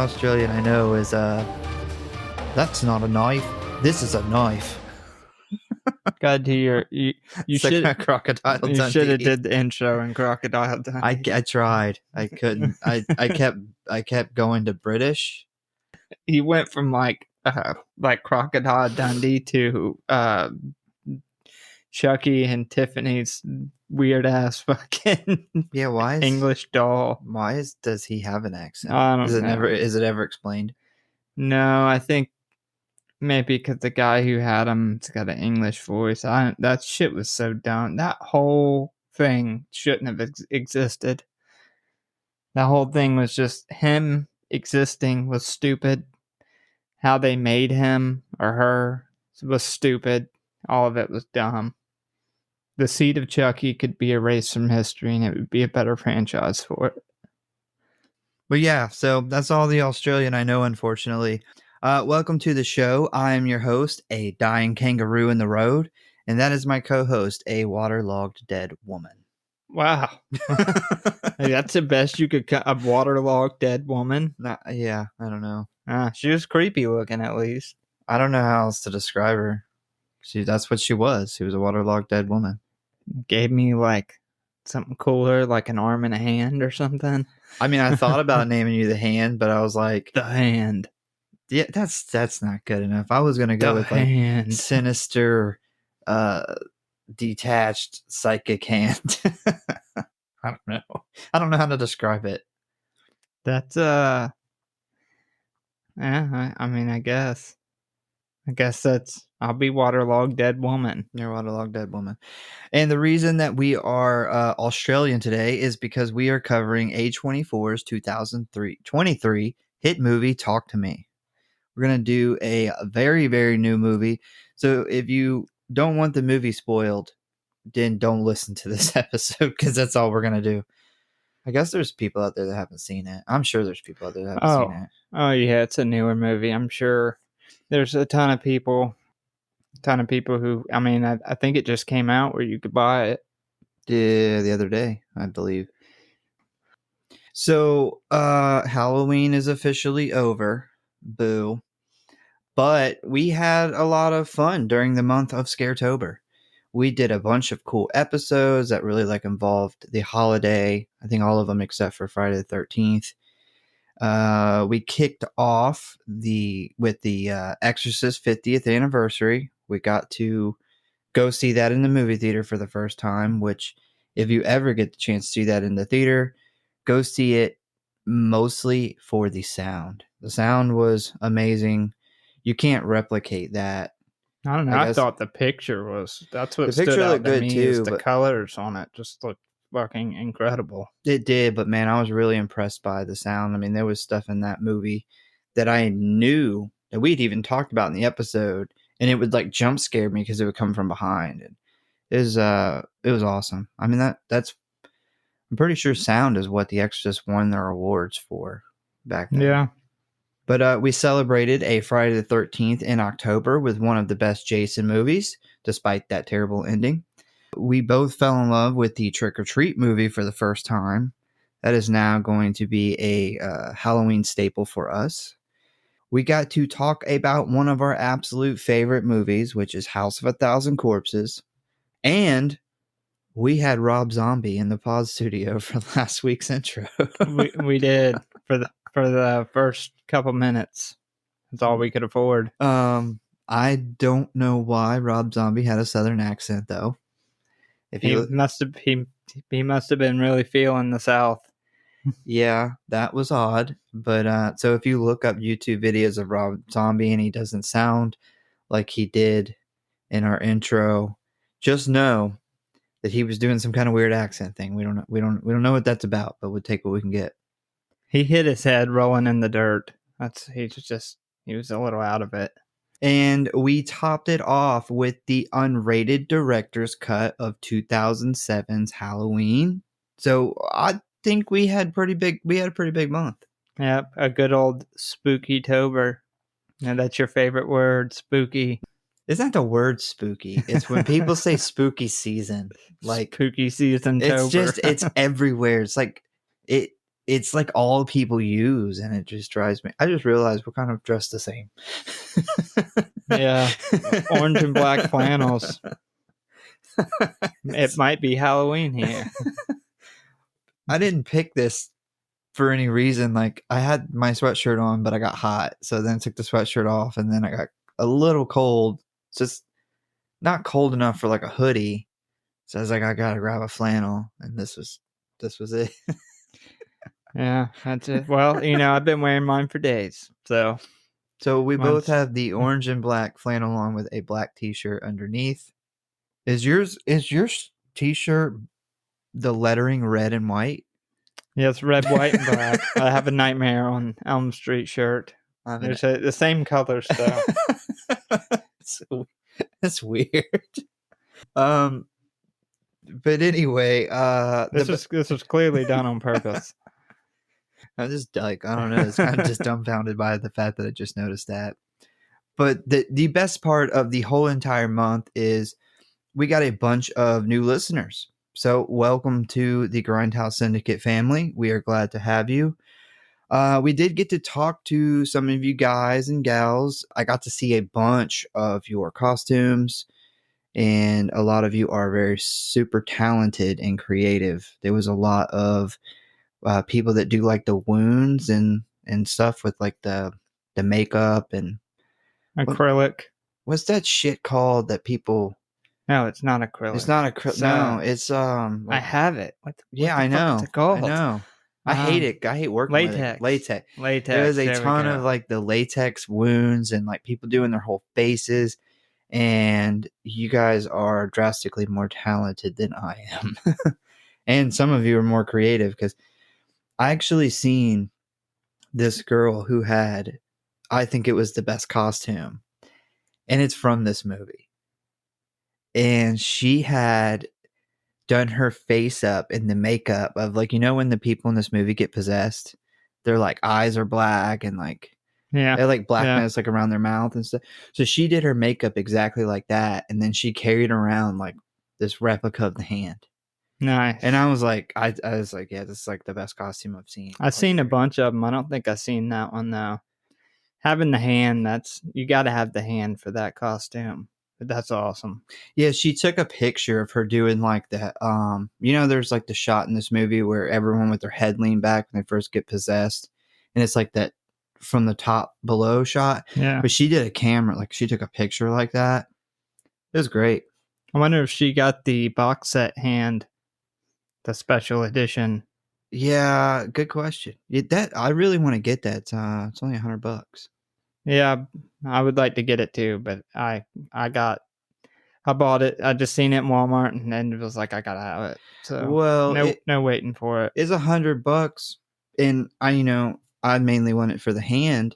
Australian I know is that's not a knife. This is a knife. God, you It's should like Crocodile Dundee. you should have did the intro in Crocodile Dundee. I tried. I couldn't. I kept going to British. You went from like Crocodile Dundee to Chucky and Tiffany's weird ass fucking why is English doll. Why does he have an accent? I don't know. Is it ever explained? No, I think maybe because the guy who had him's got an English voice. That shit was so dumb. That whole thing shouldn't have existed. That whole thing was just him existing was stupid. How they made him or her was stupid. All of it was dumb. The seed of Chucky could be erased from history and it would be a better franchise for it. But yeah, so that's all the Australian I know, unfortunately. Welcome to the show. I am your host, a dying kangaroo in the road, and that is my co-host, a waterlogged dead woman. Wow. Hey, that's the best you could cut, a waterlogged dead woman? Yeah, I don't know. She was creepy looking, at least. I don't know how else to describe her. That's what she was. She was a waterlogged dead woman. Gave me like something cooler, like an arm and a hand or something. I mean, I thought about naming you the hand, but I was like, the hand. Yeah, that's not good enough. I was gonna go with hand. Like sinister, detached psychic hand. I don't know. I don't know how to describe it. That's yeah. I mean, I guess that's. I'll be waterlogged dead woman. You're waterlogged dead woman. And the reason that we are Australian today is because we are covering A24's 2023 hit movie Talk to Me. We're going to do a very, very new movie. So if you don't want the movie spoiled, then don't listen to this episode because that's all we're going to do. I guess there's people out there that haven't seen it. I'm sure there's people out there that haven't seen it. Oh, yeah. It's a newer movie. I'm sure there's a ton of people who, I mean, I think it just came out where you could buy it. Yeah, the other day, I believe. So Halloween is officially over. Boo. But we had a lot of fun during the month of Scaretober. We did a bunch of cool episodes that really involved the holiday. I think all of them except for Friday the 13th. We kicked off with the Exorcist 50th anniversary. We got to go see that in the movie theater for the first time, which if you ever get the chance to see that in the theater, go see it mostly for the sound. The sound was amazing. You can't replicate that. I don't know. I thought the picture was. That's what the stood picture out looked to good me too. Is the colors on it just looked fucking incredible. It did, but man, I was really impressed by the sound. I mean, there was stuff in that movie that I knew that we'd even talked about in the episode, and it would jump scare me because it would come from behind. And it was awesome. I mean, I'm pretty sure sound is what the Exorcist won their awards for back then. Yeah. But we celebrated a Friday the 13th in October with one of the best Jason movies, despite that terrible ending. We both fell in love with the Trick or Treat movie for the first time. That is now going to be a Halloween staple for us. We got to talk about one of our absolute favorite movies, which is House of a Thousand Corpses. And we had Rob Zombie in the pod studio for last week's intro. we did for the first couple minutes. That's all we could afford. I don't know why Rob Zombie had a southern accent though. He must have been really feeling the South. Yeah, that was odd. But so if you look up YouTube videos of Rob Zombie and he doesn't sound like he did in our intro, just know that he was doing some kind of weird accent thing. We don't know what that's about, but we'll take what we can get. He hit his head rolling in the dirt. He was a little out of it. And we topped it off with the unrated director's cut of 2007's Halloween. So I think we had a pretty big month. Yep, a good old spooky tober. And that's your favorite word, spooky. It's not the word spooky. It's when people say spooky season. Spooky season tober. It's everywhere. It's like it it's like all people use, and it just drives me. I just realized we're kind of dressed the same. Yeah, orange and black flannels. It might be Halloween here. I didn't pick this for any reason. Like, I had my sweatshirt on, but I got hot, so then I took the sweatshirt off, and then I got a little cold. It's just not cold enough for like a hoodie. So I was like, I gotta grab a flannel, and this was it. Yeah, that's it. Well, I've been wearing mine for days, so So we both mine's have the orange and black flannel on with a black t-shirt underneath. Is your t-shirt the lettering red and white? yeah, it's red, white, and black. I have a Nightmare on Elm Street shirt. There's the same colors though. That's weird. But anyway, This was clearly done on purpose. I'm just like, I don't know. It's kind of just dumbfounded by the fact that I just noticed that. But the best part of the whole entire month is we got a bunch of new listeners. So welcome to the Grindhouse Syndicate family. We are glad to have you. We did get to talk to some of you guys and gals. I got to see a bunch of your costumes, and a lot of you are very super talented and creative. There was a lot of people that do like the wounds and stuff with like the makeup and Acrylic. what's that shit called that people? No, it's not acrylic. It's not acrylic. No, it's I have it. What yeah, the I fuck know. is it called? I know. I hate it. I hate working latex. with it. Latex. Latex. There was a there we ton go. of like the latex wounds and like people doing their whole faces. And you guys are drastically more talented than I am. And some of you are more creative because I actually seen this girl who had, I think it was the best costume. And it's from this movie. And she had done her face up in the makeup of like, when the people in this movie get possessed, their like eyes are black and like they like blackness like around their mouth and stuff. So she did her makeup exactly like that, and then she carried around like this replica of the hand. Nice. And I was like, I was like, yeah, this is like the best costume I've seen. I've seen a bunch of them. I don't think I've seen that one though. Having the hand, you got to have the hand for that costume. But that's awesome. Yeah, she took a picture of her doing like that. There's like the shot in this movie where everyone with their head leaned back when they first get possessed, and it's like that from the top below shot. Yeah. But she did a camera, like she took a picture like that. It was great. I wonder if she got the box set hand, the special edition. Yeah, good question. That I really want to get that. It's only $100. Yeah, I would like to get it too, but I bought it. I just seen it in Walmart, and then it was like I gotta have it. So no waiting for it. It's $100, and I mainly want it for the hand.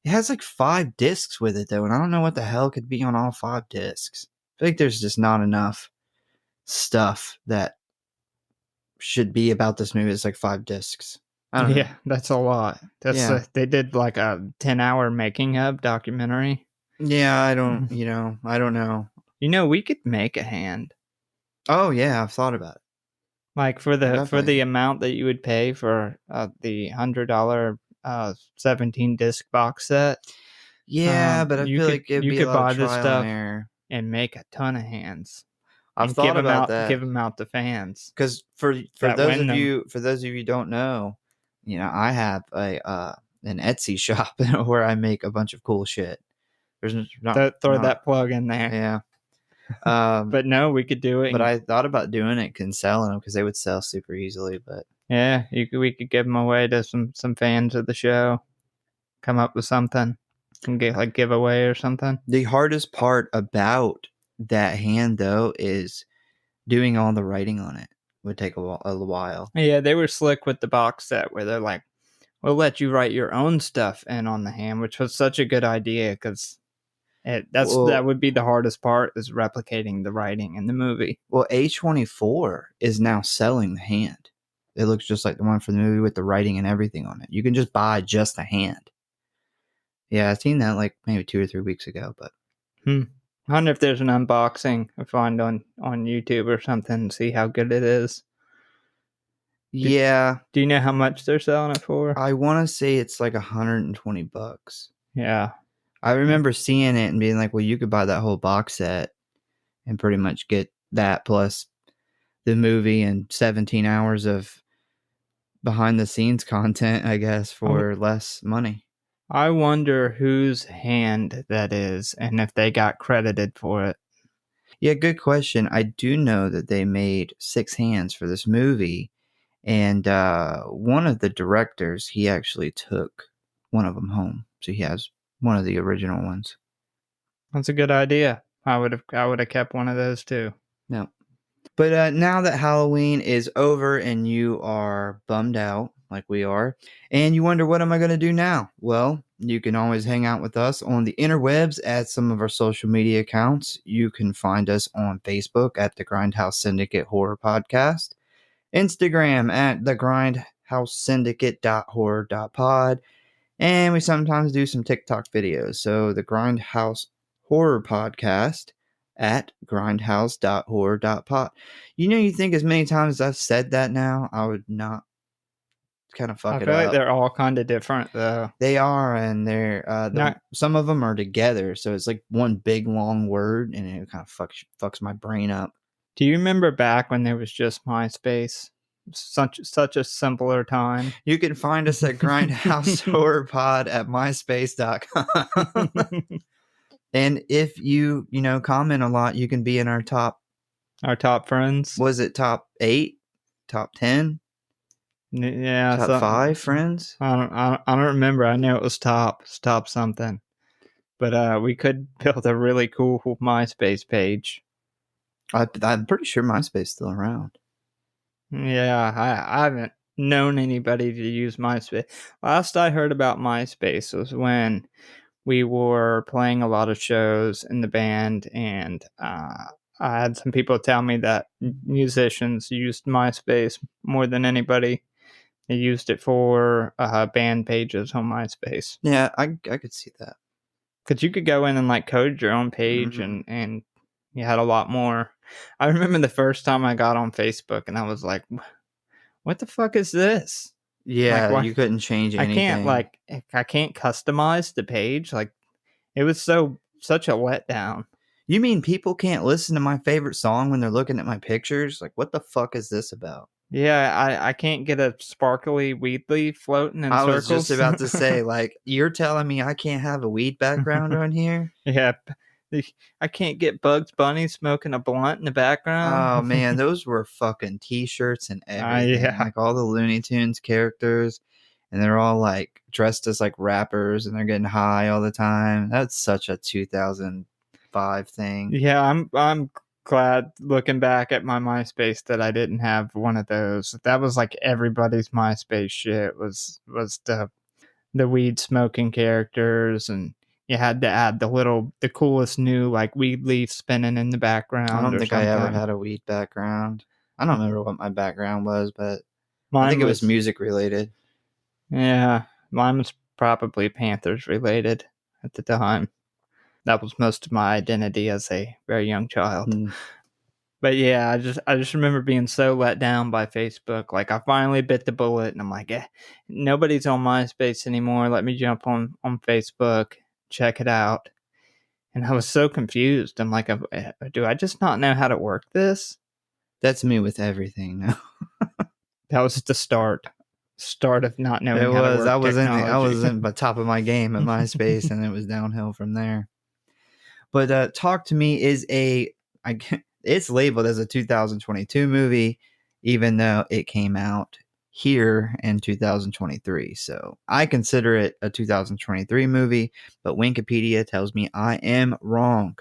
It has like 5 discs with it though, and I don't know what the hell could be on all 5 discs. I feel like there's just not enough stuff that should be about this movie. It's like 5 discs. I don't know. That's a lot. They did like a 10-hour making of documentary. Yeah, I don't know. We could make a hand. Oh yeah, I've thought about it. Like for the amount that you would pay for the $100 17 disc box set. Yeah, but I feel like it'd be a lot of trial and error and make a ton of hands. I've thought about that. Give them out to fans. Because for those of you who don't know, I have an Etsy shop where I make a bunch of cool shit. There's throw that plug in there. Yeah. But no, we could do it. But I thought about doing it and selling them because they would sell super easily. But yeah, we could give them away to some fans of the show. Come up with something and get like giveaway or something. The hardest part about that hand though is doing all the writing on it. Would take a while. Yeah, they were slick with the box set where they're like, we'll let you write your own stuff in on the hand, which was such a good idea because that would be the hardest part is replicating the writing in the movie. Well, A24 is now selling the hand. It looks just like the one from the movie with the writing and everything on it. You can just buy just the hand. Yeah, I seen that like maybe 2 or 3 weeks ago, but I wonder if there's an unboxing I find on YouTube or something and see how good it is. Do, Yeah, do you know how much they're selling it for? I want to say it's like $120. Yeah. I Yeah. remember seeing it and being like, well, you could buy that whole box set and pretty much get that plus the movie and 17 hours of behind the scenes content, I guess, for less money. I wonder whose hand that is and if they got credited for it. Yeah, good question. I do know that they made Six Hands for this movie, and one of the directors, he actually took one of them home. So he has one of the original ones. That's a good idea. I would have kept one of those too. No. But now that Halloween is over and you are bummed out like we are, and you wonder, what am I going to do now? Well, you can always hang out with us on the interwebs at some of our social media accounts. You can find us on Facebook at the Grindhouse Syndicate Horror Podcast, Instagram at the Grindhouse Syndicate.Horror.Pod, and we sometimes do some TikTok videos. So the Grindhouse Horror Podcast at Grindhouse.Horror.Pod. You think as many times as I've said that now, I would not kind of I fuck it feel like up. they're all kind of different though. They are, and Not, some of them are together, so it's like one big long word, and it kind of fucks my brain up. do you remember back when there was just MySpace? Such a simpler time. You can find us at Grindhouse.Horror.Pod at myspace.com. And if you comment a lot, you can be in our top, Our top friends. was it top 8, top 10, Yeah, top so 5 friends? I don't remember. I know it was top something. But we could build a really cool MySpace page. I'm pretty sure MySpace is still around. Yeah, I haven't known anybody to use MySpace. Last I heard about MySpace was when we were playing a lot of shows in the band, and I had some people tell me that musicians used MySpace more than anybody. They used it for band pages on MySpace. Yeah, I could see that. Because you could go in and like code your own page, Mhm. and you had a lot more. I remember the first time I got on Facebook and I was like, what the fuck is this? Like, Yeah, why? you couldn't change I can't anything. I can't customize the page. Like, it was such a letdown. You mean people can't listen to my favorite song when they're looking at my pictures? Like, what the fuck is this about? Yeah, I can't get a sparkly weed leaf floating in I was just circles. about to say, like, you're telling me I can't have a weed background on here? Yeah, I can't get Bugs Bunny smoking a blunt in the background. Oh man, those were fucking t-shirts and everything. Yeah, Like all the Looney Tunes characters, and they're all like dressed as like rappers and they're getting high all the time. That's such a 2005 thing. yeah. I'm glad looking back at my MySpace that I didn't have one of those. That was like everybody's MySpace shit was the weed smoking characters, and you had to add the coolest new like weed leaf spinning in the I background don't or think I ever something. had a weed background. I don't remember what my background was, but I think Mine it was was music related. Yeah, mine was probably Panthers related at the time. That was most of my identity as a very young child. Hmm. But yeah, I just remember being so let down by Facebook. Like, I finally bit the bullet, and I'm like, nobody's on MySpace anymore. Let me jump on Facebook, check it out. And I was so confused. I'm like, do I just not know how to work this? That's me with everything now. That was the start of not It knowing how to was. work I technology. was in the top of my game at MySpace, and it was downhill from there. But Talk to Me is it's labeled as a 2022 movie, even though it came out here in 2023. So I consider it a 2023 movie, but Wikipedia tells me I am wrong.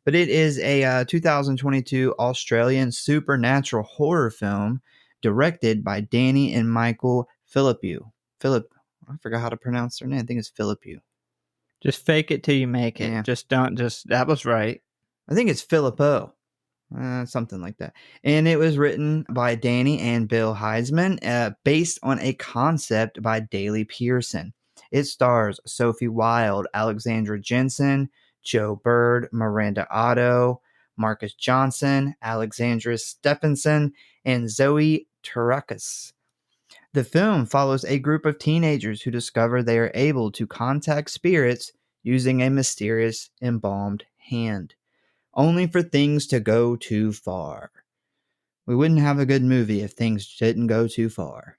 But it is a 2022 Australian supernatural horror film directed by Danny and Michael Philippou. I forgot how to pronounce their name. I think it's Philippou. Just fake it till you make it. Yeah, Just don't just that was right. I think it's Philippo. Something like that. And it was written by Danny and Bill Heisman, based on a concept by Daley Pearson. It stars Sophie Wilde, Alexandra Jensen, Joe Bird, Miranda Otto, Marcus Johnson, Alexandra Stephenson, and Zoe Turacus. The film follows a group of teenagers who discover they are able to contact spirits using a mysterious embalmed hand, only for things to go too far. We wouldn't have a good movie if things didn't go too far.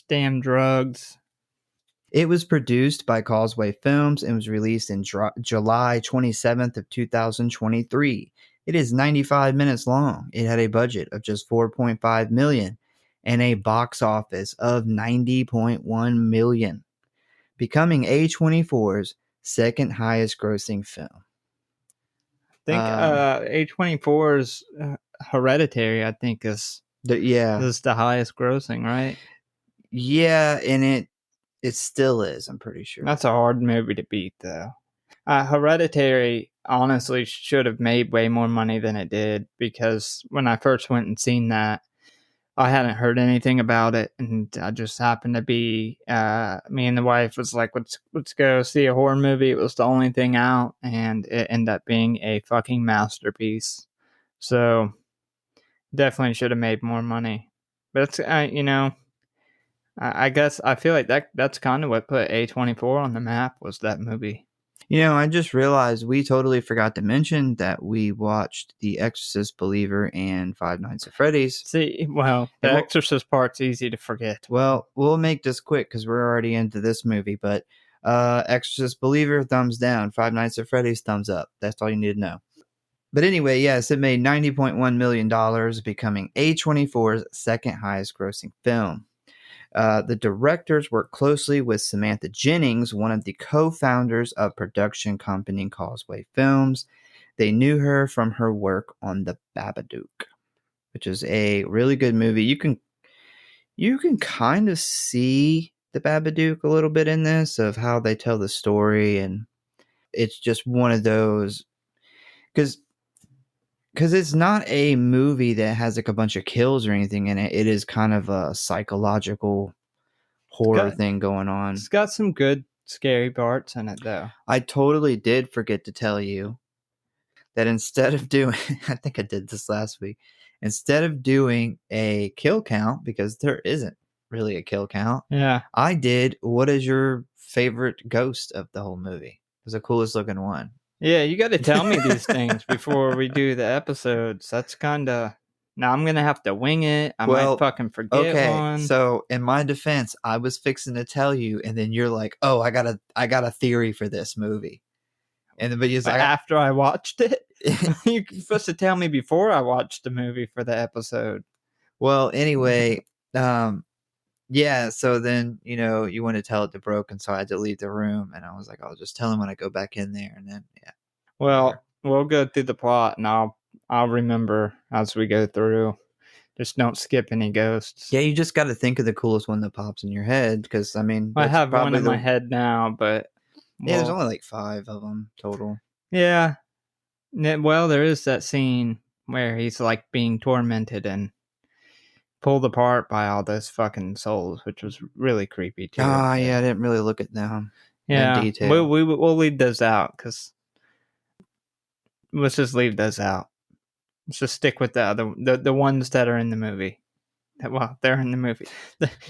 Damn drugs. It was produced by Causeway Films and was released in July 27th of 2023. It is 95 minutes long. It had a budget of just $4.5 million and a box office of $90.1 million, becoming A24's second highest grossing film. I think A24's Hereditary, I think, is the highest grossing, right? Yeah, and it still is, I'm pretty sure. That's a hard movie to beat, though. Hereditary honestly should have made way more money than it did, because when I first went and seen that, I hadn't heard anything about it, and I just happened to be me and the wife was like, let's go see a horror movie. It was the only thing out, and it ended up being a fucking masterpiece. So definitely should have made more money. But it's I guess I feel like that's kind of what put A24 on the map, was that movie. I just realized we totally forgot to mention that we watched The Exorcist Believer and Five Nights at Freddy's. See, well, the Exorcist part's easy to forget. Well, we'll make this quick because we're already into this movie, but Exorcist Believer, thumbs down. Five Nights at Freddy's, thumbs up. That's all you need to know. But anyway, yes, it made $90.1 million, becoming A24's second highest grossing film. The directors worked closely with Samantha Jennings, one of the co-founders of production company Causeway Films. They knew her from her work on The Babadook, which is a really good movie. You can kind of see The Babadook a little bit in this, of how they tell the story, and it's just one of those, because it's not a movie that has like a bunch of kills or anything in it. It is kind of a psychological horror thing going on. It's got some good scary parts in it, though. I totally did forget to tell you that instead of doing, I think I did this last week, instead of doing a kill count, because there isn't really a kill count, I did, what is your favorite ghost of the whole movie? It was the coolest looking one. Yeah, you got to tell me these things before we do the episodes. That's kind of... Now I'm going to have to wing it. I might fucking forget one. So in my defense, I was fixing to tell you, and then you're like, oh, I got a theory for this movie. And but like, after I watched it, you're supposed to tell me before I watched the movie for the episode. Well, anyway, yeah. So then, you want to tell it to Broken, so I had to leave the room, and I was like, I'll just tell him when I go back in there, and then yeah. Well, we'll go through the plot, and I'll remember as we go through. Just don't skip any ghosts. Yeah, you just got to think of the coolest one that pops in your head, because, I mean... I have one in my head now, but... Yeah, there's only like 5 of them total. Yeah. Well, there is that scene where he's like being tormented and pulled apart by all those fucking souls, which was really creepy too. Yeah, I didn't really look at them. Yeah, in detail. We'll leave those out, because let's just leave those out. Let's just stick with the ones that are in the movie. Well, they're in the movie.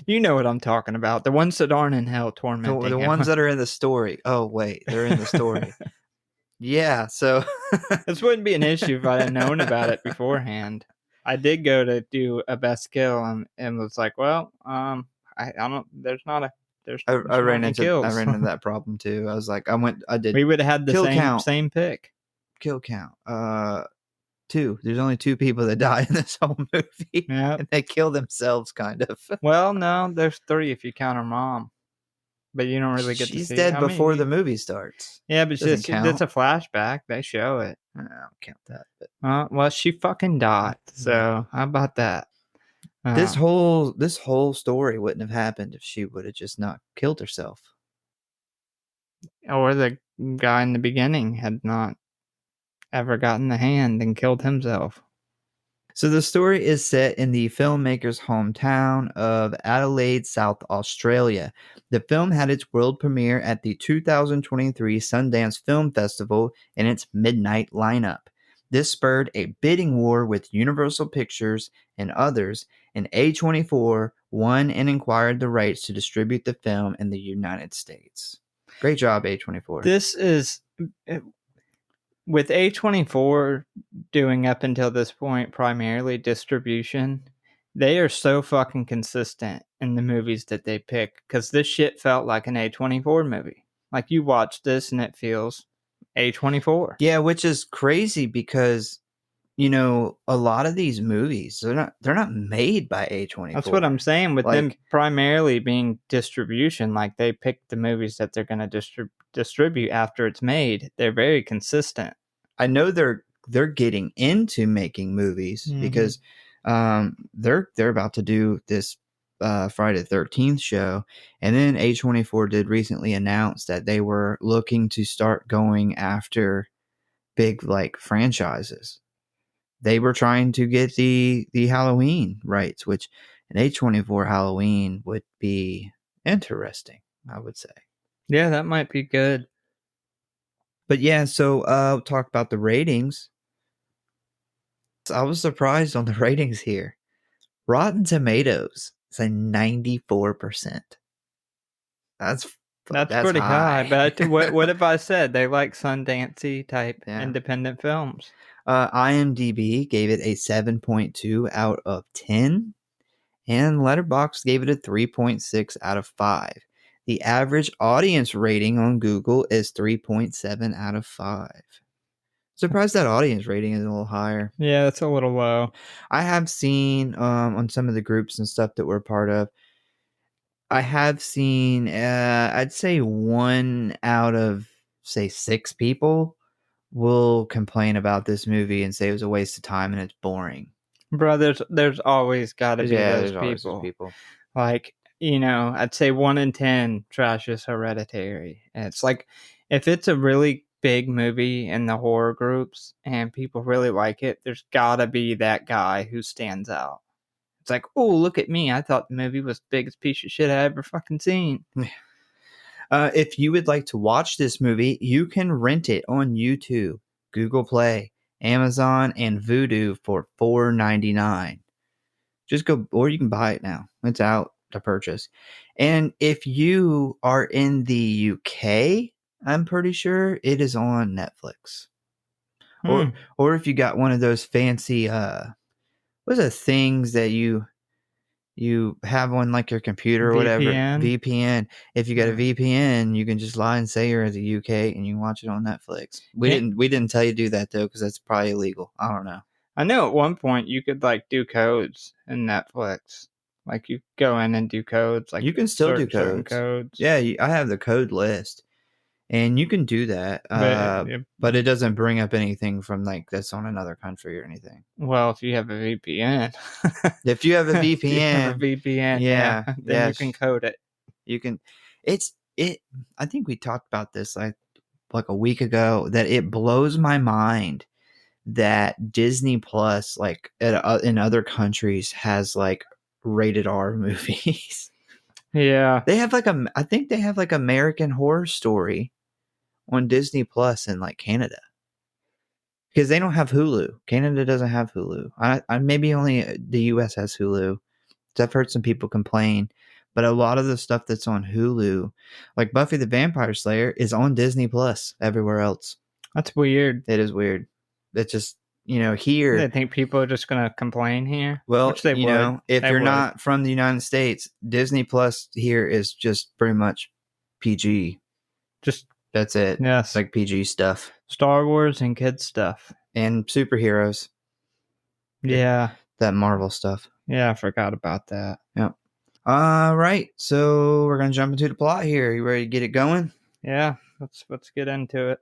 You know what I'm talking about. The ones that aren't in hell tormenting. The ones that are in the story. Oh, wait. They're in the story. Yeah, so... This wouldn't be an issue if I had known about it beforehand. I did go to do a best kill and was like, well, I don't... There's not a... I ran into that problem too. I was like, I did... We would have had the same pick. Kill count. 2. There's only 2 people that die in this whole movie. Yeah. And they kill themselves, kind of. Well, no, there's 3 if you count her mom. But you don't really get to see. She's dead before the movie starts. Yeah, but it's a flashback. They show it. I don't count that. But. Well, she fucking died. So how about that? This whole story wouldn't have happened if she would have just not killed herself. Or the guy in the beginning had not ever gotten the hand and killed himself. So the story is set in the filmmaker's hometown of Adelaide, South Australia. The film had its world premiere at the 2023 Sundance Film Festival in its midnight lineup. This spurred a bidding war with Universal Pictures and others, and A24 won and acquired the rights to distribute the film in the United States. Great job, A24. This is with A24 doing up until this point primarily distribution. They are so fucking consistent in the movies that they pick because this shit felt like an A24 movie. Like you watch this and it feels A24. Yeah, which is crazy because a lot of these movies they're not made by A24. That's what I'm saying with them primarily being distribution. Like they pick the movies that they're going to distribute after it's made. They're very consistent. I know they're getting into making movies because they're about to do this Friday the 13th show, and then A24 did recently announce that they were looking to start going after big like franchises. They were trying to get the Halloween rights, which an A24 Halloween would be interesting, I would say. Yeah, that might be good. But yeah, so we'll talk about the ratings. I was surprised on the ratings here. Rotten Tomatoes is a 94%. That's pretty high. But what if I said they like Sundancey type independent films? IMDb gave it a 7.2 out of 10, and Letterboxd gave it a 3.6 out of 5. The average audience rating on Google is 3.7 out of 5. Surprised that audience rating is a little higher. Yeah, that's a little low. I have seen on some of the groups and stuff that we're part of, I have seen, I'd say 1 out of, say, 6 people will complain about this movie and say it was a waste of time and it's boring. Bro, there's always got to be those people. Like, I'd say 1 in 10 trashes Hereditary. And it's like, if it's a really big movie in the horror groups and people really like it, there's got to be that guy who stands out. It's like, oh, look at me. I thought the movie was the biggest piece of shit I ever fucking seen. If you would like to watch this movie, you can rent it on YouTube, Google Play, Amazon, and Vudu for $4.99. Just go, or you can buy it now. It's out to purchase. And if you are in the UK, I'm pretty sure it is on Netflix. Or if you got one of those fancy what's the things that you have on like your computer or whatever, VPN. If you got a VPN, you can just lie and say you're in the UK and you can watch it on Netflix. We didn't tell you to do that though, because that's probably illegal. I don't know. I know at one point you could like do codes in Netflix. Like you go in and do codes. Like you can still do codes. Yeah, I have the code list, and you can do that. But it doesn't bring up anything from like that's on another country or anything. Well, if you have a VPN, if you have a VPN, then you can code it. You can. I think we talked about this like a week ago, that it blows my mind that Disney Plus, like in other countries, has like rated R movies. Yeah, they have I think they have like American Horror Story on Disney Plus in like Canada, because they don't have Hulu. Canada doesn't have Hulu. I maybe only the US has Hulu. I've heard some people complain, but a lot of the stuff that's on Hulu, like Buffy the Vampire Slayer, is on Disney Plus everywhere else. That's weird. It is weird. It's just, here. I think people are just going to complain here. Well, if you're not from the United States, Disney Plus here is just pretty much PG. That's it. Yes. It's like PG stuff. Star Wars and kids stuff. And superheroes. Yeah. That Marvel stuff. Yeah, I forgot about that. Yeah. All right. So we're going to jump into the plot here. You ready to get it going? Yeah. Let's get into it.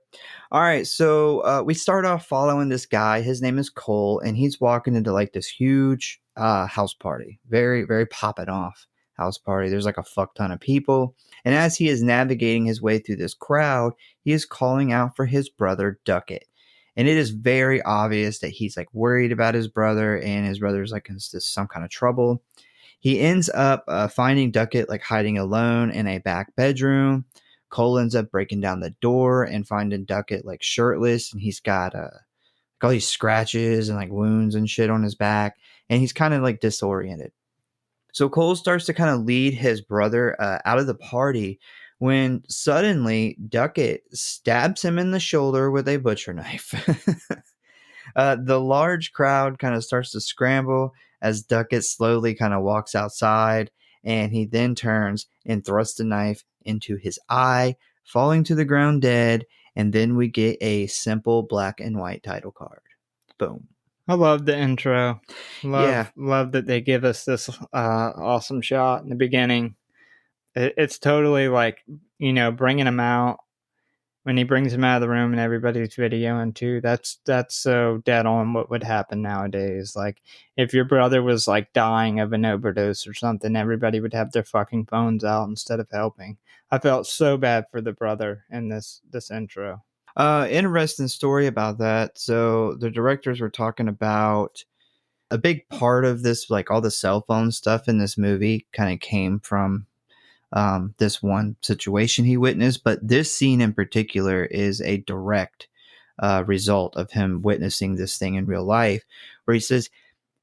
All right. So we start off following this guy. His name is Cole, and he's walking into like this huge house party. Very, very popping off house party. There's like a fuck ton of people. And as he is navigating his way through this crowd, he is calling out for his brother, Duckett. And it is very obvious that he's like worried about his brother, and his brother's like in some kind of trouble. He ends up finding Duckett like hiding alone in a back bedroom. Cole ends up breaking down the door and finding Duckett like shirtless, and he's got all these scratches and like wounds and shit on his back, and he's kind of like disoriented. So Cole starts to kind of lead his brother out of the party when suddenly Duckett stabs him in the shoulder with a butcher knife. The large crowd kind of starts to scramble as Duckett slowly kind of walks outside, and he then turns and thrusts the knife into his eye, falling to the ground dead. And then we get a simple black and white title card. Boom. I love the intro. Yeah. Love that they give us this awesome shot in the beginning. It's totally like, bringing him out. When he brings him out of the room and everybody's videoing too, that's so dead on what would happen nowadays. Like, if your brother was like dying of an overdose or something, everybody would have their fucking phones out instead of helping. I felt so bad for the brother in this intro. Interesting story about that. So the directors were talking about a big part of this, like all the cell phone stuff in this movie kind of came from this one situation he witnessed. But this scene in particular is a direct result of him witnessing this thing in real life, where he says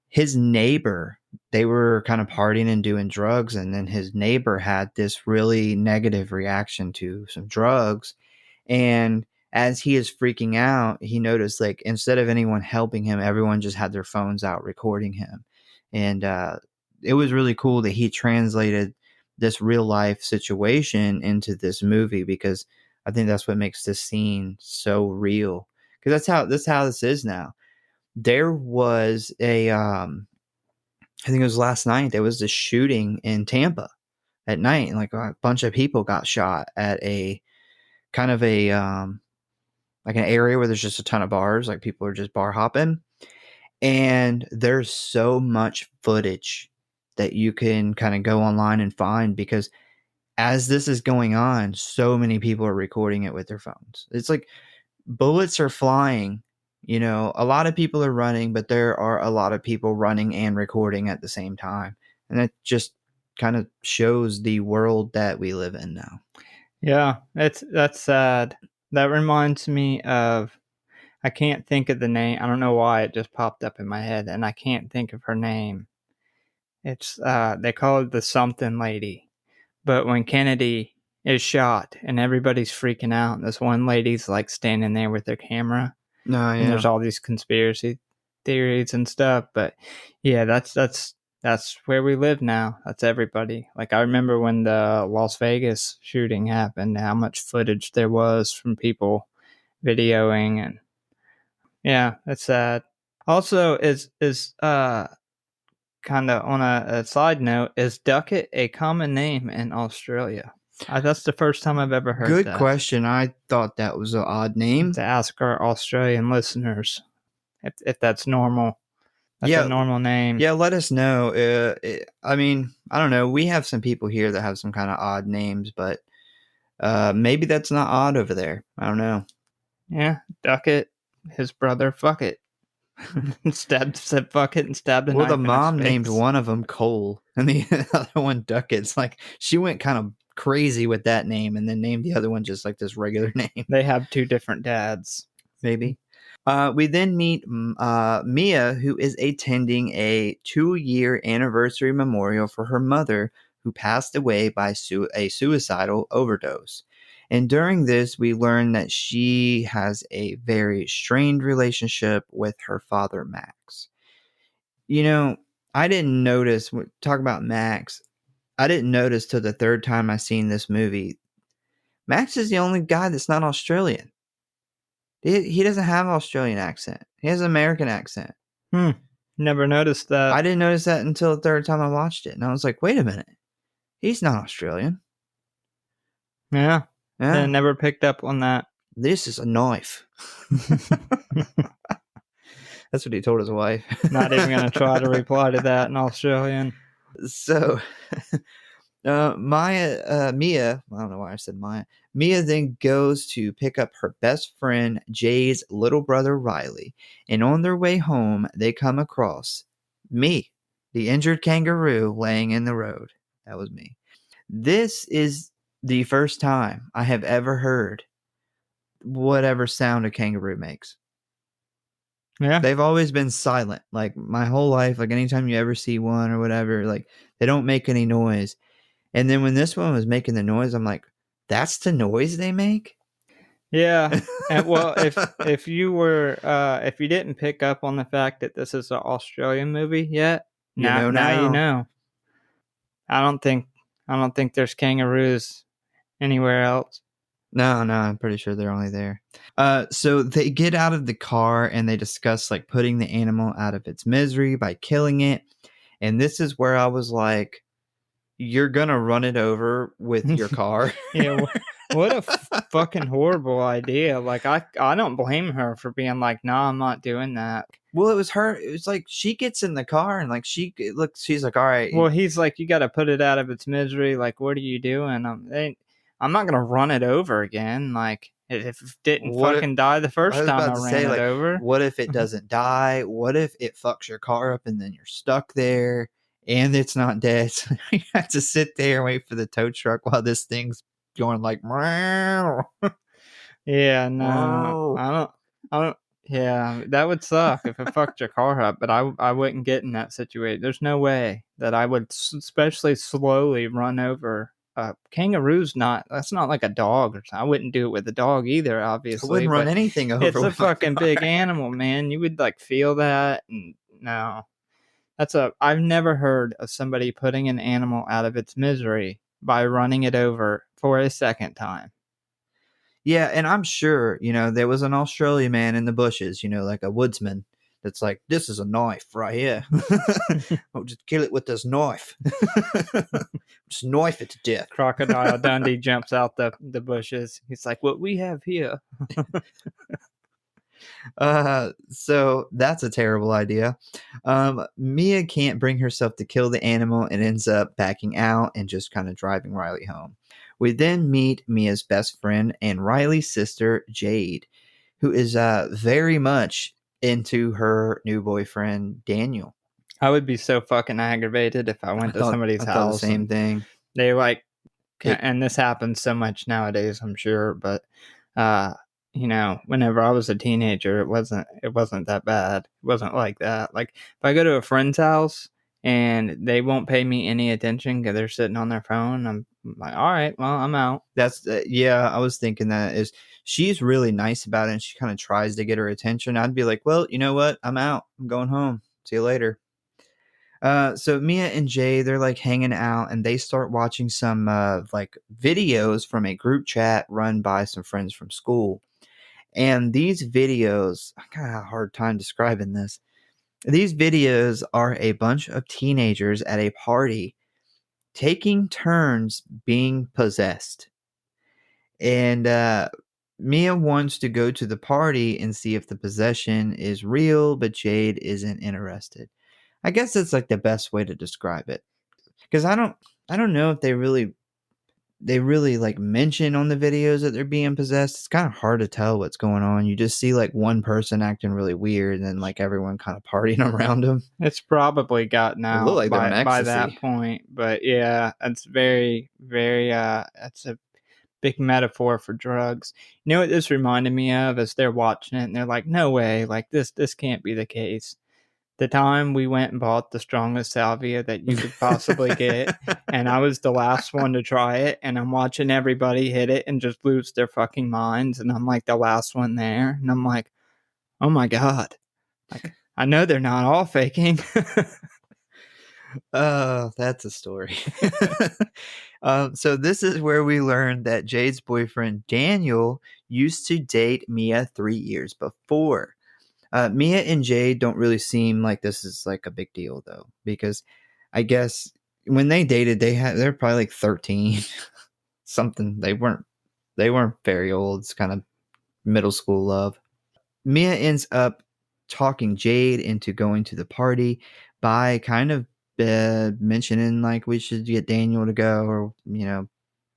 his neighbor, they were kind of partying and doing drugs, and then his neighbor had this really negative reaction to some drugs. And as he is freaking out, he noticed, like, instead of anyone helping him, everyone just had their phones out recording him. And it was really cool that he translated this real life situation into this movie, because I think that's what makes this scene so real. Because that's how this is now. There was I think it was last night, there was this shooting in Tampa at night, and like a bunch of people got shot at a kind of a like an area where there's just a ton of bars, like people are just bar hopping. And there's so much footage that you can kind of go online and find, because as this is going on, so many people are recording it with their phones. It's like bullets are flying. A lot of people are running, but there are a lot of people running and recording at the same time. And that just kind of shows the world that we live in now. Yeah, that's sad. That reminds me of, I can't think of the name. I don't know why it just popped up in my head, and I can't think of her name. It's they call it the something lady. But when Kennedy is shot and everybody's freaking out, and this one lady's like standing there with her camera, No, and yeah. there's all these conspiracy theories and stuff. But yeah, that's where we live now. That's everybody. Like, I remember when the Las Vegas shooting happened, how much footage there was from people videoing, and yeah, that's sad. Also, is kind of on a side note, is Duckett a common name in Australia? That's the first time I've ever heard Good that. question. I thought that was an odd name. To ask our Australian listeners if that's normal. That's a normal name. Yeah, let us know. I mean, I don't know. We have some people here that have some kind of odd names, but maybe that's not odd over there. I don't know. Yeah, Duckett, his brother, fuck it. said fuck it and stabbed a Well, knife the in his mom face. named one of them Cole, and the other one Duckett. It's like she went kind of crazy with that name, and then named the other one just like this regular name. They have two different dads. Maybe. We then meet Mia, who is attending a 2-year anniversary memorial for her mother, who passed away by a suicidal overdose. And during this, we learn that she has a very strained relationship with her father, Max. I didn't notice, talk about Max, I didn't notice till the third time I seen this movie. Max is the only guy that's not Australian. He doesn't have an Australian accent. He has an American accent. Never noticed that. I didn't notice that until the third time I watched it. And I was like, wait a minute. He's not Australian. Yeah. Yeah. I never picked up on that. This is a knife. That's what he told his wife. Not even going to try to reply to that in Australian. So, Mia, I don't know why I said Mia. Mia then goes to pick up her best friend Jay's little brother Riley, and on their way home, they come across me, the injured kangaroo, laying in the road. That was me. This is the first time I have ever heard whatever sound a kangaroo makes. Yeah. They've always been silent. Like my whole life, like anytime you ever see one or whatever, like they don't make any noise. And then when this one was making the noise, I'm like, that's the noise they make? Yeah. And well, if you didn't pick up on the fact that this is an Australian movie yet, You now know now you now. know. I don't think there's kangaroos anywhere else. No, I'm pretty sure they're only there. So they get out of the car and they discuss like putting the animal out of its misery by killing it. And this is where I was like, you're gonna run it over with your car. Yeah, what a fucking horrible idea. Like I don't blame her for being like, "Nah, I'm not doing that." Well, it was her. It was like she gets in the car and like she's like, all right. Well, he's like, "You got to put it out of its misery." Like, what are you doing? I'm not gonna run it over again. Like, if it didn't What if, fucking die the I first was time about I to ran say, it like, over. what if it doesn't die? What if it fucks your car up and then you're stuck there and it's not dead? So you have to sit there and wait for the tow truck while this thing's going like, meow, Yeah, no, meow. I don't. Yeah, that would suck if it fucked your car up. But I wouldn't get in that situation. There's no way that I would, especially slowly, run over. Kangaroo's not. That's not like a dog or something. I wouldn't do it with a dog either, I obviously. wouldn't run But anything over it's a with my fucking car. big animal, man. You would like feel that, and no, I've never heard of somebody putting an animal out of its misery by running it over for a second time. Yeah, and I'm sure, there was an Australian man in the bushes, like a woodsman that's like, this is a knife right here. I'll just kill it with this knife. Just knife it to death. Crocodile Dundee jumps out the bushes. He's like, "What we have here." So that's a terrible idea. Mia can't bring herself to kill the animal and ends up backing out and just kind of driving Riley home. We then meet Mia's best friend and Riley's sister, Jade, who is very much into her new boyfriend, Daniel. I would be so fucking aggravated if I went to somebody's I thought the house same and thing. they like, It, and this happens so much nowadays, I'm sure, but uh whenever I was a teenager, it wasn't that bad. It wasn't like that. Like if I go to a friend's house and they won't pay me any attention because they're sitting on their phone, I'm like, all right, well, I'm out. that's yeah. I was thinking that is she's really nice about it, and she kind of tries to get her attention. I'd be like, well, you know what? I'm out. I'm going home. See you later. So Mia and Jay, they're like hanging out and they start watching some like videos from a group chat run by some friends from school. And these videos, I kind of have a hard time describing this. These videos are a bunch of teenagers at a party taking turns being possessed. And Mia wants to go to the party and see if the possession is real, but Jade isn't interested. I guess that's like the best way to describe it. Because I don't know if they really like mention on the videos that they're being possessed. It's kind of hard to tell what's going on. You just see like one person acting really weird and then like everyone kind of partying around them. It's probably gotten It looked out like they're on by that ecstasy. point, but yeah, it's very, very. That's a big metaphor for drugs. You know what this reminded me of? As they're watching it, and they're like, "No way! Like this can't be the case." The time we went and bought the strongest salvia that you could possibly get, and I was the last one to try it, and I'm watching everybody hit it and just lose their fucking minds, and I'm like the last one there, and I'm like, "Oh my god!" Like I know they're not all faking. Oh, that's a story. So this is where we learned that Jade's boyfriend Daniel used to date Mia 3 years before. Mia and Jade don't really seem like this is like a big deal though, because I guess when they dated, they're probably like 13, something. They weren't very old. It's kind of middle school love. Mia ends up talking Jade into going to the party by kind of mentioning like we should get Daniel to go, or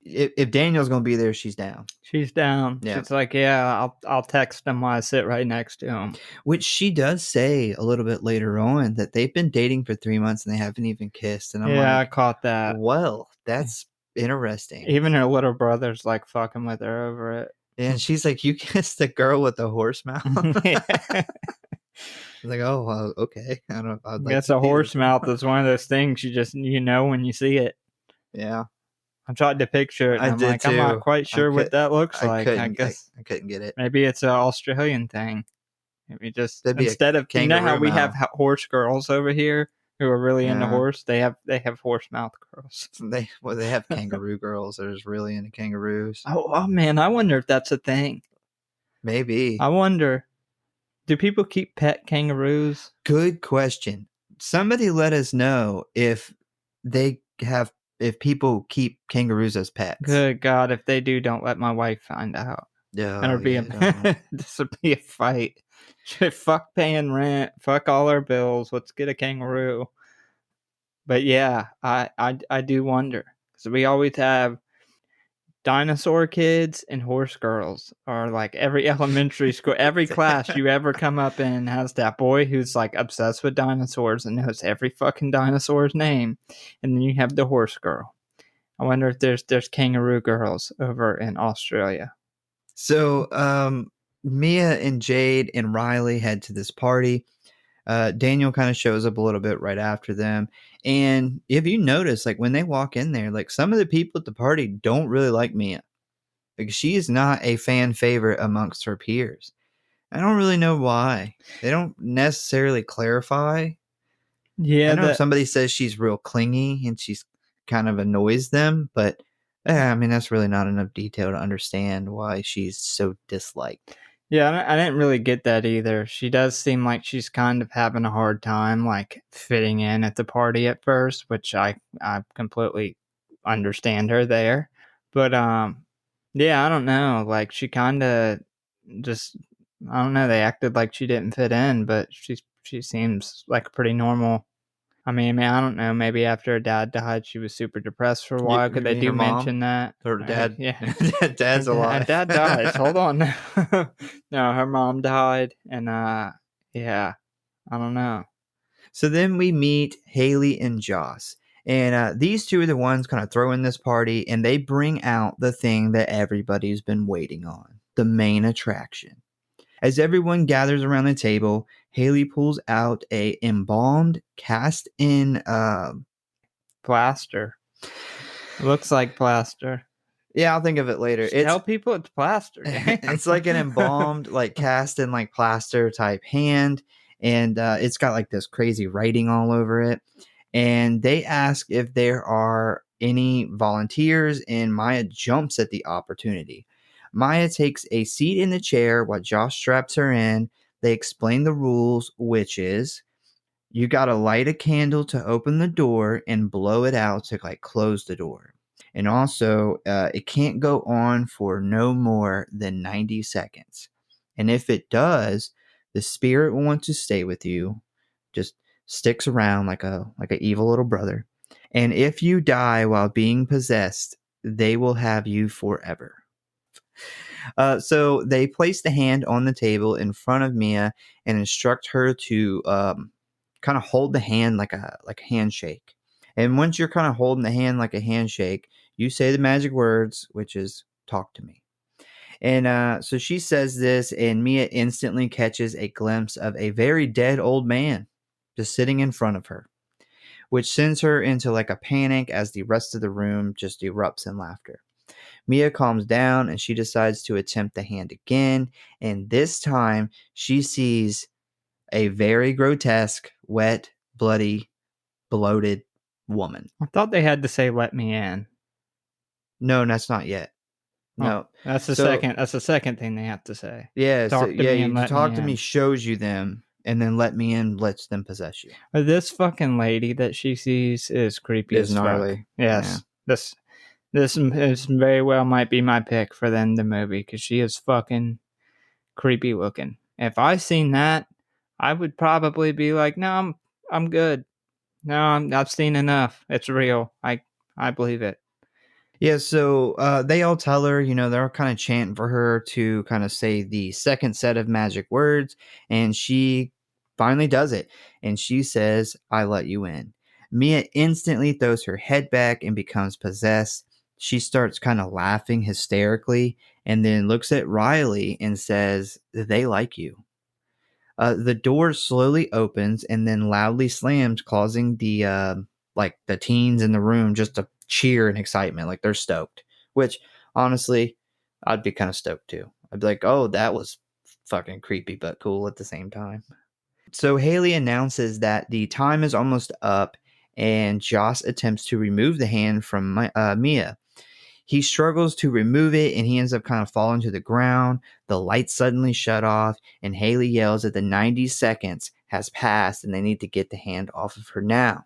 if Daniel's gonna be there, she's down. She's down. Yeah, She's like, "Yeah, I'll text him while I sit right next to him." which she does say a little bit later on that they've been dating for 3 months and they haven't even kissed, and I'm Yeah, I like, caught that. well, that's interesting. Even her little brother's like fucking with her over it. And she's like, you kissed the girl with the horse mouth. Yeah. Like, oh, well, okay. I don't know if I'd I like guess to a see horse this. mouth is one of those things you just when you see it. Yeah, I tried to picture it, and I I'm did like, I'm not too. quite sure what that looks I like. I couldn't, guess I couldn't get it. maybe it's an Australian thing. Maybe just That'd be a instead of how kangaroo we have mouth. horse girls over here who are really into Yeah, horse, they have horse mouth girls. they have kangaroo girls that are just really into kangaroos. Oh man, I wonder if that's a thing. Maybe. I wonder, do people keep pet kangaroos? Good question. Somebody let us know they have if people keep kangaroos as pets. Good God, if they do, don't let my wife find out. Oh It'll be yeah, don't. this will be a fight. Fuck paying rent. Fuck all our bills. Let's get a kangaroo. But yeah, I do wonder because we always have dinosaur kids and horse girls, or like every elementary school, every class you ever come up in has that boy who's like obsessed with dinosaurs and knows every fucking dinosaur's name, and then you have the horse girl. I wonder if there's kangaroo girls over in Australia. So, Mia and Jade and Riley head to this party. Daniel kind of shows up a little bit right after them. And if you notice, like when they walk in there, like some of the people at the party don't really like Mia. Like she is not a fan favorite amongst her peers. I don't really know why. They don't necessarily clarify. I Yeah, know that somebody says she's real clingy and she's kind of annoys them, but I mean that's really not enough detail to understand why she's so disliked. Yeah, I didn't really get that either. She does seem like she's kind of having a hard time, like fitting in at the party at first, which I completely understand her there. But yeah, I don't know. Like she kind of just I don't know. They acted like she didn't fit in, but she seems like a pretty normal. I mean, I don't know. Maybe after her dad died, she was super depressed for a while. You Because they mean do her mom mention that. or dad? Yeah, Dad's and alive. dad dies. Hold on. No, her mom died, and yeah, I don't know. So then we meet Haley and Joss. And these two are the ones kind of throwing this party, and they bring out the thing that everybody's been waiting on, the main attraction. As everyone gathers around the table, Haley pulls out a embalmed, cast in. Plaster. It looks like plaster. Yeah, I'll think of it later. Just tell people it's plaster. Damn. It's like an embalmed, like cast in like plaster type hand, and it's got like this crazy writing all over it. And they ask if there are any volunteers, and Maya jumps at the opportunity. Maya takes a seat in the chair while Josh straps her in. They explain the rules, which is you got to light a candle to open the door and blow it out to like close the door. And also, it can't go on for no more than 90 seconds. And if it does, the spirit will want to stay with you, just sticks around like a evil little brother. And if you die while being possessed, they will have you forever. So they place the hand on the table in front of Mia and instruct her to kind of hold the hand like a handshake. And once you're kind of holding the hand like a handshake, you say the magic words, which is talk to me. And so she says this, and Mia instantly catches a glimpse of a very dead old man just sitting in front of her, which sends her into like a panic as the rest of the room just erupts in laughter. Mia calms down and she decides to attempt the hand again. And this time she sees a very grotesque, wet, bloody, bloated woman. I thought they had to say "let me in." No, that's not yet. Oh, No. that's the So second. That's the second thing they have to say. yeah, Talk to me and you let me talk to me in. shows you them, and then let me in lets them possess you. But this fucking lady that she sees is creepy Is as fuck. gnarly. Yeah. Yes, this is very well might be my pick for then the movie because she is fucking creepy looking. If I seen that, I would probably be like, no, I'm good. No, I've seen enough. It's real. I believe it. Yeah, so they all tell her, they're kind of chanting for her to kind of say the second set of magic words, and she finally does it. And she says, I let you in. Mia instantly throws her head back and becomes possessed. She starts kind of laughing hysterically and then looks at Riley and says, they like you. The door slowly opens and then loudly slams, causing the teens in the room just to cheer in excitement, like they're stoked. Which honestly, I'd be kind of stoked too. I'd be like, "Oh, that was fucking creepy but cool at the same time." So Haley announces that the time is almost up, and Joss attempts to remove the hand from Mia. He struggles to remove it, and he ends up kind of falling to the ground. The lights suddenly shut off, and Haley yells that the 90 seconds has passed and they need to get the hand off of her now.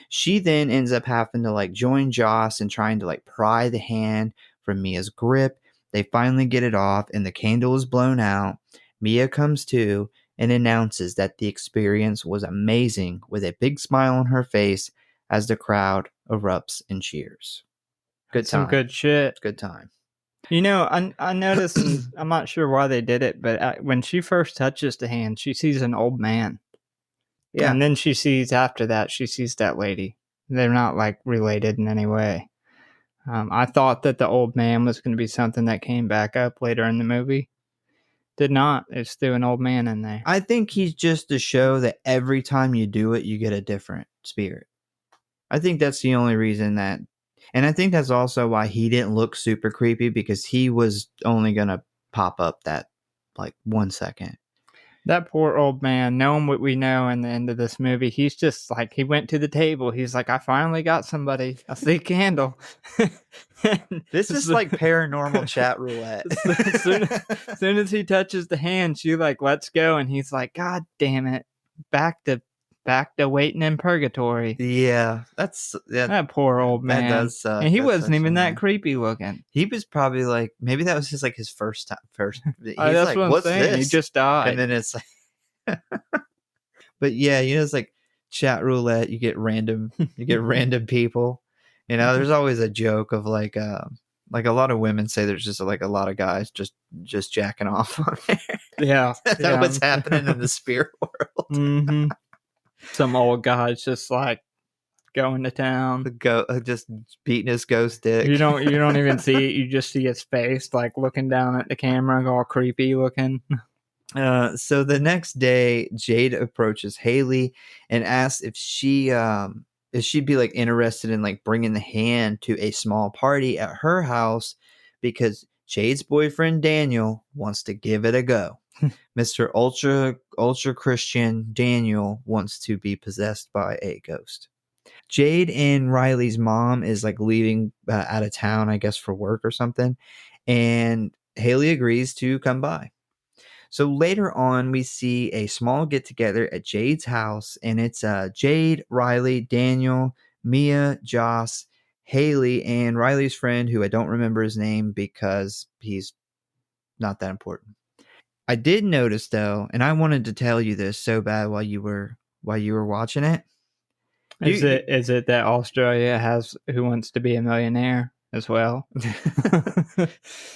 She then ends up having to like join Joss and trying to like pry the hand from Mia's grip. They finally get it off, and the candle is blown out. Mia comes to and announces that the experience was amazing with a big smile on her face as the crowd erupts in cheers. Good Some time. good shit. Good time. You know, I noticed, and I'm not sure why they did it, but when she first touches the hand, she sees an old man. Yeah. And then she sees after that, she sees that lady. They're not like related in any way. I thought that the old man was going to be something that came back up later in the movie. Did not. It's still an old man in there. I think he's just to show that every time you do it, you get a different spirit. I think that's the only reason that. And I think that's also why he didn't look super creepy, because he was only going to pop up that like 1 second. That poor old man, knowing what we know in the end of this movie, he's just like, he went to the table. He's like, I finally got somebody. I see a candle. This is like paranormal chat roulette. As soon as he touches the hand, she like lets go, and he's like, God damn it. Back to waiting in purgatory. Yeah, that poor old man. That does suck. And he wasn't even that creepy looking. He was probably like, maybe that was his first time. He's that's like, what I'm what's saying. this? He just died. And then it's like, but yeah, it's like chat roulette. You get random people. There's always a joke of like a lot of women say there's just like a lot of guys just jacking off on there. Yeah, That's what's happening in the spirit world. Mm-hmm. Some old guy's just like going to town, just beating his ghost dick. You don't even see it. You just see his face, like looking down at the camera, all creepy looking. So the next day, Jade approaches Haley and asks if she'd be like interested in like bringing the hand to a small party at her house, because Jade's boyfriend Daniel wants to give it a go. Mr. Ultra Christian Daniel wants to be possessed by a ghost. Jade and Riley's mom is like leaving out of town, I guess, for work or something, and Haley agrees to come by. So later on, we see a small get together at Jade's house, and it's Jade, Riley, Daniel, Mia, Joss, Haley, and Riley's friend, who I don't remember his name because he's not that important. I did notice though, and I wanted to tell you this so bad while you were watching it. Is it that Australia has Who Wants to Be a Millionaire as well?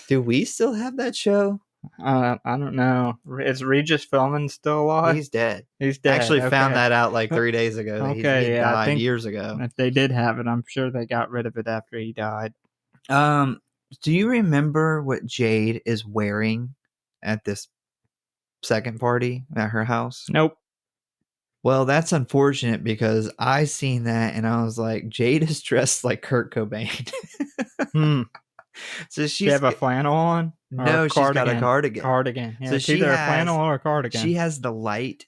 Do we still have that show? I don't know. Is Regis Philbin still alive? He's dead. He's dead. Actually found that out like 3 days ago. He died I think years ago. If they did have it, I'm sure they got rid of it after he died. Do you remember what Jade is wearing at this second party at her house? Nope. Well, that's unfortunate, because I seen that and I was like, Jade is dressed like Kurt Cobain. So she have a flannel on? No, she's got a cardigan. Cardigan. Yeah, so it's she either has a flannel or a cardigan. She has the light,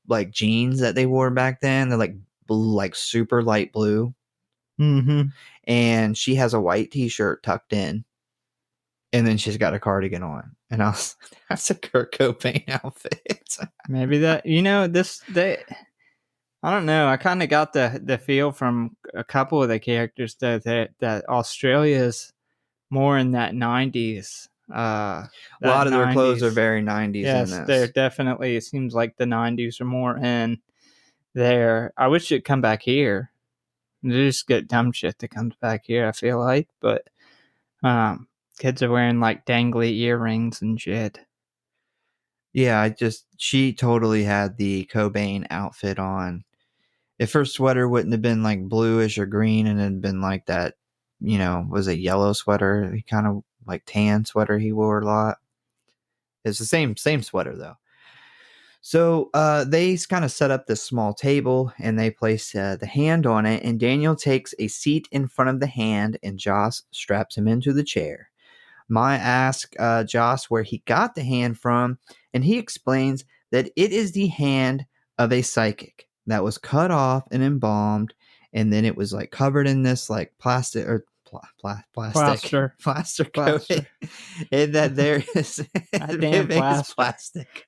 like jeans that they wore back then. They're like blue, like super light blue. Mm-hmm. And she has a white t-shirt tucked in. And then she's got a cardigan on. And I was that's a Kurt Cobain outfit. Maybe that, I don't know. I kind of got the feel from a couple of the characters that Australia's more in that 90s. A lot of their clothes are very 90s. Yes, in this. They're definitely, it seems like the 90s are more in there. I wish it'd come back here. They just get dumb shit that comes back here, I feel like. But kids are wearing like dangly earrings and shit. Yeah, she totally had the Cobain outfit on. If her sweater wouldn't have been like bluish or green and had been like that, was a yellow sweater, kind of like tan sweater he wore a lot, It's the same sweater though. So they kind of set up this small table and they place the hand on it. And Daniel takes a seat in front of the hand and Joss straps him into the chair. Maya asks Joss where he got the hand from, and he explains that it is the hand of a psychic that was cut off and embalmed, and then it was like covered in this like plastic or plastic plaster coating, and that there is damn it's plastic.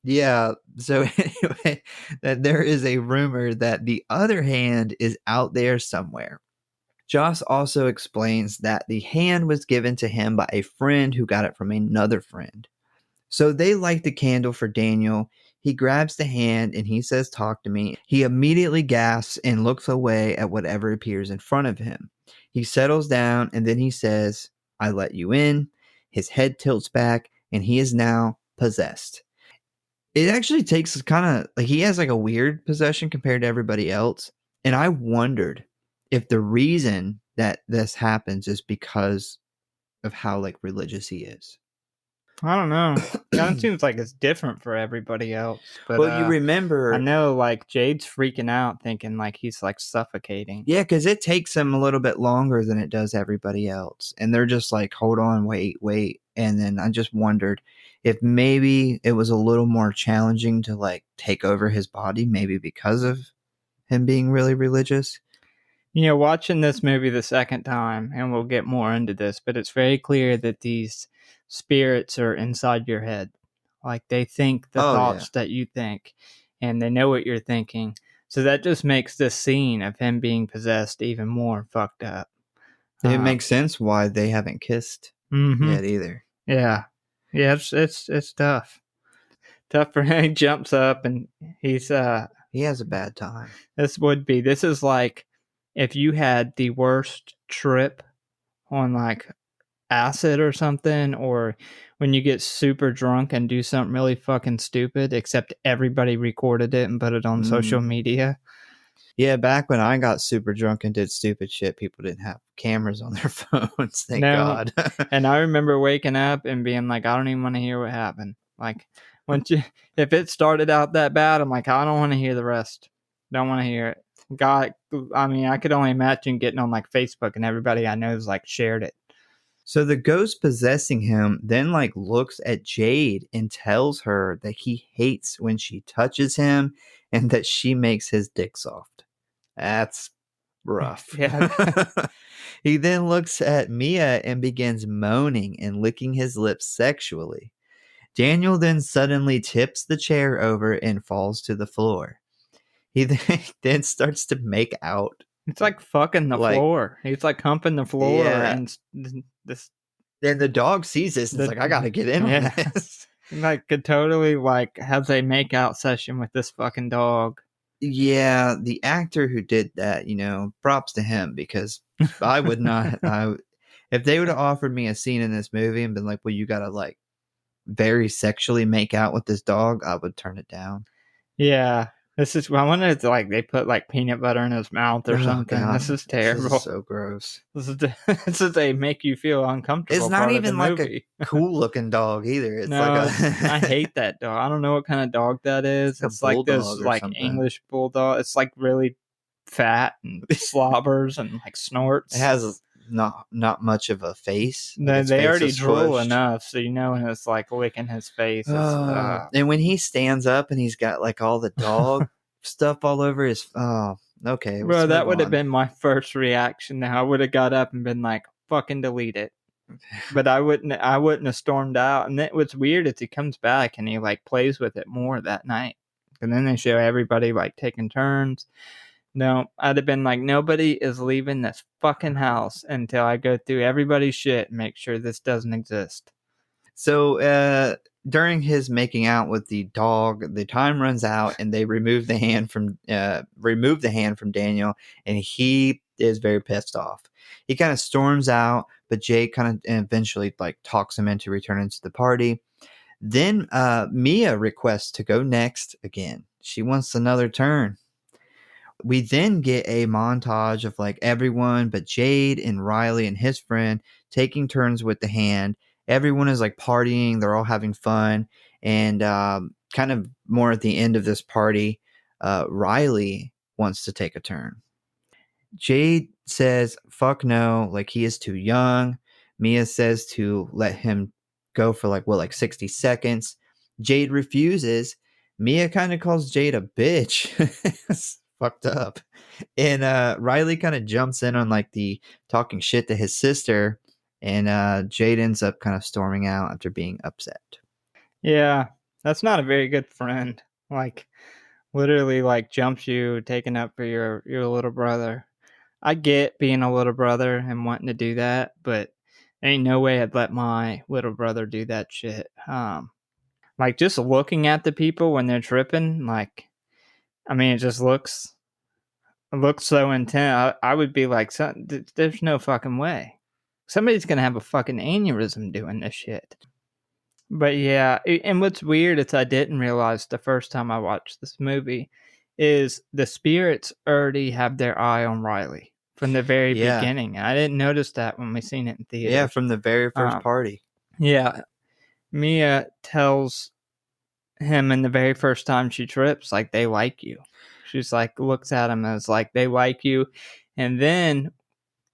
Yeah. So anyway, that there is a rumor that the other hand is out there somewhere. Joss also explains that the hand was given to him by a friend who got it from another friend. So they light the candle for Daniel. He grabs the hand and he says, "Talk to me." He immediately gasps and looks away at whatever appears in front of him. He settles down and then he says, "I let you in." His head tilts back and he is now possessed. It actually takes kind of like he has like a weird possession compared to everybody else. And I wondered if the reason that this happens is because of how like religious he is. I don't know. Kind of seems like it's different for everybody else. But Well, you remember, I know like Jade's freaking out, thinking like he's like suffocating. yeah, because it takes him a little bit longer than it does everybody else, and they're just like, "Hold on, wait," and then I just wondered if maybe it was a little more challenging to like take over his body, maybe because of him being really religious. You know, watching this movie the second time, and we'll get more into this, but it's very clear that these spirits are inside your head. Like they think the thoughts that you think, and they know what you're thinking. So that just makes this scene of him being possessed even more fucked up. It makes sense why they haven't kissed yet either. Yeah, it's tough. Tough for him. He jumps up and he has a bad time. This is like if you had the worst trip on like acid or something, or when you get super drunk and do something really fucking stupid, except everybody recorded it and put it on social media. Yeah, back when I got super drunk and did stupid shit, people didn't have cameras on their phones. Thank God. And I remember waking up and being like, I don't even want to hear what happened. Like, if it started out that bad, I'm like, I don't want to hear the rest. Don't want to hear it. God, I mean, I could only imagine getting on like Facebook and everybody I know is like shared it. So the ghost possessing him then like looks at Jade and tells her that he hates when she touches him and that she makes his dick soft. That's rough. Yeah. He then looks at Mia and begins moaning and licking his lips sexually. Daniel then suddenly tips the chair over and falls to the floor. He then starts to make out. It's like fucking the floor. He's like humping the floor, and this. Then the dog sees this and it's like, I gotta get in on this. Like could totally like have a make out session with this fucking dog. Yeah, the actor who did that, you know, props to him because I would not. If they would have offered me a scene in this movie and been like, well, you gotta like very sexually make out with this dog, I would turn it down. Yeah. I wonder if like they put like peanut butter in his mouth or something. God, this is terrible. This is so gross. This is they make you feel uncomfortable. It's not even like a cool looking dog either. It's like I hate that dog. I don't know what kind of dog that is. It's like this like English bulldog. It's like really fat and slobbers and like snorts. It has not much of a face. Like they already drool enough, so you know when it's like licking his face. And when he stands up and he's got like all the dog stuff all over his. Oh, okay. Bro, that would have been my first reaction. Now I would have got up and been like, "Fucking delete it." But I wouldn't have stormed out. And it was weird as he comes back and he like plays with it more that night. And then they show everybody like taking turns. No, I'd have been like, nobody is leaving this fucking house until I go through everybody's shit and make sure this doesn't exist. So during his making out with the dog, the time runs out and they remove the hand from Daniel, and he is very pissed off. He kind of storms out, but Jake kind of eventually like talks him into returning to the party. Then Mia requests to go next again. She wants another turn. We then get a montage of like everyone but Jade and Riley and his friend taking turns with the hand, everyone is like partying, they're all having fun, and kind of more at the end of this party, Riley wants to take a turn. Jade says, fuck no, like he is too young. Mia says to let him go for like 60 seconds. Jade refuses. Mia kind of calls Jade a bitch. It's fucked up. And Riley kind of jumps in on like the talking shit to his sister. And Jade ends up kind of storming out after being upset. Yeah, that's not a very good friend. Like, literally, like, jumps you, taking up for your little brother. I get being a little brother and wanting to do that, but ain't no way I'd let my little brother do that shit. Like, just looking at the people when they're tripping, like, I mean, it just looks so intense. I would be like, there's no fucking way. Somebody's gonna have a fucking aneurysm doing this shit. But yeah, and what's weird is I didn't realize the first time I watched this movie is the spirits already have their eye on Riley from the very Yeah. beginning. I didn't notice that when we seen it in theaters. Yeah, from the very first party. Yeah, Mia tells him in the very first time she trips, like, they like you. She's like, looks at him as like, they like you. And then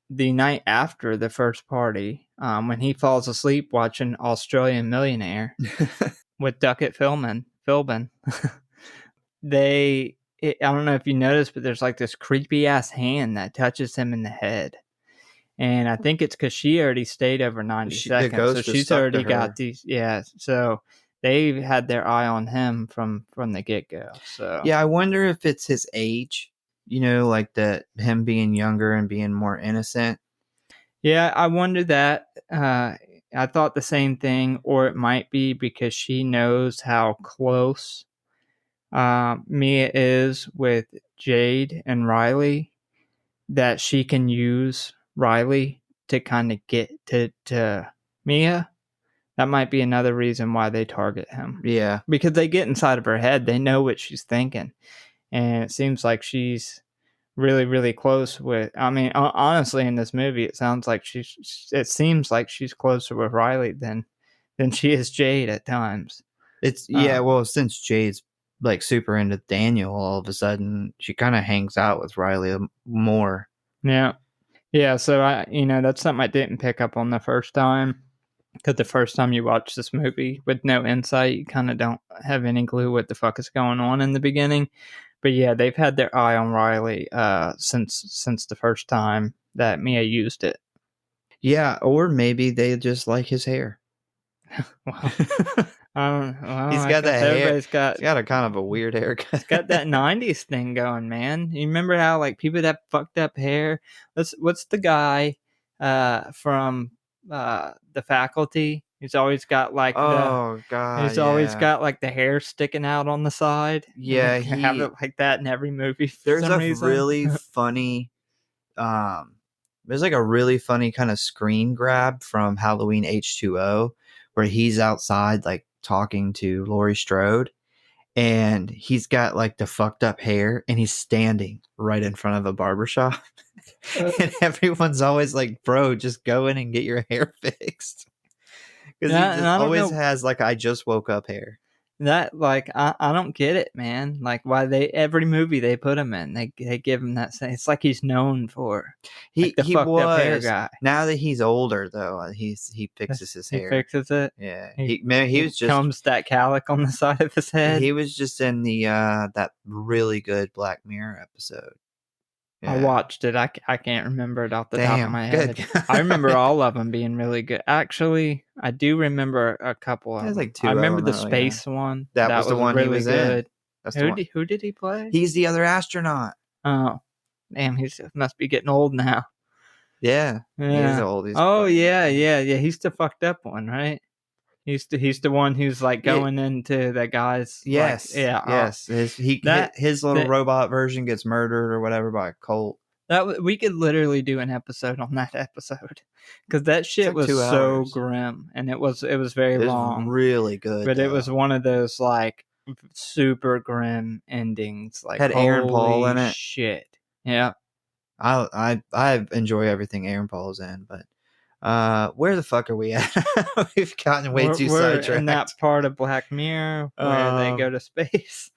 the night after the first party, when he falls asleep watching Australian Millionaire with Duckett Philbin, I don't know if you noticed, but there's like this creepy ass hand that touches him in the head. And I think it's because she already stayed over 90 seconds. So she's already got these. Yeah. So they had their eye on him from the get-go. So yeah, I wonder if it's his age, like that, him being younger and being more innocent. Yeah, I wonder that. I thought the same thing, or it might be because she knows how close Mia is with Jade and Riley, that she can use Riley to kind of get to Mia. That might be another reason why they target him. Yeah. Because they get inside of her head. They know what she's thinking. And it seems like she's really, really close with, I mean, honestly, in this movie, it seems like she's closer with Riley than she is Jade at times. Well, since Jade's like super into Daniel, all of a sudden she kind of hangs out with Riley more. Yeah. Yeah. So that's something I didn't pick up on the first time. Because the first time you watch this movie with no insight, you kind of don't have any clue what the fuck is going on in the beginning. But yeah, they've had their eye on Riley since the first time that Mia used it. Yeah, or maybe they just like his hair. Well, I don't know. He's got that hair. He's got a kind of a weird haircut. He's got that 90s thing going, man. You remember how like people that fucked up hair? What's the guy from The Faculty? He's always got like always got like the hair sticking out on the side. Yeah, he have it like that in every movie. There's a really funny there's like a really funny kind of screen grab from Halloween H2O where he's outside like talking to Laurie Strode, and he's got like the fucked up hair and he's standing right in front of a barbershop. And everyone's always like, bro, just go in and get your hair fixed. Because he always has like, I just woke up hair. That like I don't get it, man. Like why every movie they put him in, they give him that. It's like he's known for. He fucked up hair guy. Now that he's older, though, he fixes his hair. He fixes it. Yeah, he was just combs that cowlick on the side of his head. He was just in the that really good Black Mirror episode. Yeah. I watched it. I can't remember it off the top of my head. I remember all of them being really good. Actually, I do remember a couple of them. Like two. I remember the space one. That was the one really he was good. In. Who did he play? He's the other astronaut. Oh, damn! He must be getting old now. Yeah. He's old. Yeah. He's the fucked up one, right? He's the one who's like going into the guy's. Yes. Like, yeah. Yes. His little robot version gets murdered or whatever by a cult. We could literally do an episode on that episode because that shit was so grim and it was very long. Really good, but it was one of those like super grim endings. Like had Aaron Paul in it. Shit. Yeah. I enjoy everything Aaron Paul's in, but Where the fuck are we at? We've gotten way too We're in that sidetracked. part of Black Mirror where they go to space.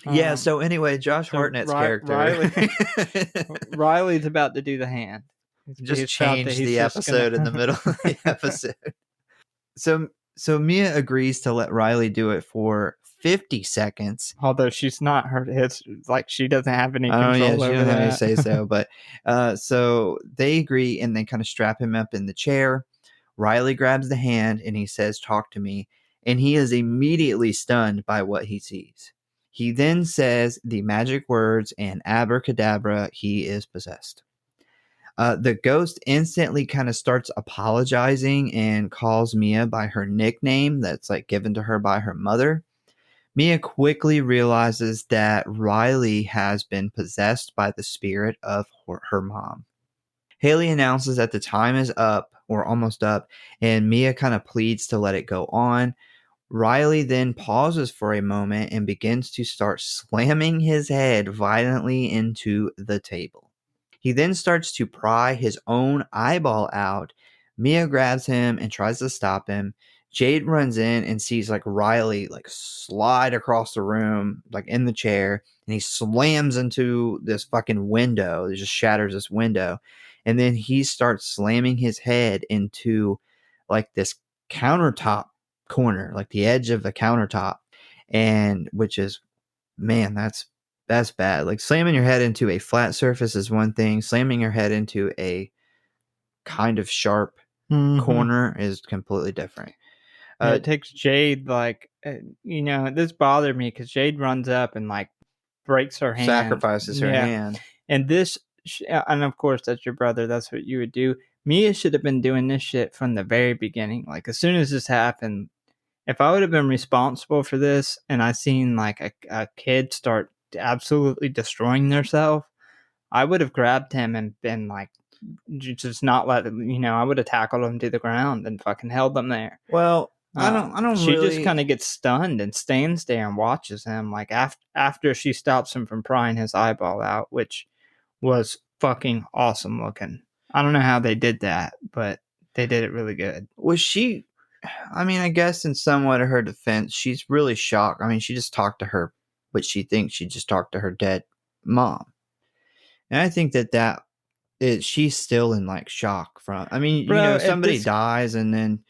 Yeah, so anyway, Josh Hartnett's character Riley's about to do the hand. just changed the episode in the middle of the episode. So Mia agrees to let Riley do it for 50 seconds. Although she's not it's like she doesn't have any control she over doesn't have any that. say so. But so they agree and they kind of strap him up in the chair. Riley grabs the hand and he says, "Talk to me." And he is immediately stunned by what he sees. He then says the magic words and abracadabra, he is possessed. The ghost instantly kind of starts apologizing and calls Mia by her nickname that's like given to her by her mother. Mia quickly realizes that Riley has been possessed by the spirit of her mom. Haley announces that the time is up or almost up, and Mia kind of pleads to let it go on. Riley then pauses for a moment and begins to start slamming his head violently into the table. He then starts to pry his own eyeball out. Mia grabs him and tries to stop him. Jade runs in and sees like Riley like slide across the room, like in the chair, and he slams into this fucking window. It just shatters this window. And then he starts slamming his head into like this countertop corner, like the edge of the countertop. And which is, man, that's bad. Like slamming your head into a flat surface is one thing. Slamming your head into a kind of sharp corner is completely different. It takes Jade this bothered me because Jade runs up and like breaks her hand, sacrifices her hand, and this, and of course that's your brother. That's what you would do. Mia should have been doing this shit from the very beginning. Like as soon as this happened, if I would have been responsible for this and I seen like a kid start absolutely destroying themselves, I would have grabbed him and been like, just not let him, I would have tackled him to the ground and fucking held them there. Well, I don't she really... just kind of gets stunned and stands there and watches him like after she stops him from prying his eyeball out, which was fucking awesome looking. I don't know how they did that, but they did it really good. Was she... I mean, I guess in somewhat of her defense, she's really shocked. I mean, she just talked to her, but she thinks she just talked to her dead mom. And I think she's still in like shock from... I mean, Bro, somebody dies and then...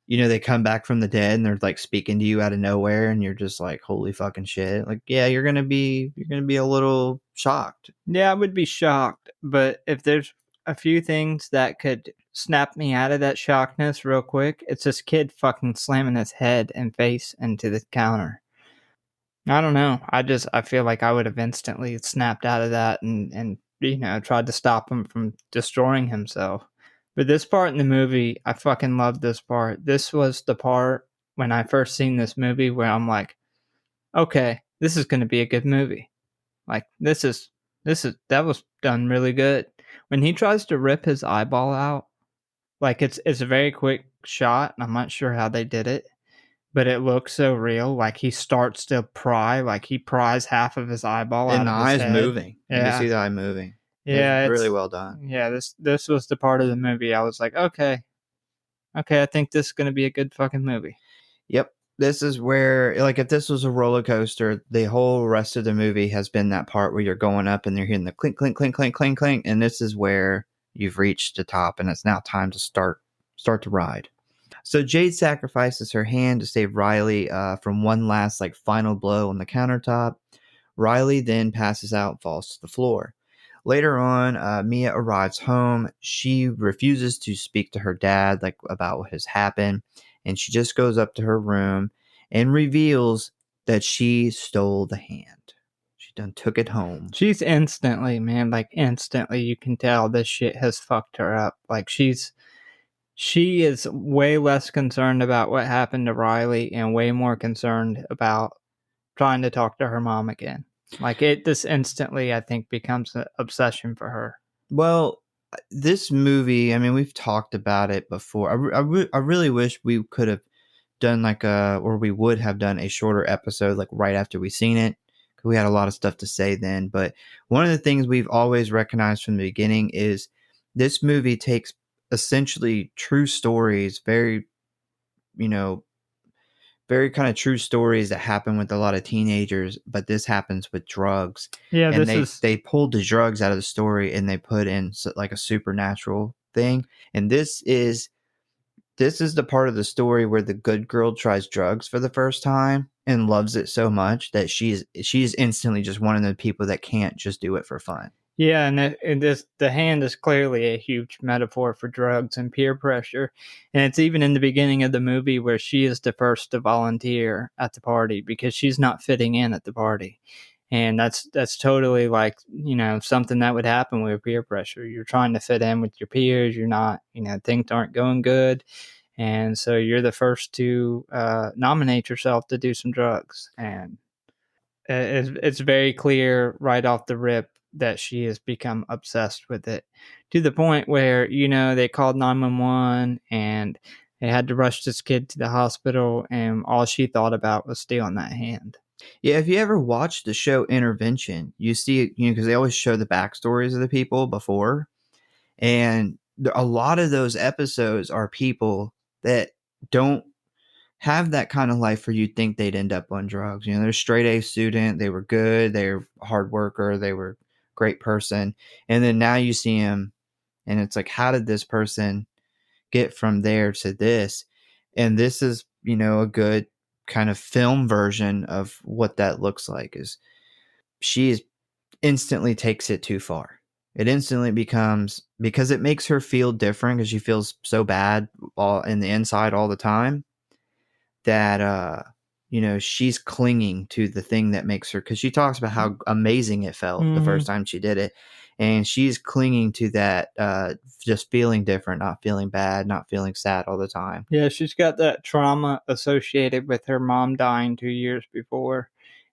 they come back from the dead and they're like speaking to you out of nowhere and you're just like, holy fucking shit. Like, yeah, you're going to be a little shocked. Yeah, I would be shocked. But if there's a few things that could snap me out of that shockness real quick, it's this kid fucking slamming his head and face into the counter. I don't know. I feel like I would have instantly snapped out of that and tried to stop him from destroying himself. But this part in the movie, I fucking loved this part. This was the part when I first seen this movie where I'm like, okay, this is going to be a good movie. Like that was done really good. When he tries to rip his eyeball out, like it's a very quick shot, and I'm not sure how they did it, but it looks so real. Like he starts to pry, like he pries half of his eyeball out of his head. And the eye's moving. Yeah. You can see the eye moving. Yeah, it's really well done. Yeah, this was the part of the movie I was like, okay, I think this is going to be a good fucking movie. Yep. This is where, like, if this was a roller coaster, the whole rest of the movie has been that part where you're going up and you're hearing the clink, clink, clink, clink, clink, clink, and this is where you've reached the top and it's now time to start the ride. So Jade sacrifices her hand to save Riley from one last, like, final blow on the countertop. Riley then passes out and falls to the floor. Later on, Mia arrives home. She refuses to speak to her dad like about what has happened, and she just goes up to her room and reveals that she stole the hand. She done took it home. She's instantly, man, like instantly you can tell this shit has fucked her up. Like she is way less concerned about what happened to Riley and way more concerned about trying to talk to her mom again. Like this instantly, I think, becomes an obsession for her. Well, this movie, I mean, we've talked about it before. I really wish we could have done or we would have done a shorter episode, like right after we seen it, because we had a lot of stuff to say then. But one of the things we've always recognized from the beginning is this movie takes essentially true stories, very, you know, very kind of true stories that happen with a lot of teenagers, but this happens with drugs. Yeah, And this they is they pulled the drugs out of the story and they put in like a supernatural thing. And this is the part of the story where the good girl tries drugs for the first time and loves it so much that she's instantly just one of the people that can't just do it for fun. Yeah, and this the hand is clearly a huge metaphor for drugs and peer pressure, and it's even in the beginning of the movie where she is the first to volunteer at the party because she's not fitting in at the party, and that's totally like something that would happen with peer pressure. You're trying to fit in with your peers, you're not, things aren't going good, and so you're the first to nominate yourself to do some drugs, and it's very clear right off the rip that she has become obsessed with it to the point where they called 911 and they had to rush this kid to the hospital, and all she thought about was stealing that hand. Yeah, if you ever watched the show Intervention, you see, because they always show the backstories of the people before, and a lot of those episodes are people that don't have that kind of life where you'd think they'd end up on drugs. They're a straight A student, they were good, they're a hard worker, they were a great person, and then now you see them, and it's like, how did this person get from there to this? And this is, a good kind of film version of what that looks like. Is she instantly takes it too far. It instantly becomes, because it makes her feel different because she feels so bad all in the inside all the time, that she's clinging to the thing that makes her, because she talks about how amazing it felt the first time she did it, and she's clinging to that, just feeling different, not feeling bad, not feeling sad all the time. Yeah, she's got that trauma associated with her mom dying 2 years before.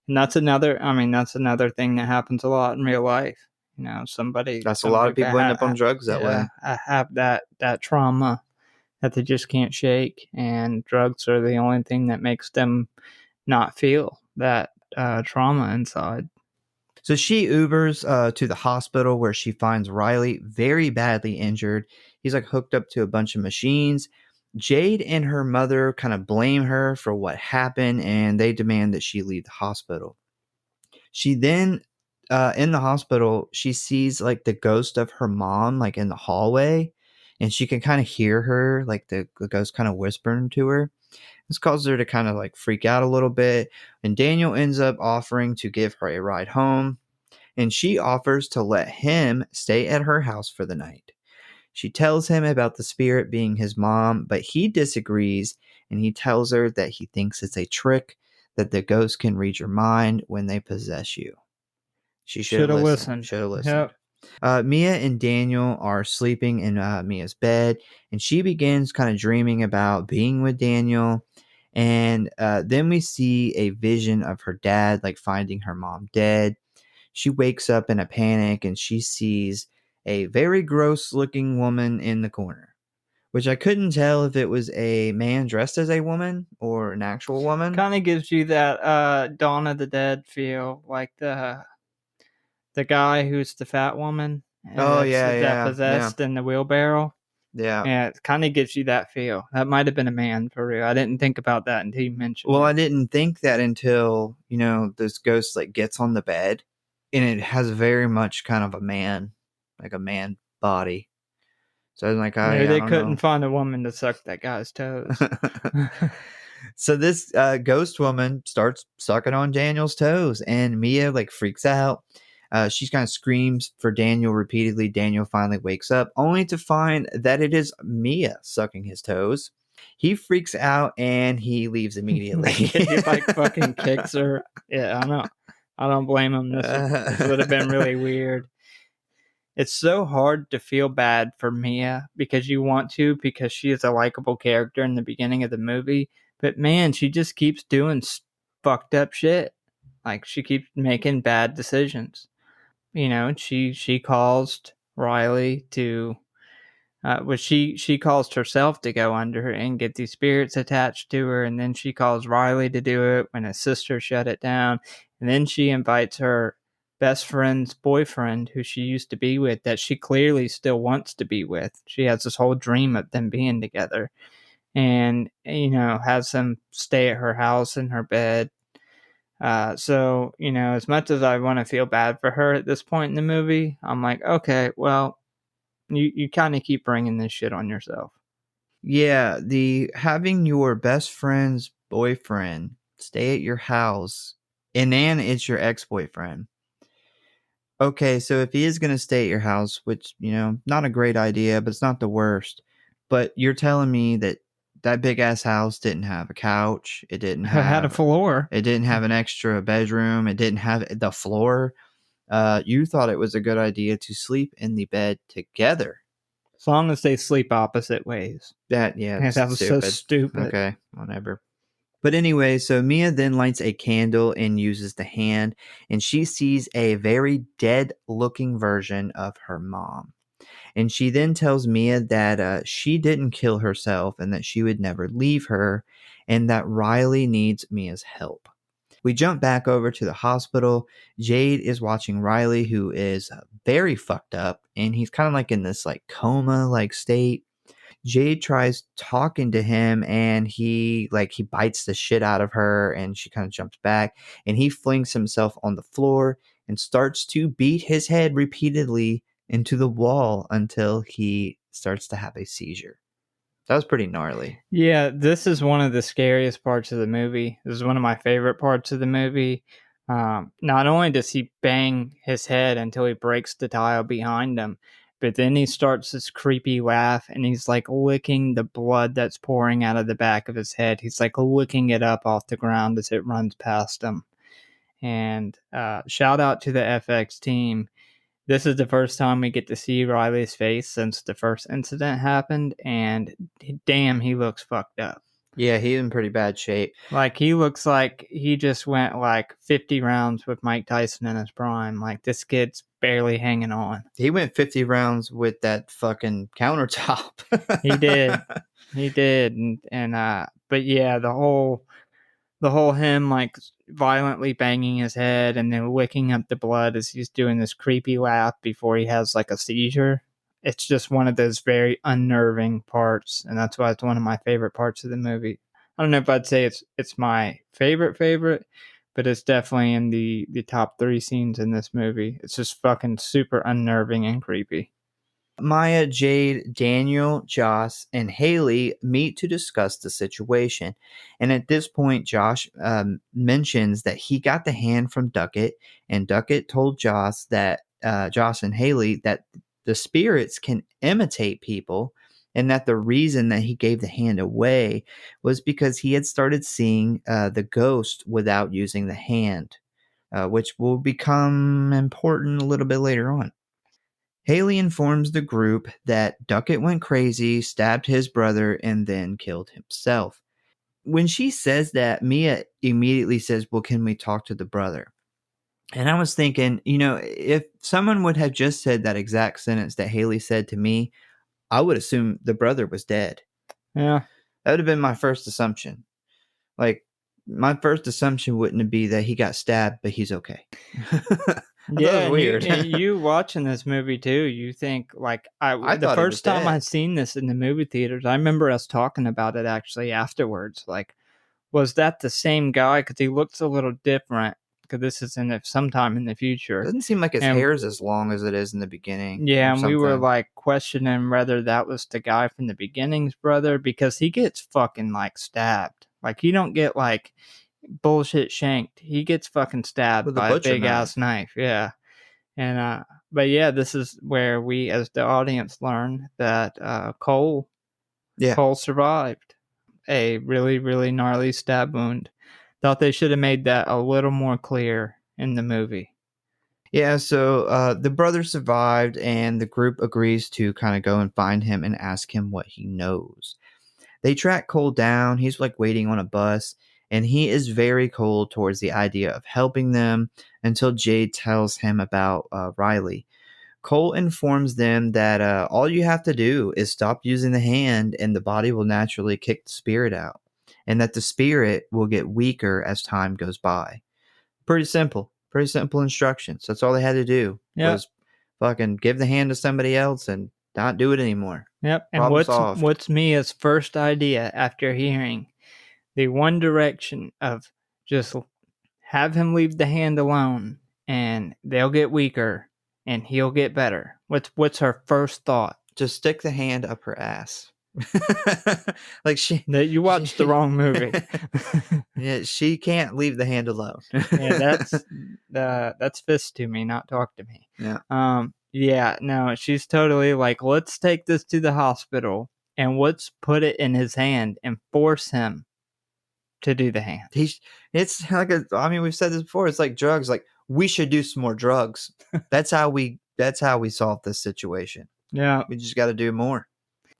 And that's another thing that happens a lot in real life. Somebody That's a lot of people end up on drugs that way. have that trauma that they just can't shake, and drugs are the only thing that makes them not feel that trauma inside. So she Ubers to the hospital where she finds Riley very badly injured. He's like hooked up to a bunch of machines. Jade and her mother kind of blame her for what happened, and they demand that she leave the hospital. She then, in the hospital, she sees like the ghost of her mom, like in the hallway, and she can kind of hear her, like the ghost kind of whispering to her. This causes her to kind of like freak out a little bit, and Daniel ends up offering to give her a ride home, and she offers to let him stay at her house for the night. She tells him about the spirit being his mom, but he disagrees, and he tells her that he thinks it's a trick, that the ghost can read your mind when they possess you. She should Should have have listened. listened. Should have listened. Yep. Mia and Daniel are sleeping in Mia's bed, and she begins kind of dreaming about being with Daniel. And then we see a vision of her dad, like finding her mom dead. She wakes up in a panic, and she sees a very gross looking woman in the corner, which I couldn't tell if it was a man dressed as a woman or an actual woman. Kind of gives you that Dawn of the Dead feel, like the guy who's the fat woman, Oh, yeah, that yeah, yeah. possessed in the wheelbarrow. Yeah. Yeah, it kind of gives you that feel. That might have been a man for real. I didn't think about that until you mentioned Well, it. I didn't think that until, this ghost like gets on the bed, and it has very much kind of a man, like a man body. So I was like, Maybe I they don't couldn't know. find a woman to suck that guy's toes. So this ghost woman starts sucking on Daniel's toes, and Mia like freaks out. She kind of screams for Daniel repeatedly. Daniel finally wakes up, only to find that it is Mia sucking his toes. He freaks out and he leaves immediately. He like fucking kicks her. Yeah, I know. I don't blame him. This would have been really weird. It's so hard to feel bad for Mia because you want to, because she is a likable character in the beginning of the movie. But man, she just keeps doing fucked up shit. Like, she keeps making bad decisions. She caused Riley to, she caused herself to go under and get these spirits attached to her, and then she calls Riley to do it when his sister shut it down, and then she invites her best friend's boyfriend, who she used to be with, that she clearly still wants to be with. She has this whole dream of them being together, and has them stay at her house in her bed. So as much as I want to feel bad for her at this point in the movie, I'm like, okay, well, you kind of keep bringing this shit on yourself. Yeah, the having your best friend's boyfriend stay at your house, and then it's your ex-boyfriend. Okay, so if he is going to stay at your house, which, not a great idea, but it's not the worst. But you're telling me that that big ass house didn't have a couch, I had a floor. it didn't have an extra bedroom, it didn't have the floor. You thought it was a good idea to sleep in the bed together. As long as they sleep opposite ways. Yeah, Man, it's that was so stupid. stupid. Okay, whatever. But anyway, so Mia then lights a candle and uses the hand, and she sees a very dead looking version of her mom. And she then tells Mia that she didn't kill herself and that she would never leave her, and that Riley needs Mia's help. We jump back over to the hospital. Jade is watching Riley, who is very fucked up, and he's kind of like in this like coma like state. Jade tries talking to him, and he bites the shit out of her, and she kind of jumps back, and he flings himself on the floor and starts to beat his head repeatedly into the wall until he starts to have a seizure. That was pretty gnarly. Yeah, this is one of the scariest parts of the movie. This is one of my favorite parts of the movie. Not only does he bang his head until he breaks the tile behind him, but then he starts this creepy laugh and he's like licking the blood that's pouring out of the back of his head. He's like licking it up off the ground as it runs past him. And shout out to the FX team. This is the first time we get to see Riley's face since the first incident happened, and damn, he looks fucked up. Yeah, he's in pretty bad shape. Like, he looks like he just went like 50 rounds with Mike Tyson in his prime. Like, this kid's barely hanging on. He went 50 rounds with that fucking countertop. He did. He did. But yeah, the whole him like violently banging his head and then licking up the blood as he's doing this creepy laugh before he has like a seizure. It's just one of those very unnerving parts, and that's why it's one of my favorite parts of the movie. I don't know if I'd say it's my favorite, but it's definitely in the top 3 scenes in this movie. It's just fucking super unnerving and creepy. Maya, Jade, Daniel, Joss, and Haley meet to discuss the situation. And at this point, Josh mentions that he got the hand from Duckett, and Duckett told Joss and Haley that the spirits can imitate people, and that the reason that he gave the hand away was because he had started seeing the ghost without using the hand, which will become important a little bit later on. Haley informs the group that Duckett went crazy, stabbed his brother, and then killed himself. When she says that, Mia immediately says, "Well, can we talk to the brother?" And I was thinking, if someone would have just said that exact sentence that Haley said to me, I would assume the brother was dead. Yeah. That would have been my first assumption. Like, my first assumption wouldn't be that he got stabbed, but he's okay. Yeah, and weird. you watching this movie too, you think like the first time I seen this in the movie theaters, I remember us talking about it actually afterwards. Like, was that the same guy? Because he looks a little different. Because this is sometime in the future. Doesn't seem like his hair's as long as it is in the beginning. Yeah, and we were like questioning whether that was the guy from the beginning's brother, because he gets fucking like stabbed. Like, he don't get like bullshit shanked. He gets fucking stabbed with by a big ass knife. Yeah. And but yeah, this is where we as the audience learn that Cole survived a really, really gnarly stab wound. Thought they should have made that a little more clear in the movie. Yeah, so the brother survived, and the group agrees to kind of go and find him and ask him what he knows. They track Cole down. He's like waiting on a bus, and he is very cold towards the idea of helping them until Jade tells him about Riley. Cole informs them that all you have to do is stop using the hand, and the body will naturally kick the spirit out, and that the spirit will get weaker as time goes by. Pretty simple. Pretty simple instructions. That's all they had to do was fucking give the hand to somebody else and not do it anymore. Yep. And Problem solved. what's Mia's first idea after hearing the one direction of just have him leave the hand alone and they'll get weaker and he'll get better? What's her first thought? Just stick the hand up her ass. Like you watched the wrong movie. Yeah, she can't leave the hand alone. Yeah, that's fist to me, not talk to me. Yeah. Yeah, no, she's totally like, let's take this to the hospital and let's put it in his hand and force him to do the hand. It's like we've said this before. It's like drugs. Like, we should do some more drugs. That's how we solve this situation. Yeah, we just got to do more.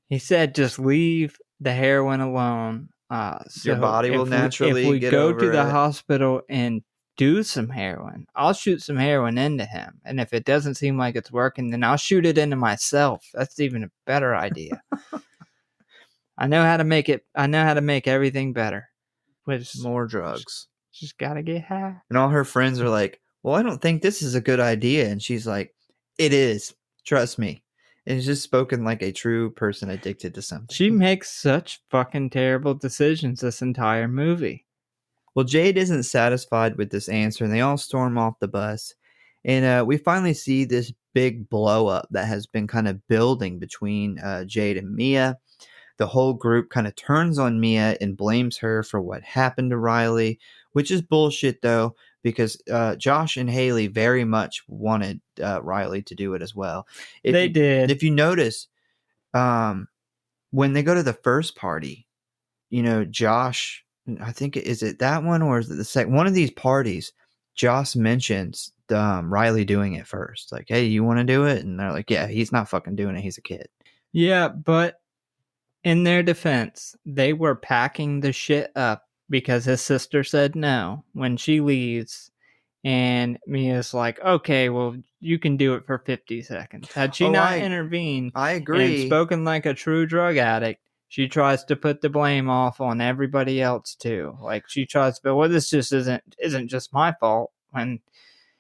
He said, just leave the heroin alone. Your body will naturally if we get go over to the it. hospital and do some heroin, I'll shoot some heroin into him. And if it doesn't seem like it's working, then I'll shoot it into myself. That's even a better idea. I know how to make it. I know how to make everything better. More drugs. Just gotta get high. And all her friends are like, well, I don't think this is a good idea. And she's like, it is. Trust me. And it's just spoken like a true person addicted to something. She makes such fucking terrible decisions this entire movie. Well, Jade isn't satisfied with this answer, and they all storm off the bus. And we finally see this big blow up that has been kind of building between Jade and Mia. The whole group kind of turns on Mia and blames her for what happened to Riley, which is bullshit, though, because Josh and Haley very much wanted Riley to do it as well. They did. If you notice, when they go to the first party, Josh, I think, is it that one or is it the second? One of these parties, Josh mentions Riley doing it first. Like, hey, you want to do it? And they're like, yeah, he's not fucking doing it. He's a kid. Yeah, but in their defense, they were packing the shit up because his sister said no when she leaves. And Mia's like, okay, well, you can do it for 50 seconds. Had she not intervened, I agree, and spoken like a true drug addict, she tries to put the blame off on everybody else too. Like, she tries to, well, this just isn't just my fault. When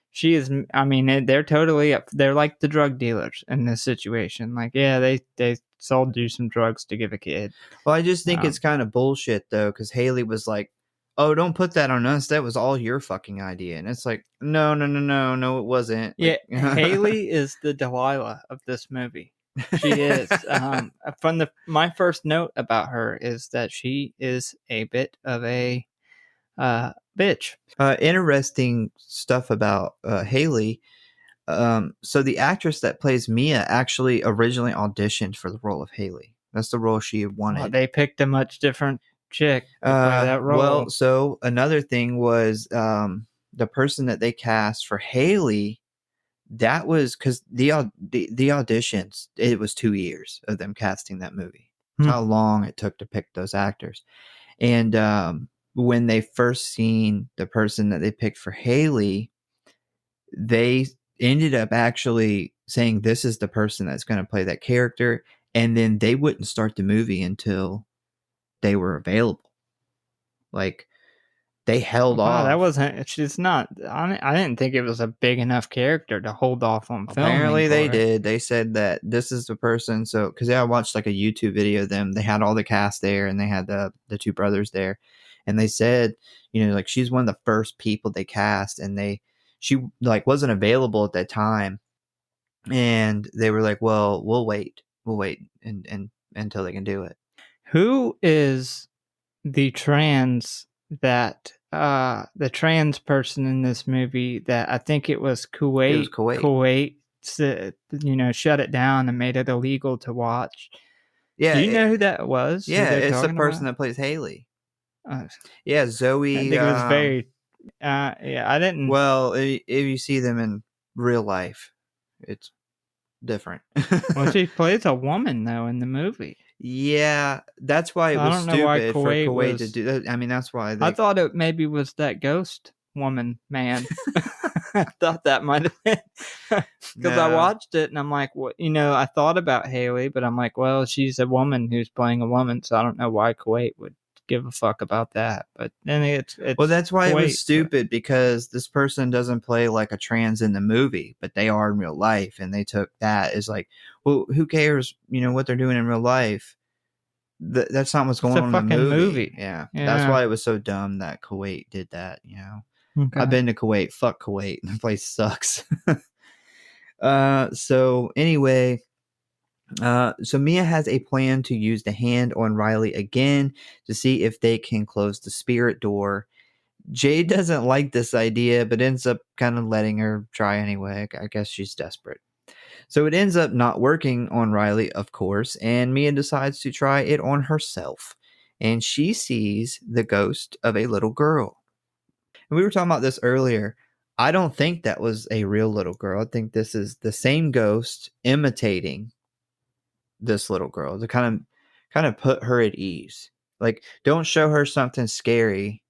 she is, I mean, they're like the drug dealers in this situation. Like, yeah, they sold you some drugs to give a kid. Well, I just think it's kind of bullshit, though, because Haley was like, oh, don't put that on us. That was all your fucking idea. And it's like, no, it wasn't. Yeah, like, Haley is the Delilah of this movie. She is. My first note about her is that she is a bit of a bitch. Interesting stuff about Haley. So the actress that plays Mia actually originally auditioned for the role of Haley. That's the role she wanted. Well, they picked a much different chick to play that role. Well, so another thing was the person that they cast for Haley. That was because the auditions, it was 2 years of them casting that movie. How long it took to pick those actors. And when they first seen the person that they picked for Haley, they ended up actually saying, this is the person that's going to play that character. And then they wouldn't start the movie until they were available. Like, they held off. That wasn't. She's not. I didn't think it was a big enough character to hold off on filming. Apparently, they did. They said that this is the person. So, because I watched like a YouTube video of them. They had all the cast there, and they had the two brothers there, and they said, like, she's one of the first people they cast, and she like wasn't available at that time, and they were like, well, we'll wait and until they can do it. Who is the trans person in this movie that I think it was Kuwait. It was Kuwait. Kuwait, shut it down and made it illegal to watch. Yeah. Do you know who that was? Yeah, it's the person that plays Haley. Yeah, Zoe. I think it was very. I didn't. Well, if you see them in real life, it's different. Well, she plays a woman though in the movie. Yeah, that's why it was stupid for Kuwait to do that. I mean, that's why I thought it maybe was that ghost woman man. I thought that might have been because I watched it and I'm like, well, I thought about Haley, but I'm like, well, she's a woman who's playing a woman, so I don't know why Kuwait would give a fuck about that. But then Well, it's that's why it was Kuwait. So. stupid, because this person doesn't play like a trans in the movie, but they are in real life, and they took that as like, well, who cares, what they're doing in real life? That's not what's It's going a on in the fucking movie. movie. Yeah, that's Yeah. why it was so dumb that Kuwait did that. I've Okay. been to Kuwait. Fuck Kuwait. The place sucks. So anyway, so Mia has a plan to use the hand on Riley again to see if they can close the spirit door. Jade doesn't like this idea, but ends up kind of letting her try anyway. I guess she's desperate. So it ends up not working on Riley, of course, and Mia decides to try it on herself. And she sees the ghost of a little girl. And we were talking about this earlier. I don't think that was a real little girl. I think this is the same ghost imitating this little girl to kind of put her at ease. Like, don't show her something scary.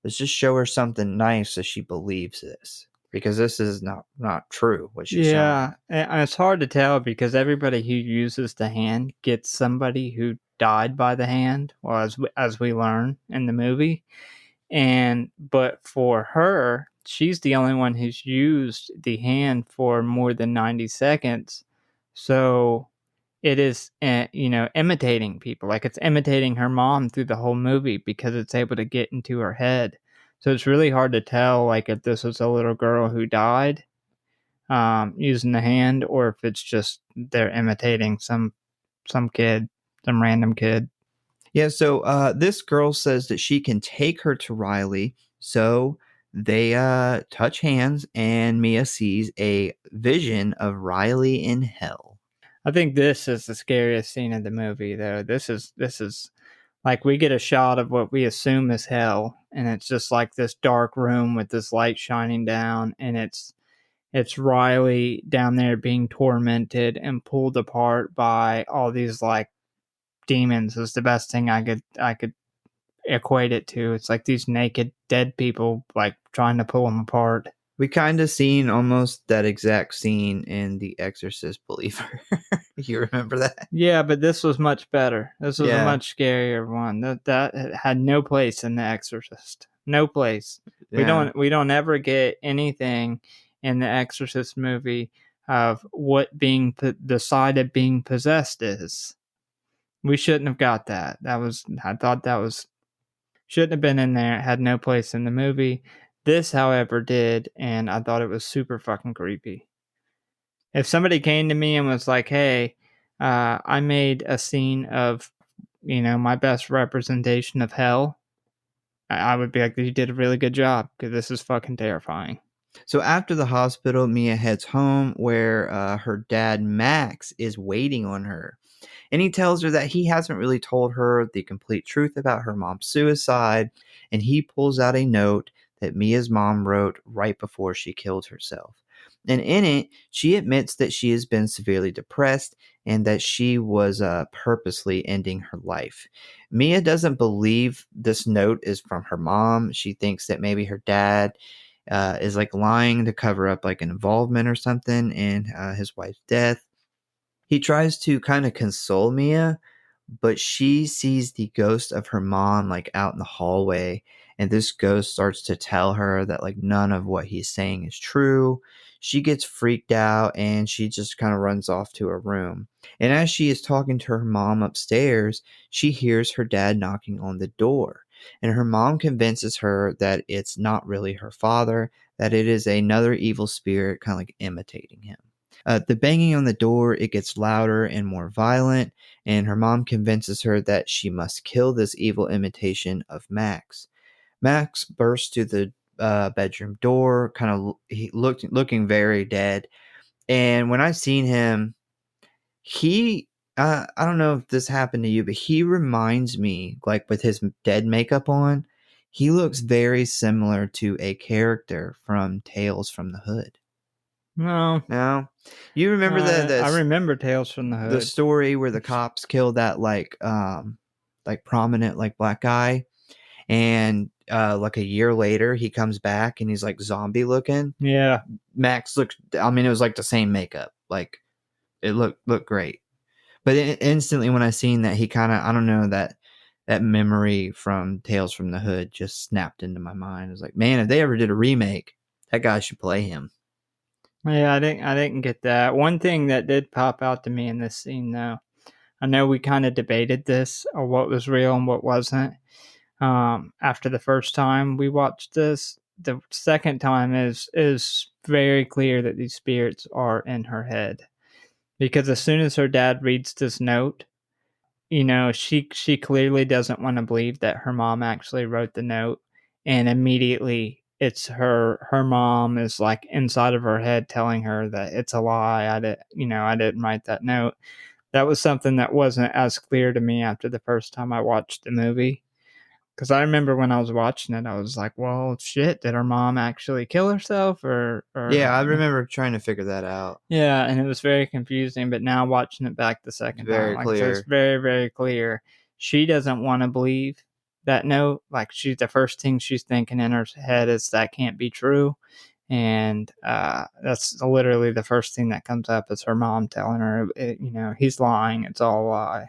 Let's just show her something nice so she believes this. Because this is not true what she's showing Yeah, her. and it's hard to tell because everybody who uses the hand gets somebody who died by the hand, or as we learn in the movie. And but for her, she's the only one who's used the hand for more than 90 seconds. So it is, imitating people. Like it's imitating her mom through the whole movie because it's able to get into her head. So it's really hard to tell, like, if this was a little girl who died using the hand, or if it's just they're imitating some kid, some random kid. Yeah, so this girl says that she can take her to Riley. So they touch hands, and Mia sees a vision of Riley in hell. I think this is the scariest scene of the movie, though. This is like we get a shot of what we assume is hell, and it's just like this dark room with this light shining down, and it's Riley down there being tormented and pulled apart by all these like demons. Is the best thing I could equate it to. It's like these naked dead people like trying to pull him apart. We kind of seen almost that exact scene in The Exorcist Believer. You remember that? Yeah, but this was much better. This was a Yeah, much scarier one. That had no place in The Exorcist. No place. yeah. We don't ever get anything in the Exorcist movie of what being the side of being possessed is. We shouldn't have got that. I thought that was shouldn't have been in there. It had no place in the movie. This, however, did, and I thought it was super fucking creepy. If somebody came to me and was like, "Hey, I made a scene of, my best representation of hell," I would be like, "You did a really good job because this is fucking terrifying." So after the hospital, Mia heads home where her dad, Max, is waiting on her. And he tells her that he hasn't really told her the complete truth about her mom's suicide. And he pulls out a note that Mia's mom wrote right before she killed herself. And in it, she admits that she has been severely depressed and that she was purposely ending her life. Mia doesn't believe this note is from her mom. She thinks that maybe her dad is like lying to cover up like an involvement or something in his wife's death. He tries to kind of console Mia, but she sees the ghost of her mom like out in the hallway, and this ghost starts to tell her that like none of what he's saying is true. She gets freaked out and she just kind of runs off to her room. And as she is talking to her mom upstairs, she hears her dad knocking on the door. And her mom convinces her that it's not really her father, that it is another evil spirit kind of like imitating him. The banging on the door, it gets louder and more violent, and her mom convinces her that she must kill this evil imitation of Max. Max bursts through the bedroom door, kind of looking very dead. And when I seen him, he I don't know if this happened to you, but he reminds me, like with his dead makeup on, he looks very similar to a character from Tales from the Hood. No, No, you remember I remember Tales from the the Hood. story where the cops killed that like prominent like black guy, and like a year later he comes back and he's like zombie looking. Yeah, Max looked, I mean, it was like the same makeup, like it looked great, but instantly when I seen that, he kind of, I don't know, that that memory from Tales from the Hood just snapped into my mind. I was like, man, if they ever did a remake, that guy should play him. Yeah, I didn't get that. One thing that did pop out to me in this scene, though, I know we kind of debated this or what was real and what wasn't. After the first time we watched this, the second time is very clear that these spirits are in her head, because as soon as her dad reads this note, she clearly doesn't want to believe that her mom actually wrote the note, and immediately it's her mom is like inside of her head telling her that it's a lie. I didn't write that note. That was something that wasn't as clear to me after the first time I watched the movie. Because I remember when I was watching it, I was like, "Well, shit, did her mom actually kill herself, or?" Yeah, I remember trying to figure that out. Yeah, and it was very confusing. But now watching it back the It's second time, very like I said, it's clear. very, very clear. She doesn't want to believe that note. Like the first thing she's thinking in her head is that can't be true, and that's literally the first thing that comes up is her mom telling her, he's lying. It's all a lie.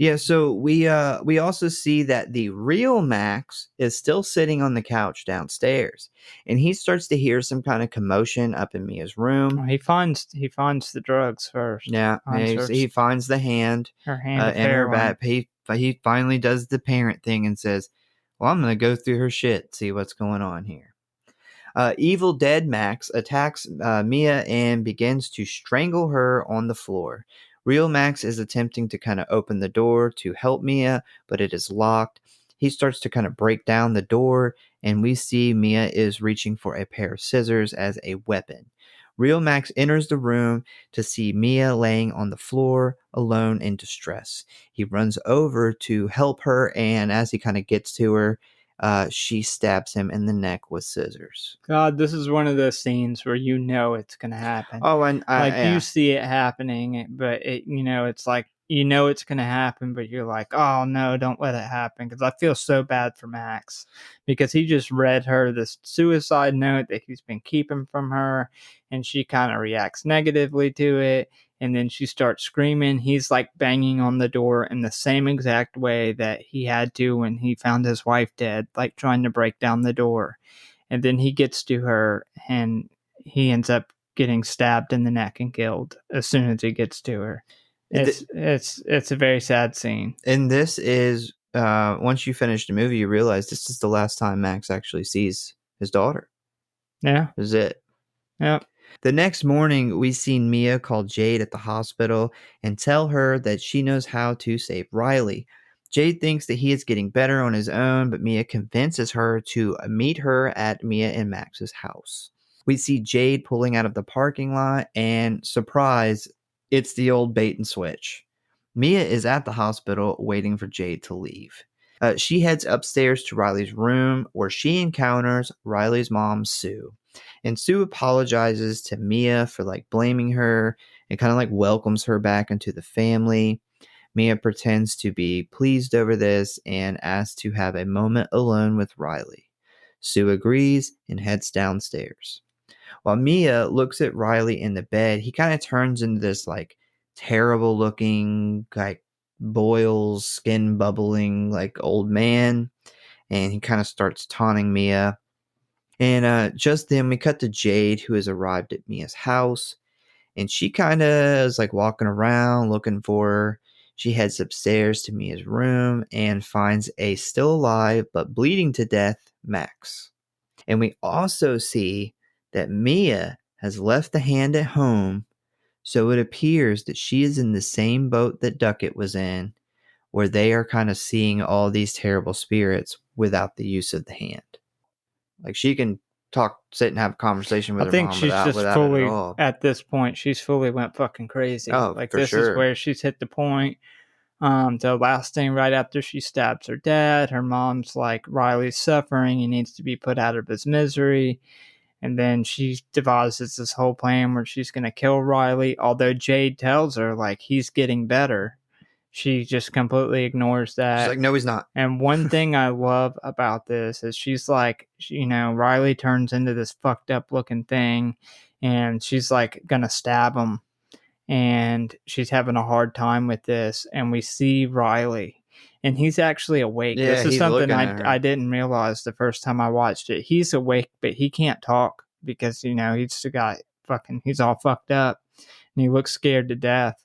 Yeah, so we also see that the real Max is still sitting on the couch downstairs, and he starts to hear some kind of commotion up in Mia's room. Well, he finds the drugs first. Yeah, Finds he finds the hand her hand of in her heroin. back. He finally does the parent thing and says, "Well, I'm gonna go through her shit, see what's going on here." Evil Dead Max attacks Mia and begins to strangle her on the floor. Real Max is attempting to kind of open the door to help Mia, but it is locked. He starts to kind of break down the door, and we see Mia is reaching for a pair of scissors as a weapon. Real Max enters the room to see Mia laying on the floor, alone in distress. He runs over to help her, and as he kind of gets to her, she stabs him in the neck with scissors. God, this is one of those scenes where it's gonna happen. Oh, and Like you yeah, see it happening, but it's like it's gonna happen, but you're like, oh no, don't let it happen. Because I feel so bad for Max, because he just read her this suicide note that he's been keeping from her, and she kind of reacts negatively to it. And then she starts screaming. He's like banging on the door in the same exact way that he had to when he found his wife dead, like trying to break down the door. And then he gets to her and he ends up getting stabbed in the neck and killed as soon as he gets to her. It's a very sad scene. and this is once you finish the movie, you realize this is the last time Max actually sees his daughter. Yeah. This is it. Yep. The next morning, we see Mia call Jade at the hospital and tell her that she knows how to save Riley. Jade thinks that he is getting better on his own, but Mia convinces her to meet her at Mia and Max's house. We see Jade pulling out of the parking lot, and surprise, it's the old bait and switch. Mia is at the hospital waiting for Jade to leave. She heads upstairs to Riley's room where she encounters Riley's mom, Sue. And Sue apologizes to Mia for like blaming her and kind of like welcomes her back into the family. Mia pretends to be pleased over this and asks to have a moment alone with Riley. Sue agrees and heads downstairs. While Mia looks at Riley in the bed, he kind of turns into this like terrible looking, like boils, skin bubbling, like old man. And he kind of starts taunting Mia. And just then we cut to Jade, who has arrived at Mia's house. And she kind of is like walking around looking for her. She heads upstairs to Mia's room and finds a still alive but bleeding to death Max. And we also see that Mia has left the hand at home, so it appears that she is in the same boat that Duckett was in, where they are kind of seeing all these terrible spirits without the use of the hand. Like she can sit and have a conversation I with her think mom she's just without it at fully all. at this point. She's fully went fucking crazy. Oh, Like for this is sure. where she's hit the point. The last thing right after she stabs her dad, her mom's like, Riley's suffering. He needs to be put out of his misery. And then she devises this whole plan where she's going to kill Riley. Although Jade tells her, like, he's getting better. She just completely ignores She's that. like, no, he's not. And one thing I love about this is she's like, Riley turns into this fucked up looking thing and she's like going to stab him. And she's having a hard time with this. And we see Riley. and he's actually awake. Yeah, This is he's something looking I at I her. didn't realize the first time I watched it. He's awake, but he can't talk because he's still got he's all fucked up, and he looks scared to death.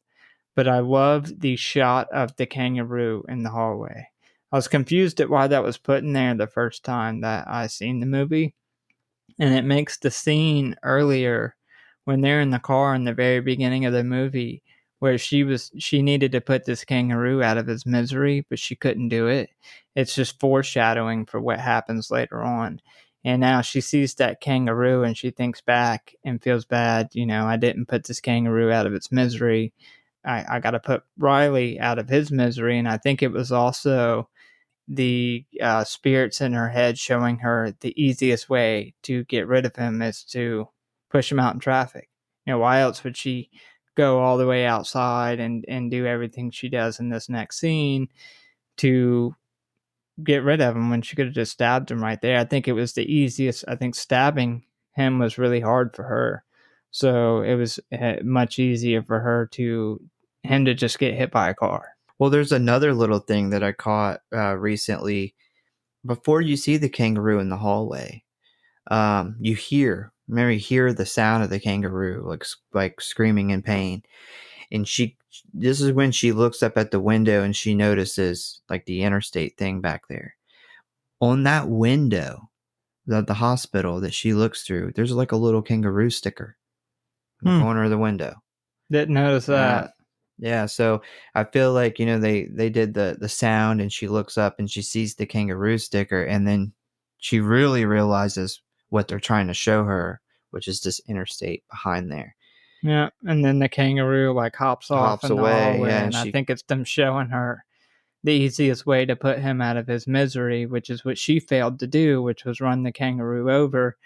But I loved the shot of the kangaroo in the hallway. I was confused at why that was put in there the first time that I seen the movie, and it makes the scene earlier when they're in the car in the very beginning of the movie where she needed to put this kangaroo out of his misery, but she couldn't do it. It's just foreshadowing for what happens later on. And now she sees that kangaroo and she thinks back and feels bad. I didn't put this kangaroo out of its misery. I got to put Riley out of his misery. And I think it was also the spirits in her head showing her the easiest way to get rid of him is to push him out in traffic. Why else would she go all the way outside and do everything she does in this next scene to get rid of him when she could have just stabbed him right there? I think it was the easiest. I think stabbing him was really hard for her. So it was much easier for him to just get hit by a car. Well, there's another little thing that I caught recently. Before you see the kangaroo in the hallway, you hear the sound of the kangaroo, like screaming in pain. And this is when she looks up at the window and she notices like the interstate thing back there. On that window of the hospital that she looks through, there's like a little kangaroo sticker in the corner of the window. Didn't notice Yeah. that. Yeah, so I feel like, they did the sound and she looks up and she sees the kangaroo sticker and then she really realizes what they're trying to show her, which is this interstate behind there. Yeah, and then the kangaroo hops off Hops in the away, hallway, yeah, and and I she think it's them showing her the easiest way to put him out of his misery, which is what she failed to do, which was run the kangaroo over.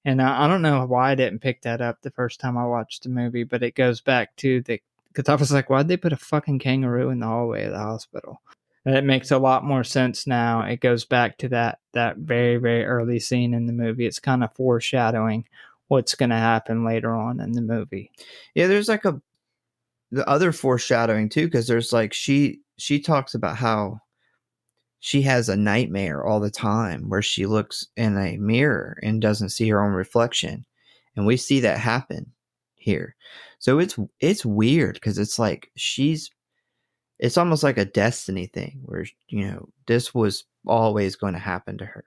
And I don't know why I didn't pick that up the first time I watched the movie, but it goes back to because I was like, why'd they put a fucking kangaroo in the hallway of the hospital? And it makes a lot more sense now. It goes back to that very, very early scene in the movie. It's kind of foreshadowing what's going to happen later on in the movie. Yeah, there's the other foreshadowing too, because there's she talks about how she has a nightmare all the time where she looks in a mirror and doesn't see her own reflection, and we see that happen here. So it's weird because it's like it's almost like a destiny thing where this was always going to happen to her.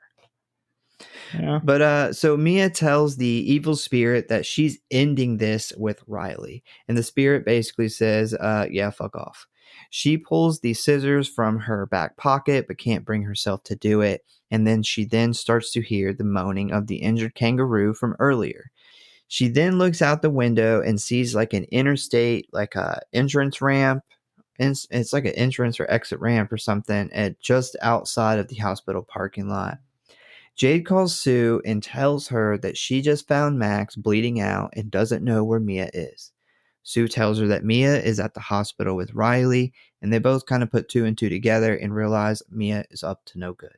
Yeah. But so Mia tells the evil spirit that she's ending this with Riley. And the spirit basically says, yeah, fuck off. She pulls the scissors from her back pocket, but can't bring herself to do it. And then she starts to hear the moaning of the injured kangaroo from earlier. She then looks out the window and sees like an interstate, like a entrance ramp. And it's like an entrance or exit ramp or something at just outside of the hospital parking lot. Jade calls Sue and tells her that she just found Max bleeding out and doesn't know where Mia is. Sue tells her that Mia is at the hospital with Riley, and they both kind of put two and two together and realize Mia is up to no good.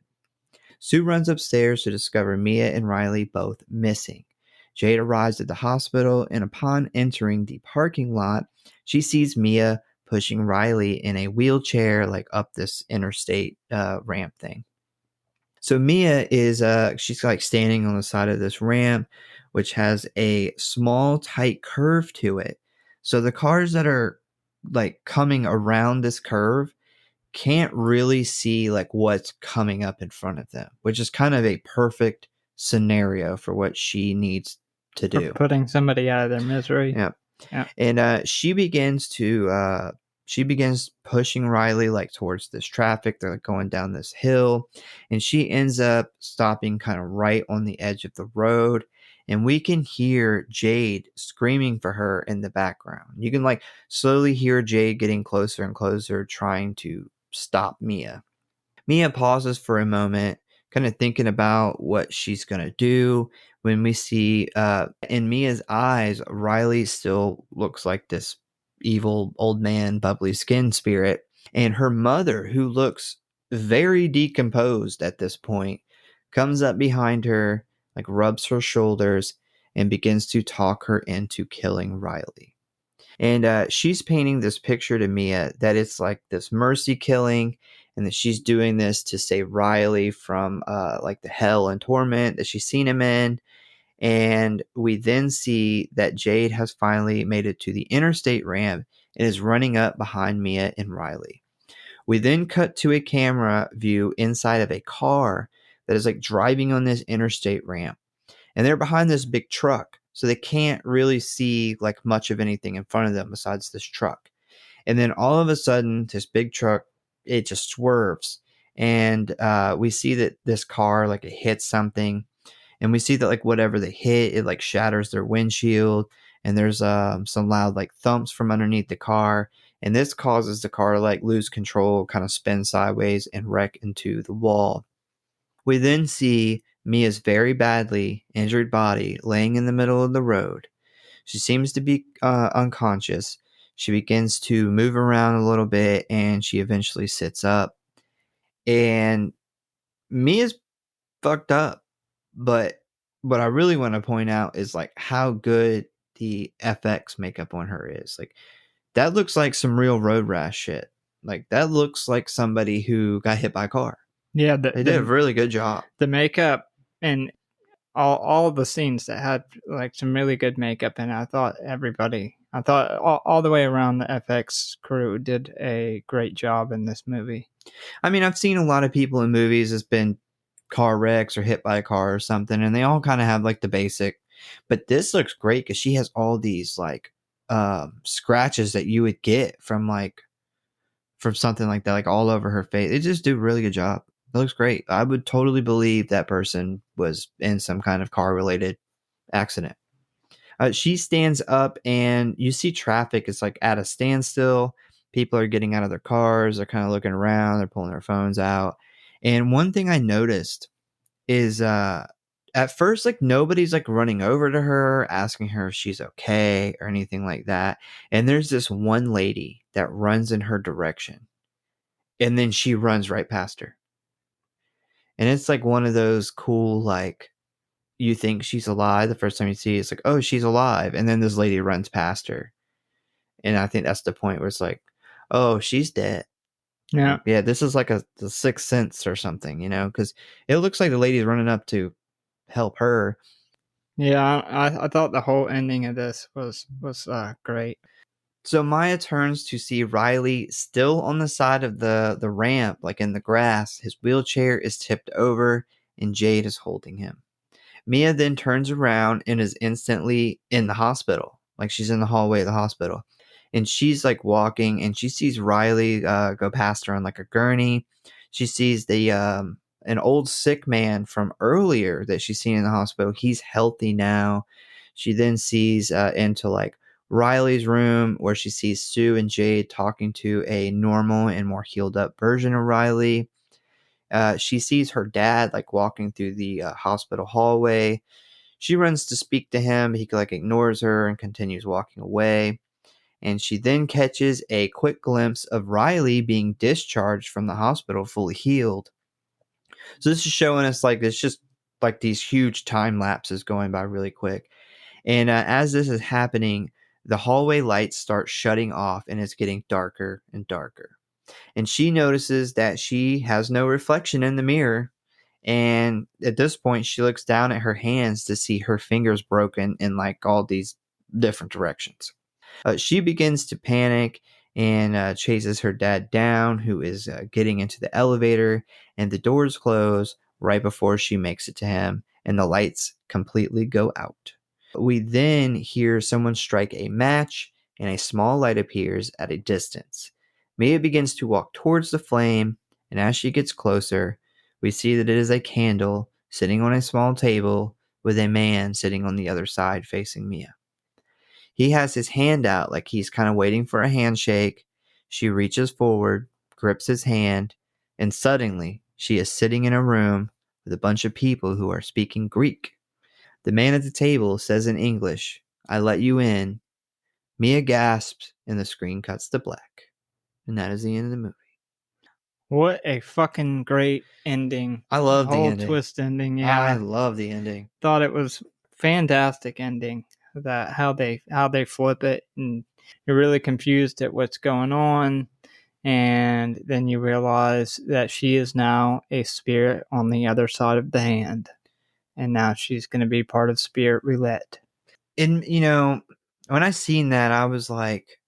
Sue runs upstairs to discover Mia and Riley both missing. Jade arrives at the hospital, and upon entering the parking lot, she sees Mia pushing Riley in a wheelchair up this interstate ramp thing. So Mia is she's like standing on the side of this ramp, which has a small, tight curve to it. So the cars that are like coming around this curve can't really see like what's coming up in front of them, which is kind of a perfect scenario for what she needs to For do. putting somebody out of their misery. Yeah. Yeah. And she begins pushing Riley towards this traffic. They're going down this hill, and she ends up stopping kind of right on the edge of the road. And we can hear Jade screaming for her in the background. You can slowly hear Jade getting closer and closer, trying to stop Mia. Mia pauses for a moment, kind of thinking about what she's going to do. When we see in Mia's eyes, Riley still looks like this evil old man, bubbly skin spirit. And her mother, who looks very decomposed at this point, comes up behind her, rubs her shoulders, and begins to talk her into killing Riley. And she's painting this picture to Mia that it's like this mercy killing, and that she's doing this to save Riley from like the hell and torment that she's seen him in. And we then see that Jade has finally made it to the interstate ramp and is running up behind Mia and Riley. We then cut to a camera view inside of a car that is like driving on this interstate ramp. And they're behind this big truck, so they can't really see like much of anything in front of them besides this truck. And then all of a sudden, this big truck, it just swerves. And we see that this car, like it hits something. And we see that like whatever they hit, it like shatters their windshield. And there's some loud like thumps from underneath the car. And this causes the car to like lose control, kind of spin sideways and wreck into the wall. We then see Mia's very badly injured body laying in the middle of the road. She seems to be unconscious. She begins to move around a little bit and she eventually sits up. And Mia's fucked up. But what I really want to point out is like how good the FX makeup on her is. Like that looks like some real road rash shit. Like that looks like somebody who got hit by a car. Yeah, They did a really good job. the makeup and all of the scenes that had like some really good makeup, and I thought all the way around the FX crew did a great job in this movie. I mean, I've seen a lot of people in movies that's been car wrecks or hit by a car or something, and they all kind of have like the basic. But this looks great because she has all these like scratches that you would get from something like that, like all over her face. They just do a really good job. It looks great. I would totally believe that person was in some kind of car related accident. She stands up and you see traffic is like at a standstill. People are getting out of their cars. They're kind of looking around. They're pulling their phones out. And one thing I noticed is at first, like nobody's like running over to her, asking her if she's okay or anything like that. And there's this one lady that runs in her direction. And then she runs right past her. And it's like one of those cool, like, you think she's alive the first time you see it, it's like, oh, she's alive. And then this lady runs past her. And I think that's the point where it's like, oh, she's dead. Yeah. Like, yeah, this is like the Sixth Sense or something, because it looks like the lady's running up to help her. Yeah, I thought the whole ending of this was great. So Maya turns to see Riley still on the side of the ramp, like in the grass. His wheelchair is tipped over and Jade is holding him. Mia then turns around and is instantly in the hospital. Like she's in the hallway of the hospital. And she's like walking and she sees Riley go past her on like a gurney. She sees an old sick man from earlier that she's seen in the hospital. He's healthy now. She then sees into like Riley's room where she sees Sue and Jade talking to a normal and more healed up version of Riley. She sees her dad like walking through the hospital hallway. She runs to speak to him. He like ignores her and continues walking away. And she then catches a quick glimpse of Riley being discharged from the hospital fully healed. So this is showing us like it's just like these huge time lapses going by really quick. And as this is happening, the hallway lights start shutting off and it's getting darker and darker. And she notices that she has no reflection in the mirror. And at this point, she looks down at her hands to see her fingers broken in like all these different directions. She begins to panic and chases her dad down, who is getting into the elevator, and the doors close right before she makes it to him, and the lights completely go out. We then hear someone strike a match, and a small light appears at a distance. Mia begins to walk towards the flame, and as she gets closer, we see that it is a candle sitting on a small table with a man sitting on the other side facing Mia. He has his hand out like he's kind of waiting for a handshake. She reaches forward, grips his hand, and suddenly she is sitting in a room with a bunch of people who are speaking Greek. The man at the table says in English, "I let you in." Mia gasps and the screen cuts to black. And that is the end of the movie. What a fucking great ending. I love the whole ending. Twist ending. Yeah. I love the ending. Thought it was fantastic ending. That how they flip it and you're really confused at what's going on. And then you realize that she is now a spirit on the other side of the hand. And now she's going to be part of Spirit Roulette. And when I seen that, I was like,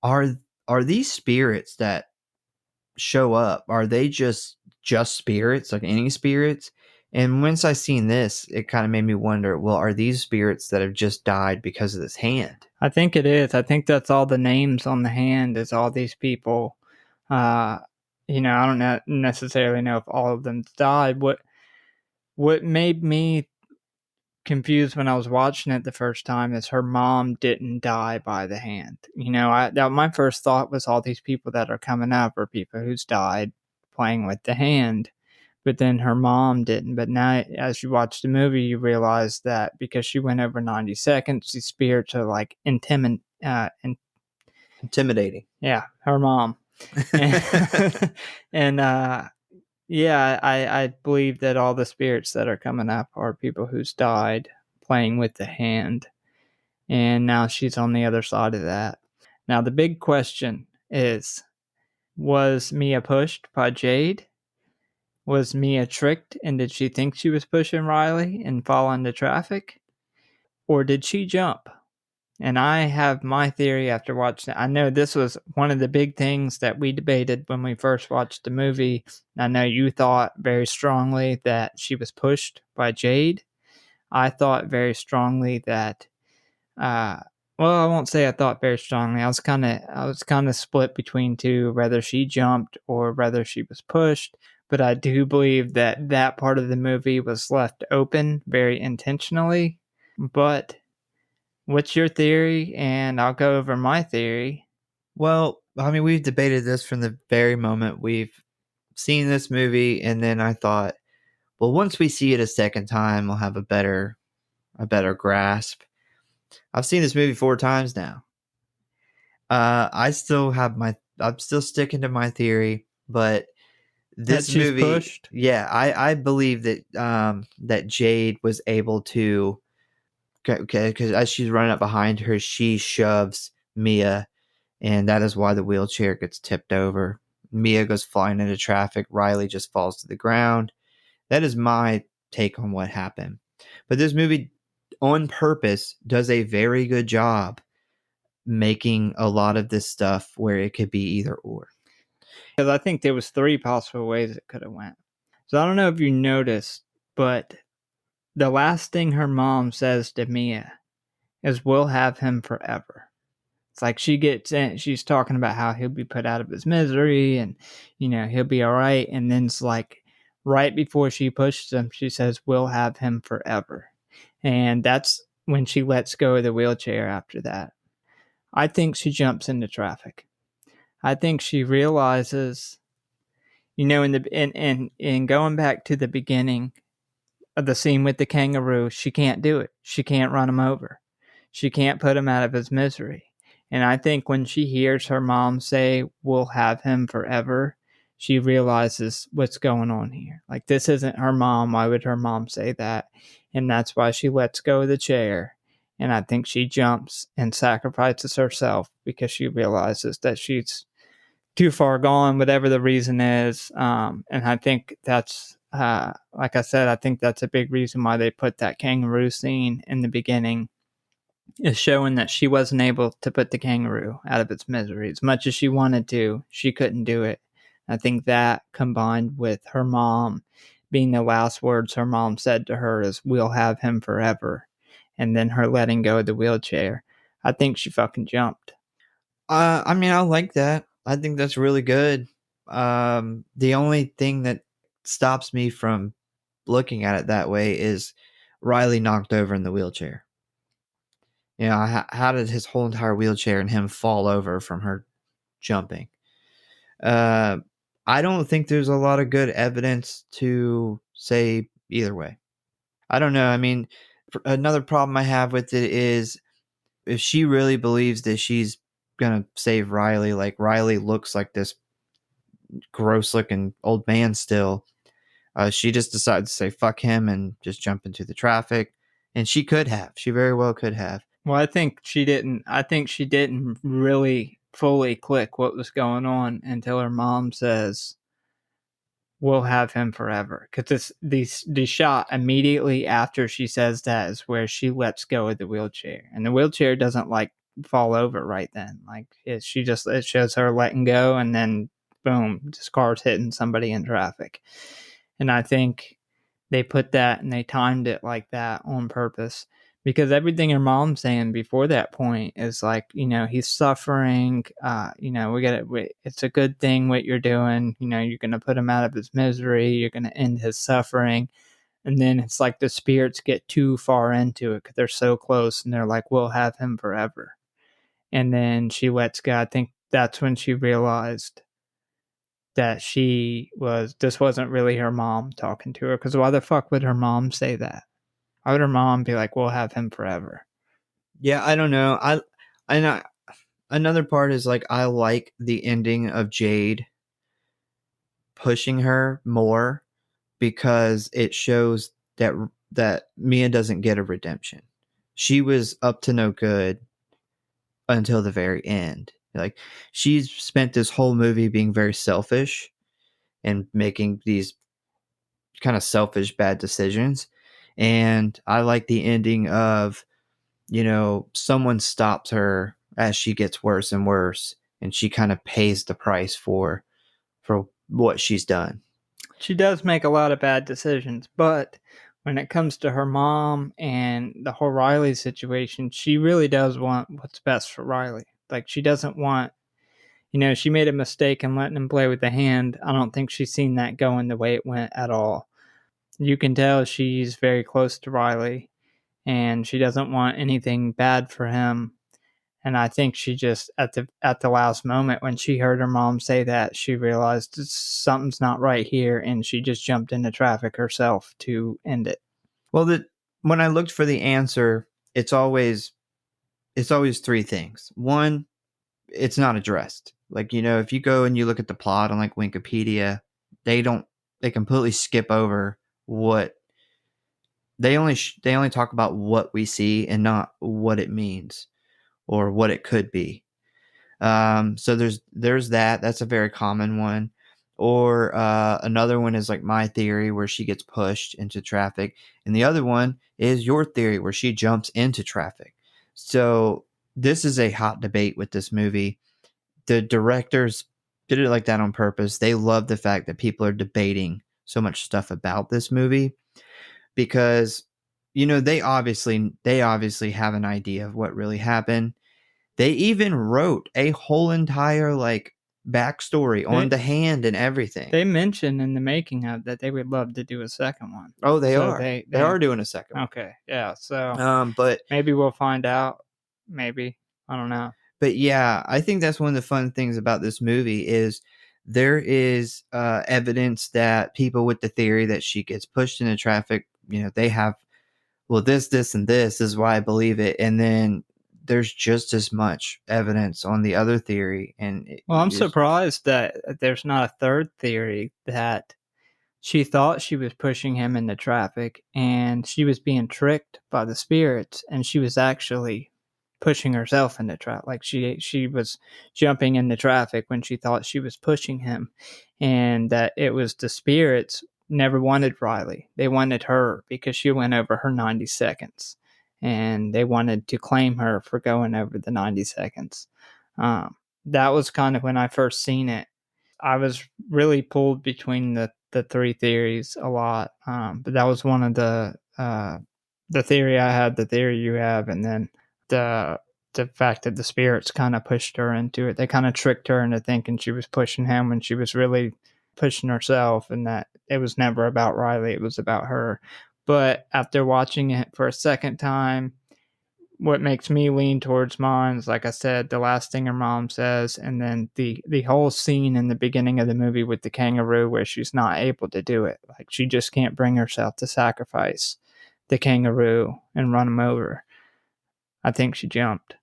are these spirits that show up, are they just spirits, like any spirits? And once I seen this, it kind of made me wonder, well, are these spirits that have just died because of this hand? I think it is. I think that's all the names on the hand is all these people. I don't necessarily know if all of them died. What made me confused when I was watching it the first time is her mom didn't die by the hand. My first thought was all these people that are coming up are people who's died playing with the hand, but then her mom didn't. But now, as you watch the movie, you realize that because she went over 90 seconds, these spirits are like Intimidating. Yeah, her mom. and yeah, I believe that all the spirits that are coming up are people who's died playing with the hand. And now she's on the other side of that. Now, the big question is, was Mia pushed by Jade? Was Mia tricked and did she think she was pushing Riley and fall into traffic? Or did she jump? And I have my theory after watching it. I know this was one of the big things that we debated when we first watched the movie. I know you thought very strongly that she was pushed by Jade. I thought very strongly that well, I won't say I thought very strongly. I was kind of split between two, whether she jumped or whether she was pushed. But I do believe that that part of the movie was left open very intentionally. But what's your theory? And I'll go over my theory. Well, I mean, we've debated this from the very moment we've seen this movie, and then I thought, well, once we see it a second time, we'll have a better grasp. I've seen this movie 4 times now. I'm still sticking to my theory, but this That she's movie, pushed? yeah, I believe that that Jade was able to, because as she's running up behind her, she shoves Mia, and that is why the wheelchair gets tipped over. Mia goes flying into traffic. Riley just falls to the ground. That is my take on what happened. But this movie, on purpose, does a very good job making a lot of this stuff where it could be either or. Because I think there was 3 possible ways it could have went. So I don't know if you noticed, but the last thing her mom says to Mia is, "We'll have him forever." It's like she gets in, she's talking about how he'll be put out of his misery and, he'll be all right. And then it's like right before she pushes him, she says, "We'll have him forever." And that's when she lets go of the wheelchair after that. I think she jumps into traffic. I think she realizes, in going back to the beginning of the scene with the kangaroo, she can't do it. She can't run him over. She can't put him out of his misery. And I think when she hears her mom say, "We'll have him forever," she realizes what's going on here. Like, this isn't her mom. Why would her mom say that? And that's why she lets go of the chair. And I think she jumps and sacrifices herself because she realizes that she's too far gone, whatever the reason is. And I think that's, like I said, I think that's a big reason why they put that kangaroo scene in the beginning, is showing that she wasn't able to put the kangaroo out of its misery. As much as she wanted to, she couldn't do it. I think that combined with her mom being the last words her mom said to her is, "We'll have him forever," and then her letting go of the wheelchair, I think she fucking jumped. I mean, I like that. I think that's really good. The only thing that stops me from looking at it that way is Riley knocked over in the wheelchair. How did his whole entire wheelchair and him fall over from her jumping? Uh, I don't think there's a lot of good evidence to say either way. I don't know. I mean, another problem I have with it is if she really believes that she's gonna save Riley, like Riley looks like this gross looking old man still. She just decided to say fuck him and just jump into the traffic. And she could have. She very well could have. Well, I think she didn't. I think she didn't really fully click what was going on until her mom says, "We'll have him forever." Because the shot immediately after she says that is where she lets go of the wheelchair, and the wheelchair doesn't like fall over right then. Like it shows her letting go, and then boom, this car's hitting somebody in traffic. And I think they put that and they timed it like that on purpose, because everything her mom's saying before that point is like, he's suffering. It's a good thing what you're doing. You're going to put him out of his misery. You're going to end his suffering. And then it's like the spirits get too far into it because they're so close and they're like, we'll have him forever. And then she lets go. I think that's when she realized that this wasn't really her mom talking to her, because why the fuck would her mom say that? Why would her mom be like, we'll have him forever? Yeah, I don't know. I know. Another part is like I like the ending of Jade pushing her more because it shows that Mia doesn't get a redemption. She was up to no good until the very end. Like she's spent this whole movie being very selfish and making these kind of selfish bad decisions. And I like the ending of, someone stops her as she gets worse and worse and she kind of pays the price for what she's done. She does make a lot of bad decisions, but when it comes to her mom and the whole Riley situation, she really does want what's best for Riley. Like she doesn't want, she made a mistake in letting him play with the hand. I don't think she's seen that going the way it went at all. You can tell she's very close to Riley and she doesn't want anything bad for him. And I think she just at the last moment when she heard her mom say that, she realized something's not right here, and she just jumped into traffic herself to end it. Well, when I looked for the answer, it's always three things. One, it's not addressed. Like, if you go and you look at the plot on like Wikipedia, they completely skip over what they only talk about what we see and not what it means or what it could be. So there's that. That's a very common one. Or another one is like my theory where she gets pushed into traffic, and the other one is your theory where she jumps into traffic. So this is a hot debate with this movie. The directors did it like that on purpose. They love the fact that people are debating so much stuff about this movie because they obviously have an idea of what really happened. They even wrote a whole entire like backstory on the hand and everything. They mentioned in the making of that they would love to do a second one. Oh, they are. They are doing a second one. Okay, yeah. So but maybe we'll find out. Maybe, I don't know. But yeah, I think that's one of the fun things about this movie is there is evidence that people with the theory that she gets pushed into traffic, they have, well, this, and this is why I believe it. And then there's just as much evidence on the other theory. And I'm surprised that there's not a third theory that she thought she was pushing him into traffic and she was being tricked by the spirits, and she was actually pushing herself into traffic. Like she was jumping into traffic when she thought she was pushing him, and that it was the spirits never wanted Riley. They wanted her because she went over her 90 seconds, and they wanted to claim her for going over the 90 seconds. That was kind of when I first seen it. I was really pulled between the three theories a lot, but that was one of the theory I had, the theory you have, and then the fact that the spirits kind of pushed her into it. They kind of tricked her into thinking she was pushing him when she was really pushing herself, and that it was never about Riley, it was about her. But after watching it for a second time, what makes me lean towards mine is, like I said, the last thing her mom says, and then the whole scene in the beginning of the movie with the kangaroo where she's not able to do it. Like she just can't bring herself to sacrifice the kangaroo and run him over. I think she jumped.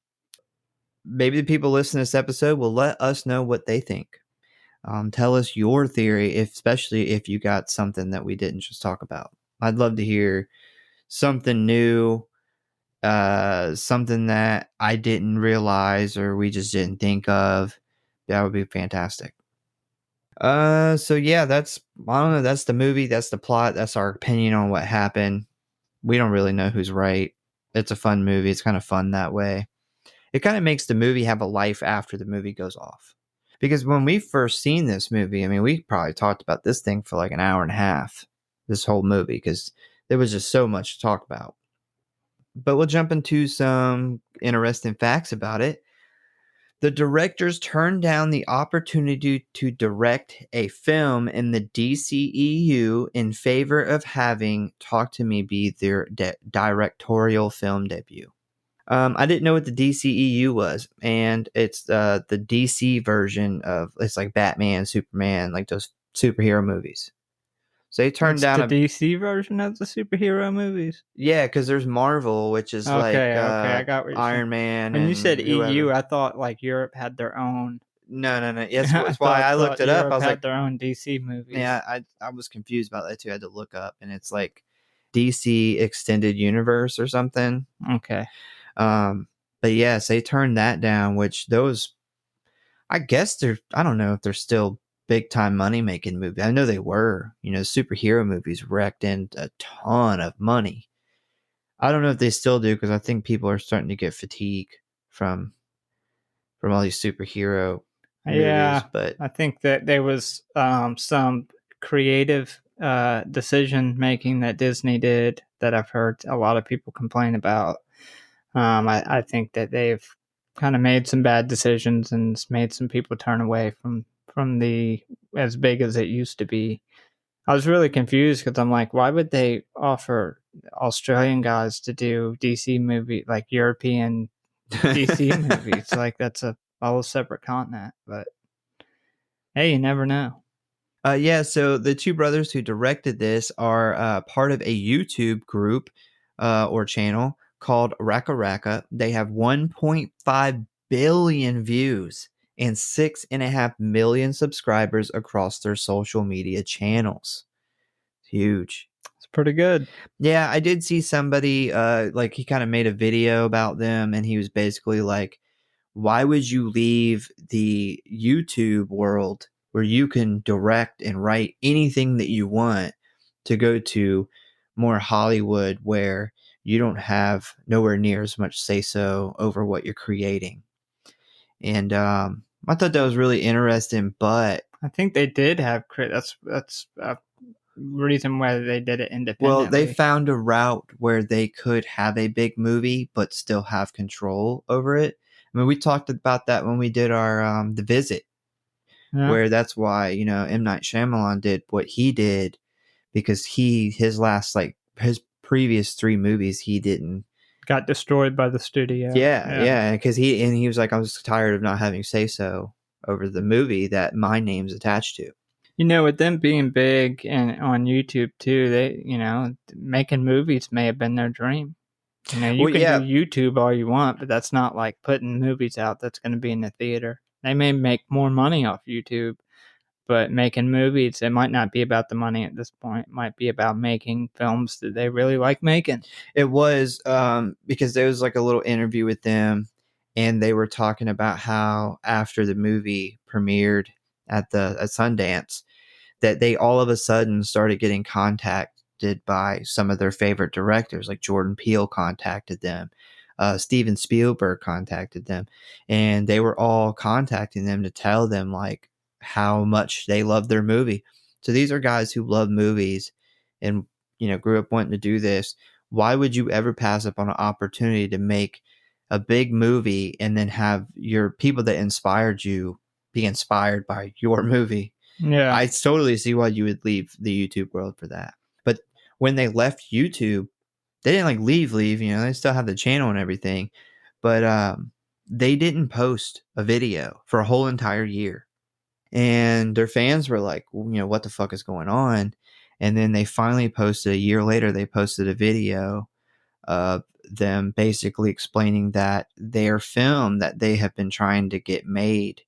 Maybe the people listening to this episode will let us know what they think. Tell us your theory, especially if you got something that we didn't just talk about. I'd love to hear something new something that I didn't realize or we just didn't think of, that would be fantastic. So yeah, I don't know, that's the movie, that's the plot, that's our opinion on what happened. We don't really know who's right. It's a fun movie. It's kind of fun that way. It kind of makes the movie have a life after the movie goes off. Because when we first seen this movie, I mean, we probably talked about this thing for like an hour and a half, this whole movie, because there was just so much to talk about. But we'll jump into some interesting facts about it. The directors turned down the opportunity to direct a film in the DCEU in favor of having Talk to Me be their directorial film debut. I didn't know what the DCEU was, and it's the DC version of, it's like Batman, Superman, like those superhero movies. So they turned It's down the a DC version of the superhero movies. yeah, because there's Marvel, which is like Okay, I got what you're saying. Iron Man When you said and EU, whoever. I thought like Europe had their own. No. Yes, I it's why I looked thought it up. I Europe was like, had their own DC yeah, movies. I was confused about that too. I had to look up, and it's like DC Extended Universe or something. Okay. Um, but yes, they turned that down, which those, I guess I don't know if they're still big time money making movies. I know they were, superhero movies wrecked in a ton of money. I don't know if they still do, because I think people are starting to get fatigued from all these superhero movies. Yeah, But I think that there was some creative decision making that Disney did that I've heard a lot of people complain about. I think that they've kind of made some bad decisions and it's made some people turn away from the as big as it used to be. I was really confused because I'm like, why would they offer Australian guys to do DC movie like European DC movies? Like that's a whole separate continent. But hey, you never know. yeah, so the two brothers who directed this are part of a YouTube group or channel called Raka Raka. They have 1.5 billion views and 6.5 million subscribers across their social media channels. Huge. It's pretty good. Yeah, I did see somebody like he kind of made a video about them, and he was basically like, why would you leave the YouTube world where you can direct and write anything that you want to go to more Hollywood where you don't have nowhere near as much say so over what you're creating? And I thought that was really interesting, but I think they did have that's a reason why they did it well, they independently. found a route where they could have a big movie but still have control over it. I mean, we talked about that when we did our The Visit, Yeah, where that's why, M. Night Shyamalan did what he did, because his previous three movies, he didn't. got destroyed by the studio. Yeah, Yeah. yeah, because he was like, I was tired of not having say so over the movie that my name's attached to. You know, with them being big and on YouTube too, they, making movies may have been their dream. You Well, can do yeah, YouTube all you want, but that's not like putting movies out that's going to be in the theater. They may make more money off YouTube, but making movies, it might not be about the money at this point. It might be about making films that they really like making. it was because there was like a little interview with them, and they were talking about how after the movie premiered at Sundance, that they all of a sudden started getting contacted by some of their favorite directors, like Jordan Peele contacted them, Steven Spielberg contacted them, and they were all contacting them to tell them like how much they love their movie. So these are guys who love movies and grew up wanting to do this. Why would you ever pass up on an opportunity to make a big movie and then have your people that inspired you be inspired by your movie? Yeah. I totally see why you would leave the YouTube world for that. But when they left YouTube, they didn't like leave, they still have the channel and everything. But they didn't post a video for a whole entire year. And their fans were like, well, what the fuck is going on? And then they finally posted, a year later, they posted a video of them basically explaining that their film that they have been trying to get made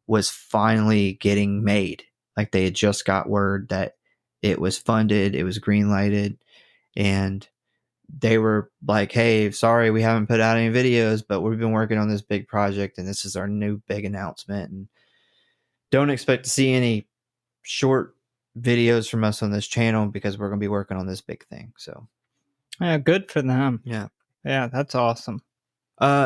was finally getting made. Like they had just got word that it was funded, it was green lighted, and they were like, hey, sorry, we haven't put out any videos, but we've been working on this big project and this is our new big announcement. And don't expect to see any short videos from us on this channel because we're going to be working on this big thing. So, Yeah, good for them. yeah. Yeah, that's awesome.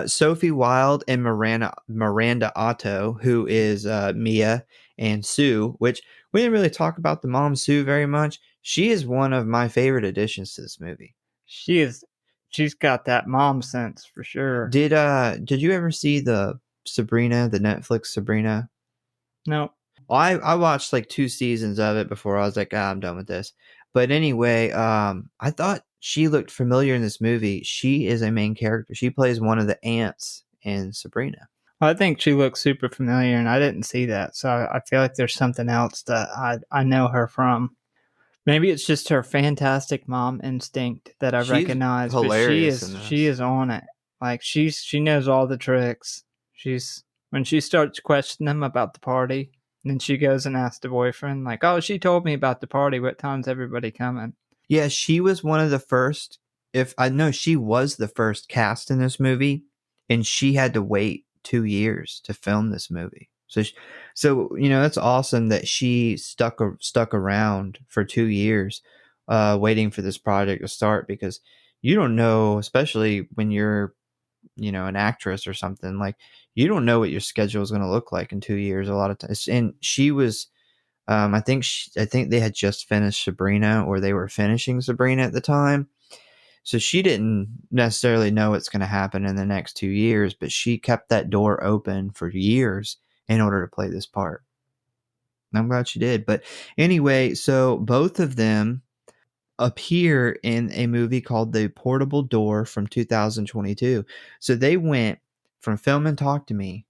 Sophie Wilde and Miranda Otto, who is Mia and Sue, which we didn't really talk about the mom Sue very much. She is one of my favorite additions to this movie. She's got that mom sense for sure. Did you ever see the Netflix Sabrina? No. Well, I watched like 2 seasons of it before I was like, I'm done with this. But anyway, I thought she looked familiar in this movie. She is a main character. She plays one of the aunts in Sabrina. I think she looks super familiar, and I didn't see that, so I feel like there's something else that I know her from. Maybe it's just her fantastic mom instinct that I recognize, but she is on it. Like she knows all the tricks. When she starts questioning them about the party, and then she goes and asks the boyfriend, like, "Oh, she told me about the party. What time's everybody coming?" Yeah, she was one of the first. If I know, she was the first cast in this movie, and she had to wait 2 years to film this movie. So that's awesome that she stuck around for 2 years, waiting for this project to start, because you don't know, especially when you're an actress or something, like you don't know what your schedule is going to look like in 2 years a lot of times. And she was I think they had just finished Sabrina, or they were finishing Sabrina at the time. So she didn't necessarily know what's going to happen in the next 2 years, but she kept that door open for years in order to play this part. I'm glad she did. But anyway, so both of them appear in a movie called The Portable Door from 2022. So they went from filming Talk to Me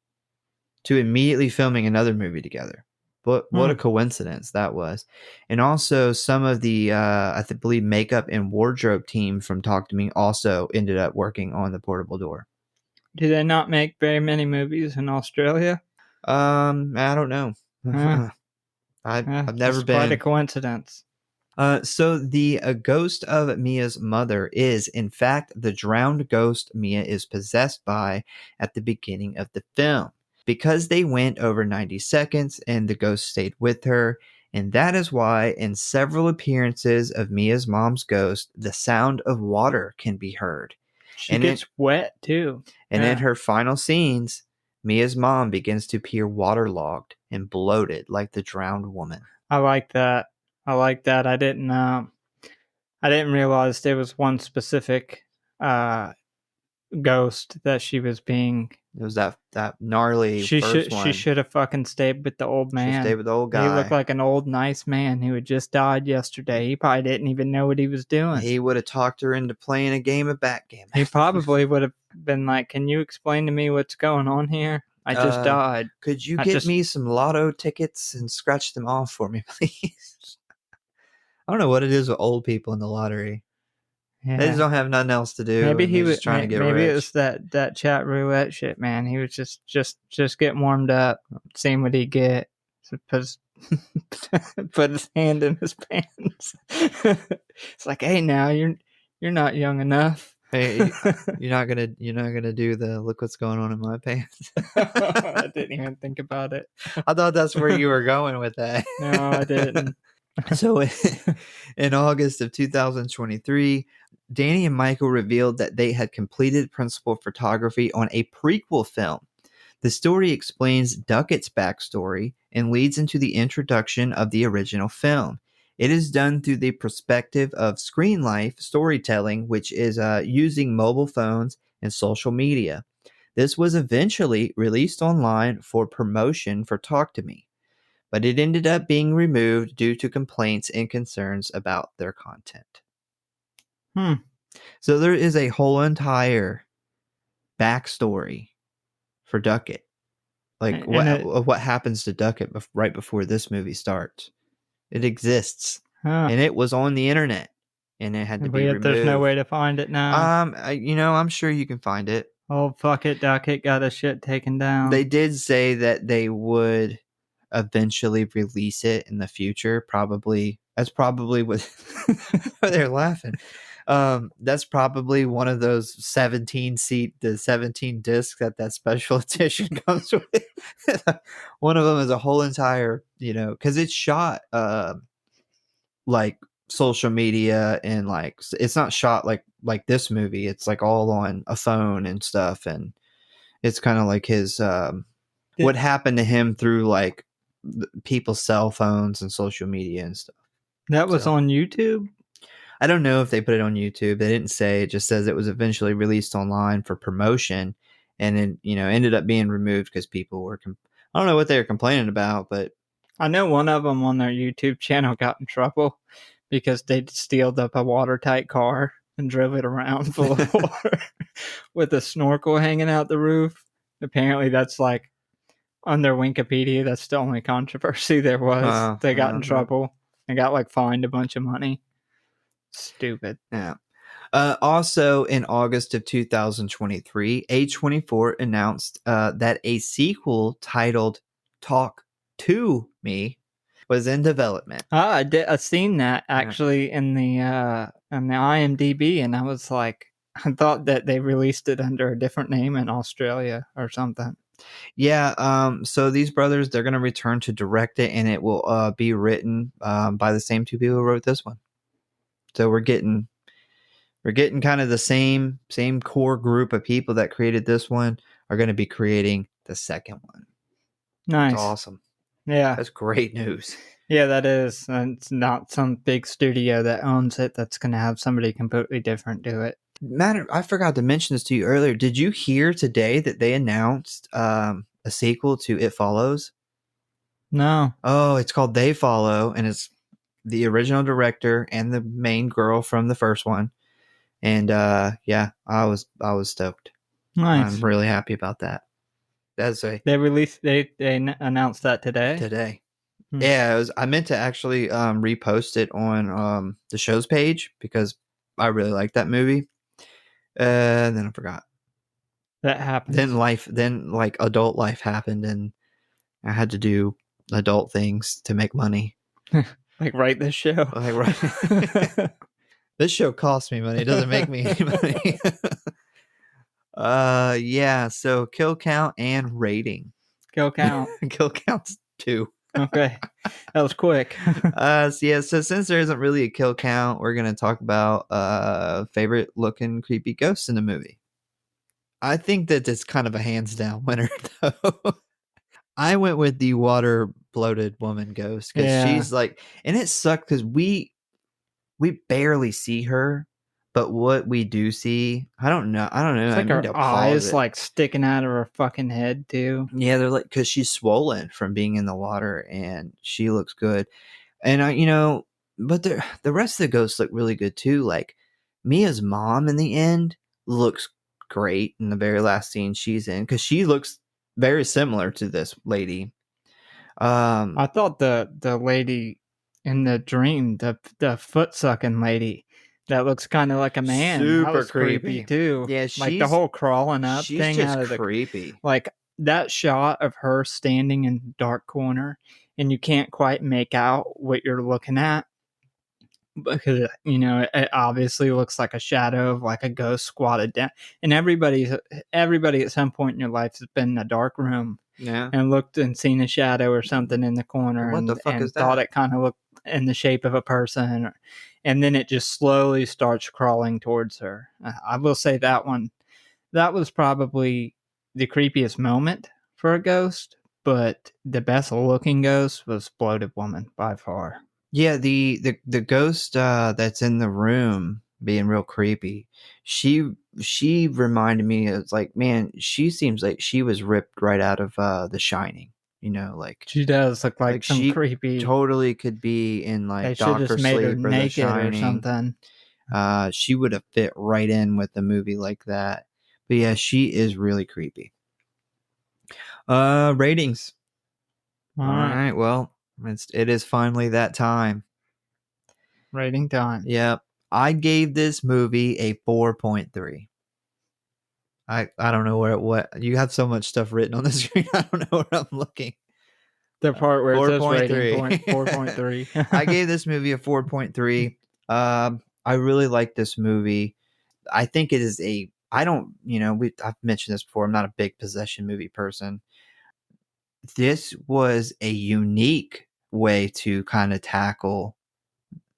to immediately filming another movie together. But what a coincidence that was. And also some of the, I believe, makeup and wardrobe team from Talk to Me also ended up working on The Portable Door. Do they not make very many movies in Australia? I don't know. I've never been. Quite a coincidence. So the ghost of Mia's mother is, in fact, the drowned ghost Mia is possessed by at the beginning of the film. Because they went over 90 seconds and the ghost stayed with her, and that is why in several appearances of Mia's mom's ghost, the sound of water can be heard. She gets wet too. And in her final scenes, Mia's mom begins to appear waterlogged and bloated like the drowned woman. I like that. I didn't realize there was one specific ghost that she was being. It was that gnarly first one. She should have fucking stayed with the old man. She stayed with the old guy. He looked like an old nice man who had just died yesterday. He probably didn't even know what he was doing. He would have talked her into playing a game of backgammon. He probably would have been like, "Can you explain to me what's going on here? I just died. Could you get me some lotto tickets and scratch them off for me, please?" I don't know what it is with old people in the lottery. Yeah. They just don't have nothing else to do. Maybe he was trying to get rich. Maybe it was that chat roulette shit, man. He was just getting warmed up, seeing what he'd get. So put his hand in his pants. It's like, hey, now you're not young enough. Hey, you're not gonna do the look what's going on in my pants. I didn't even think about it. I thought that's where you were going with that. No, I didn't. So in August of 2023, Danny and Michael revealed that they had completed principal photography on a prequel film. The story explains Duckett's backstory and leads into the introduction of the original film. It is done through the perspective of screen life storytelling, which is using mobile phones and social media. This was eventually released online for promotion for Talk to Me, but it ended up being removed due to complaints and concerns about their content. So there is a whole entire backstory for Duckett. Like what happens to Duckett right before this movie starts. It exists. And it was on the internet. And it had to be removed. There's no way to find it now. I'm sure you can find it. Oh, fuck it, Duckett got his shit taken down. They did say that they would eventually release it in the future. That's probably what they're laughing. That's probably one of those 17 discs that special edition comes with. One of them is a whole entire, because it's shot like social media, and like it's not shot like this movie. It's like all on a phone and stuff, and it's kind of like his what happened to him through like people's cell phones and social media and stuff. That was So on YouTube? I don't know if they put it on YouTube. They didn't say. It just says it was eventually released online for promotion, and then ended up being removed because people were. I don't know what they were complaining about, but I know one of them on their YouTube channel got in trouble because they stealed up a watertight car and drove it around full of water with a snorkel hanging out the roof. Apparently, that's like on their Wikipedia. That's the only controversy there was. They got in trouble and got like fined a bunch of money. Stupid. Yeah. Also, in August of 2023, A24 announced that a sequel titled "Talk to Me" was in development. I seen that actually in the IMDb, and I was like, I thought that they released it under a different name in Australia or something. Yeah. So these brothers, they're going to return to direct it, and it will be written by the same two people who wrote this one. So we're getting kind of the same core group of people that created this one are going to be creating the second one. Nice. That's awesome. Yeah. That's great news. Yeah, that is. And it's not some big studio that owns it that's going to have somebody completely different do it. Matter, I forgot to mention this to you earlier. Did you hear today that they announced a sequel to It Follows? No. Oh, it's called They Follow, and it's the original director and the main girl from the first one. And yeah, I was stoked. Nice. I'm really happy about that. They announced that today. Yeah, I meant to actually repost it on the show's page because I really like that movie. And then I forgot. That happened. Then like adult life happened, and I had to do adult things to make money. Like write this show. Like right. This show costs me money. It doesn't make me any money. Yeah. So kill count and rating. Kill count. Kill count's 2. Okay, that was quick. So since there isn't really a kill count, we're gonna talk about favorite looking creepy ghosts in the movie. I think that it's kind of a hands down winner though. I went with the water bloated woman ghost because she's like, and it sucked because we barely see her, but what we do see, I don't know. It's like her eyes like sticking out of her fucking head too. Yeah, they're like, because she's swollen from being in the water, and she looks good. And but the rest of the ghosts look really good too. Like Mia's mom in the end looks great in the very last scene she's in, because she looks very similar to this lady. I thought the lady in the dream, the foot sucking lady, that looks kind of like a man. Super that was creepy too. Yeah, like the whole crawling up she's thing just out of creepy. Like that shot of her standing in the dark corner, and you can't quite make out what you're looking at because it obviously looks like a shadow of like a ghost squatted down. And everybody at some point in your life has been in a dark room. Yeah. And looked and seen a shadow or something in the corner. What the fuck is that? Thought it kind of looked in the shape of a person. And then it just slowly starts crawling towards her. I will say that was probably the creepiest moment for a ghost. But the best looking ghost was Bloated Woman by far. Yeah, the ghost that's in the room being real creepy. She reminded me, it's like, man, she seems like she was ripped right out of The Shining. Like she does look like some she creepy. Totally could be in like Dr. Sleep or The Shining or something. She would have fit right in with a movie like that. But yeah, she is really creepy. Ratings. All right. Well, it is finally that time. Rating time. Yep. I gave this movie a 4.3. I don't know what you have so much stuff written on the screen. I don't know where I'm looking. The part where it says 4.3. rating 4.3. I gave this movie a 4.3. I really like this movie. I think it is I don't, I've mentioned this before. I'm not a big possession movie person. This was a unique way to kind of tackle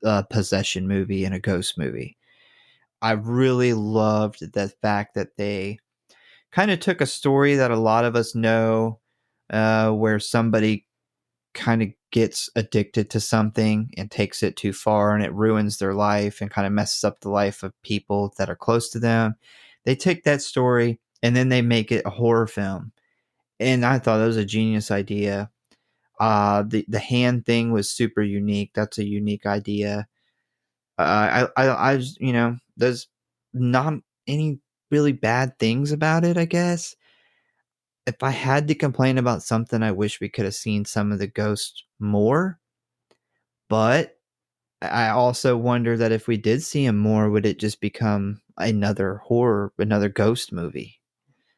a possession movie and a ghost movie. I really loved the fact that they kind of took a story that a lot of us know, where somebody kind of gets addicted to something and takes it too far and it ruins their life and kind of messes up the life of people that are close to them. They take that story and then they make it a horror film. And I thought that was a genius idea. The hand thing was super unique. That's a unique idea. There's not any really bad things about it, I guess. If I had to complain about something, I wish we could have seen some of the ghosts more. But I also wonder that if we did see him more, would it just become another ghost movie?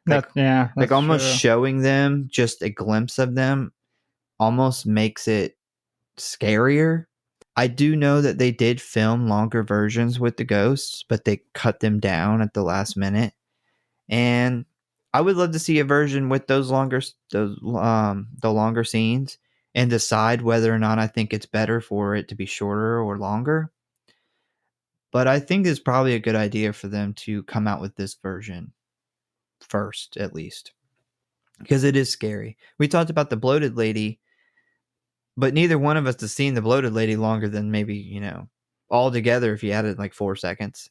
Like, like That's almost true. showing them just a glimpse of them almost makes it scarier. I do know that they did film longer versions with the ghosts, but they cut them down at the last minute. And I would love to see a version with the longer scenes and decide whether or not I think it's better for it to be shorter or longer. But I think it's probably a good idea for them to come out with this version first, at least, because it is scary. We talked about the bloated lady, but neither one of us has seen the bloated lady longer than maybe, all together if you added like 4 seconds.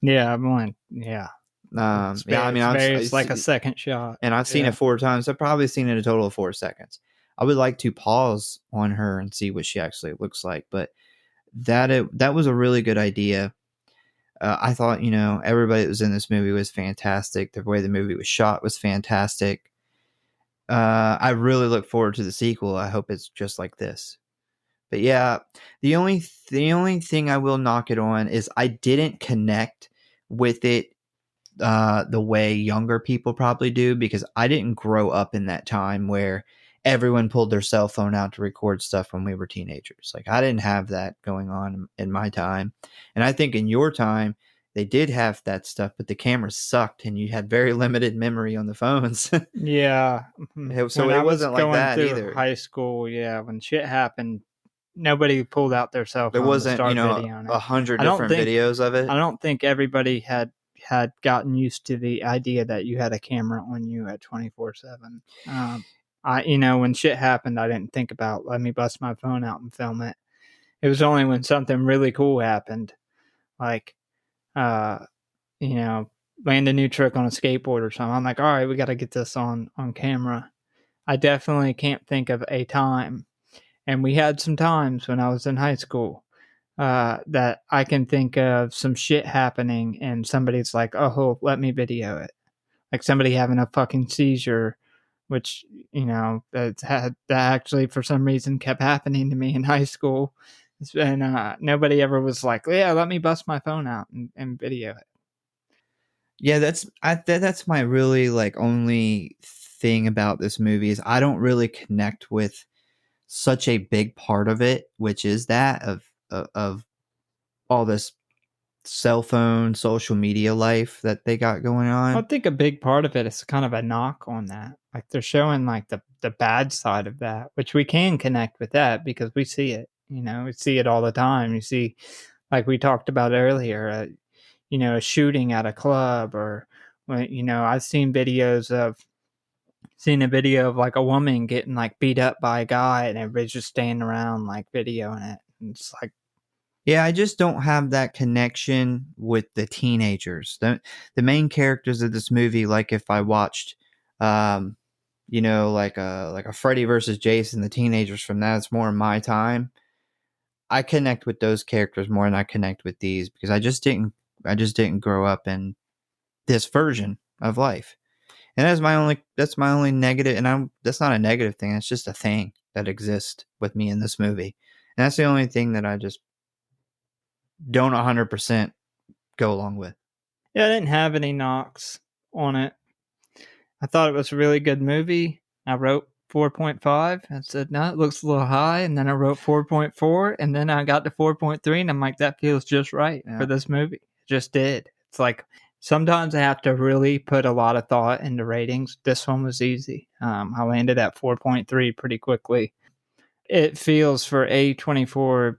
Yeah, I'm like, yeah. Yeah, I mean, It's like a second shot. and I've seen Yeah. it 4 times. I've probably seen it a total of 4 seconds. I would like to pause on her and see what she actually looks like, but that was a really good idea. I thought, everybody that was in this movie was fantastic. The way the movie was shot was fantastic. I really look forward to the sequel. I hope it's just like this. But yeah, the only thing I will knock it on is I didn't connect with it the way younger people probably do, because I didn't grow up in that time where everyone pulled their cell phone out to record stuff when we were teenagers. Like, I didn't have that going on in my time. And I think in your time, they did have that stuff, but the cameras sucked and you had very limited memory on the phones. Yeah. So When it I was wasn't like going that through either. high school, yeah, when shit happened, nobody pulled out their cell There phone to wasn't, start videoing a it. hundred I don't different think videos of I it. don't think everybody had gotten used to the idea that you had a camera on you at 24/7. When shit happened, I didn't think about let me bust my phone out and film it. It was only when something really cool happened, like uh, you know, land a new trick on a skateboard or something. I'm like, all right, we got to get this on camera. I definitely can't think of a time, and we had some times when I was in high school that I can think of some shit happening, and somebody's like, "Oh, let me video it." Like somebody having a fucking seizure, which that actually for some reason kept happening to me in high school, and nobody ever was like, "Yeah, let me bust my phone out and video it." Yeah, that's my really like only thing about this movie is I don't really connect with such a big part of it, which is that of all this cell phone, social media life that they got going I on. think a big part of it is kind of a knock on that. Like they're showing like the bad side of that, which we can connect with that because we see it. We see it all the time. You see, like we talked about earlier, a shooting at a club, or when I've seen a video of like a woman getting like beat up by a guy, and everybody's just standing around like videoing it. And it's like, Yeah, I just don't have that connection with the teenagers. The main characters of this movie, like if I watched um like a Freddy versus Jason, the teenagers from that, it's more in my time. I connect with those characters more than I connect with these because I just didn't grow up in this version of life. And that's my only negative, and I'm that's not a negative thing, it's just a thing that exists with me in this movie. And that's the only thing that I just don't 100% go along with. yeah, I didn't have any knocks on it. I thought it was a really good movie. I wrote 4.5. I said, no, it looks a little high. And then I wrote 4.4. And then I got to 4.3. And I'm like, that feels just right for this movie. It just did. It's like sometimes I have to really put a lot of thought into ratings. This one was easy. I landed at 4.3 pretty quickly. It feels for A24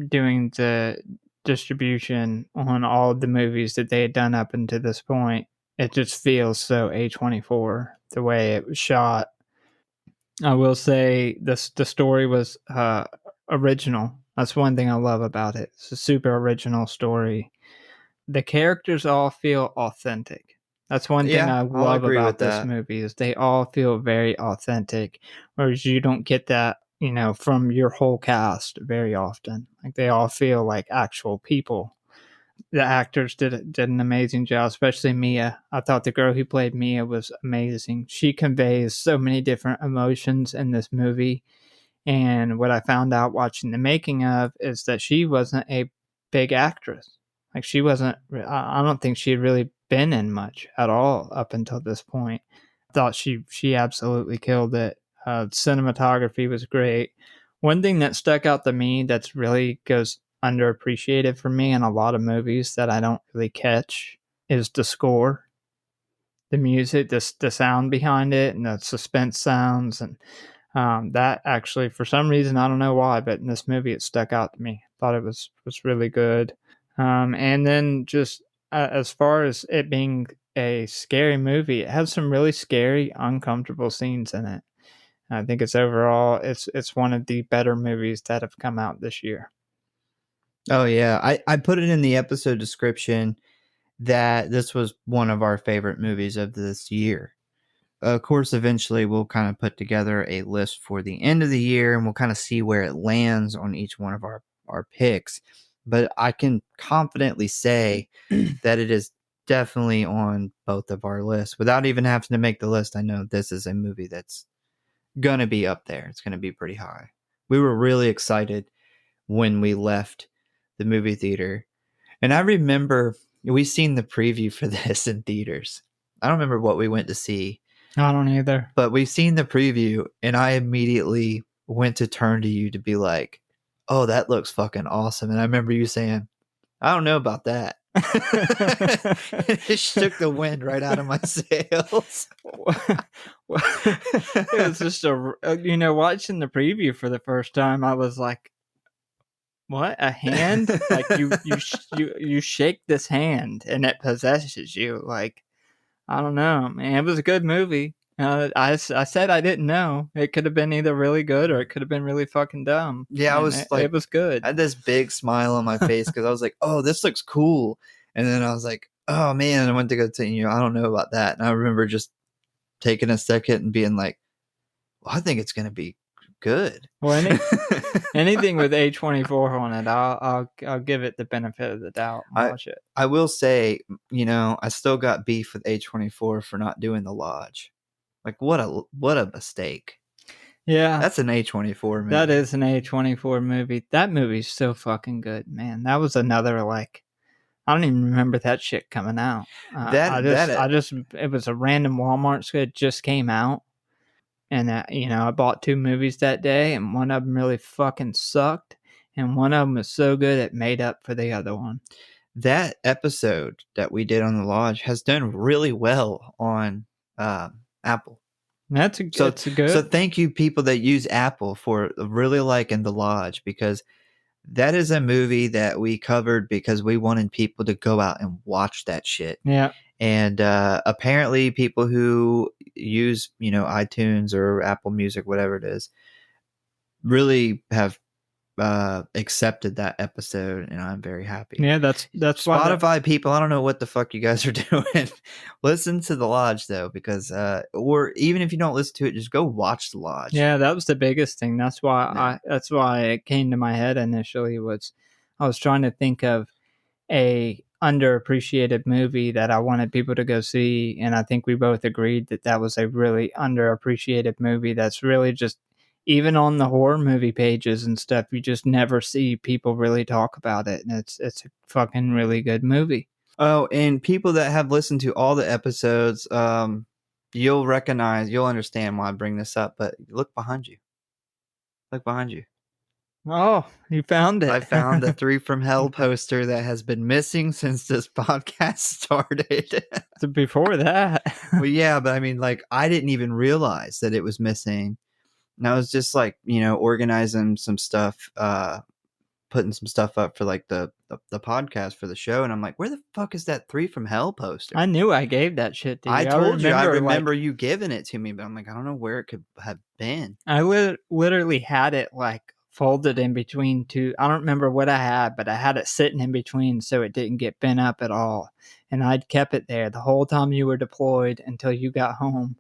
doing the distribution on all the movies that they had done up until this point. It just feels so A24 the way it was shot. I will say the story was original. That's one thing I love about it. It's a super original story. The characters all feel authentic. That's one thing I I'll love agree about with this that. movie is they all feel very authentic, whereas you don't get that, from your whole cast very often. Like they all feel like actual people. The actors did an amazing job, especially Mia. I thought the girl who played Mia was amazing. She conveys so many different emotions in this movie. And what I found out watching the making of is that she wasn't a big actress. Like she wasn't. I don't think she had really been in much at all up until this point. I thought she absolutely killed it. Cinematography was great. One thing that stuck out to me that's really goes underappreciated for me in a lot of movies that I don't really catch is the score, the music, the sound behind it, and the suspense sounds, and that actually, for some reason, I don't know why, but in this movie, it stuck out to me. Thought it was really good. And then just as far as it being a scary movie, it has some really scary, uncomfortable scenes in it. I think it's one of the better movies that have come out this year. Oh yeah, I put it in the episode description that this was one of our favorite movies of this year. Of course, eventually we'll kind of put together a list for the end of the year and we'll kind of see where it lands on each one of our picks. But I can confidently say that it is definitely on both of our lists. Without even having to make the list, I know this is a movie that's going to be up there. It's going to be pretty high. We were really excited when we left the movie theater. And I remember we seen the preview for this in theaters. I don't remember what we went to see. I don't either. But we've seen the preview, and I immediately went to turn to you to be like, oh, that looks fucking awesome. And I remember you saying, I don't know about that. It shook the wind right out of my sails. It was just watching the preview for the first time, I was like, what, a hand? Like you shake this hand and it possesses you. Like, I don't know, man. It was a good movie. I said I didn't know. It could have been either really good or it could have been really fucking dumb. Yeah, I And was like, it was good. I had this big smile on my face because I was like, oh, this looks cool. And then I was like, oh man, I went to go tell you, I don't know about that. And I remember just taking a second and being like, well, I think it's going to be good. Well, anything with A24 on it, I'll give it the benefit of the doubt and watch it. I will say, I still got beef with A24 for not doing The Lodge. Like, what a mistake. Yeah. That's an A24 movie. That is an A24 movie. That movie's so fucking good, man. That was another, like, I don't even remember that shit coming out. It was a random Walmart so it just came out. And, I bought 2 movies that day, and one of them really fucking sucked. And one of them was so good it made up for the other one. That episode that we did on The Lodge has done really well on Apple. That's good. So thank you, people that use Apple, for really liking The Lodge, because that is a movie that we covered because we wanted people to go out and watch that shit. Yeah. And apparently people who use, iTunes or Apple Music, whatever it is, really have accepted that episode, and I'm very happy. Yeah, that's Spotify people, I don't know what the fuck you guys are doing. Listen to The Lodge though, because or even if you don't listen to it, just go watch The Lodge. Yeah, that was the biggest thing. That's why it came to my head initially. Was I was trying to think of a underappreciated movie that I wanted people to go see, and I think we both agreed that was a really underappreciated movie that's really just, even on the horror movie pages and stuff, you just never see people really talk about it, and it's a fucking really good movie. Oh, and people that have listened to all the episodes, you'll understand why I bring this up, but look behind you. Look behind you. Oh, you found it. I found the 3 from Hell poster that has been missing since this podcast started. So before that. Well, yeah, but I mean, like, I didn't even realize that it was missing. And I was just like, organizing some stuff, putting some stuff up for like the podcast for the show, and I'm like, where the fuck is that 3 from Hell poster? I knew I gave that shit to you. I told you, I remember you giving it to me, but I'm like, I don't know where it could have been. I literally had it like folded in between two. I don't remember what I had, but I had it sitting in between so it didn't get bent up at all. And I'd kept it there the whole time you were deployed until you got home.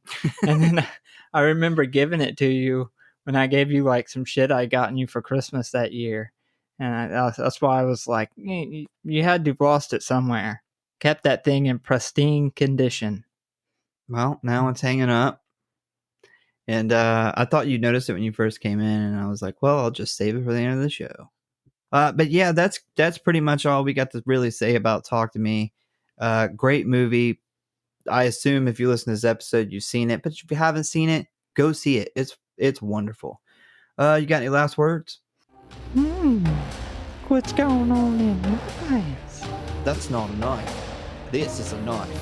And then I remember giving it to you when I gave you like some shit I gotten you for Christmas that year. And that's why I was like, you had to have lost it somewhere. Kept that thing in pristine condition. Well, now it's hanging up. And I thought you noticed it when you first came in, and I was like, well, I'll just save it for the end of the show. But yeah, that's pretty much all we got to really say about Talk to Me. Great movie. I assume if you listen to this episode, you've seen it, but if you haven't seen it, go see it. It's wonderful. You got any last words? What's going on in your eyes? That's not a knife. This is a knife.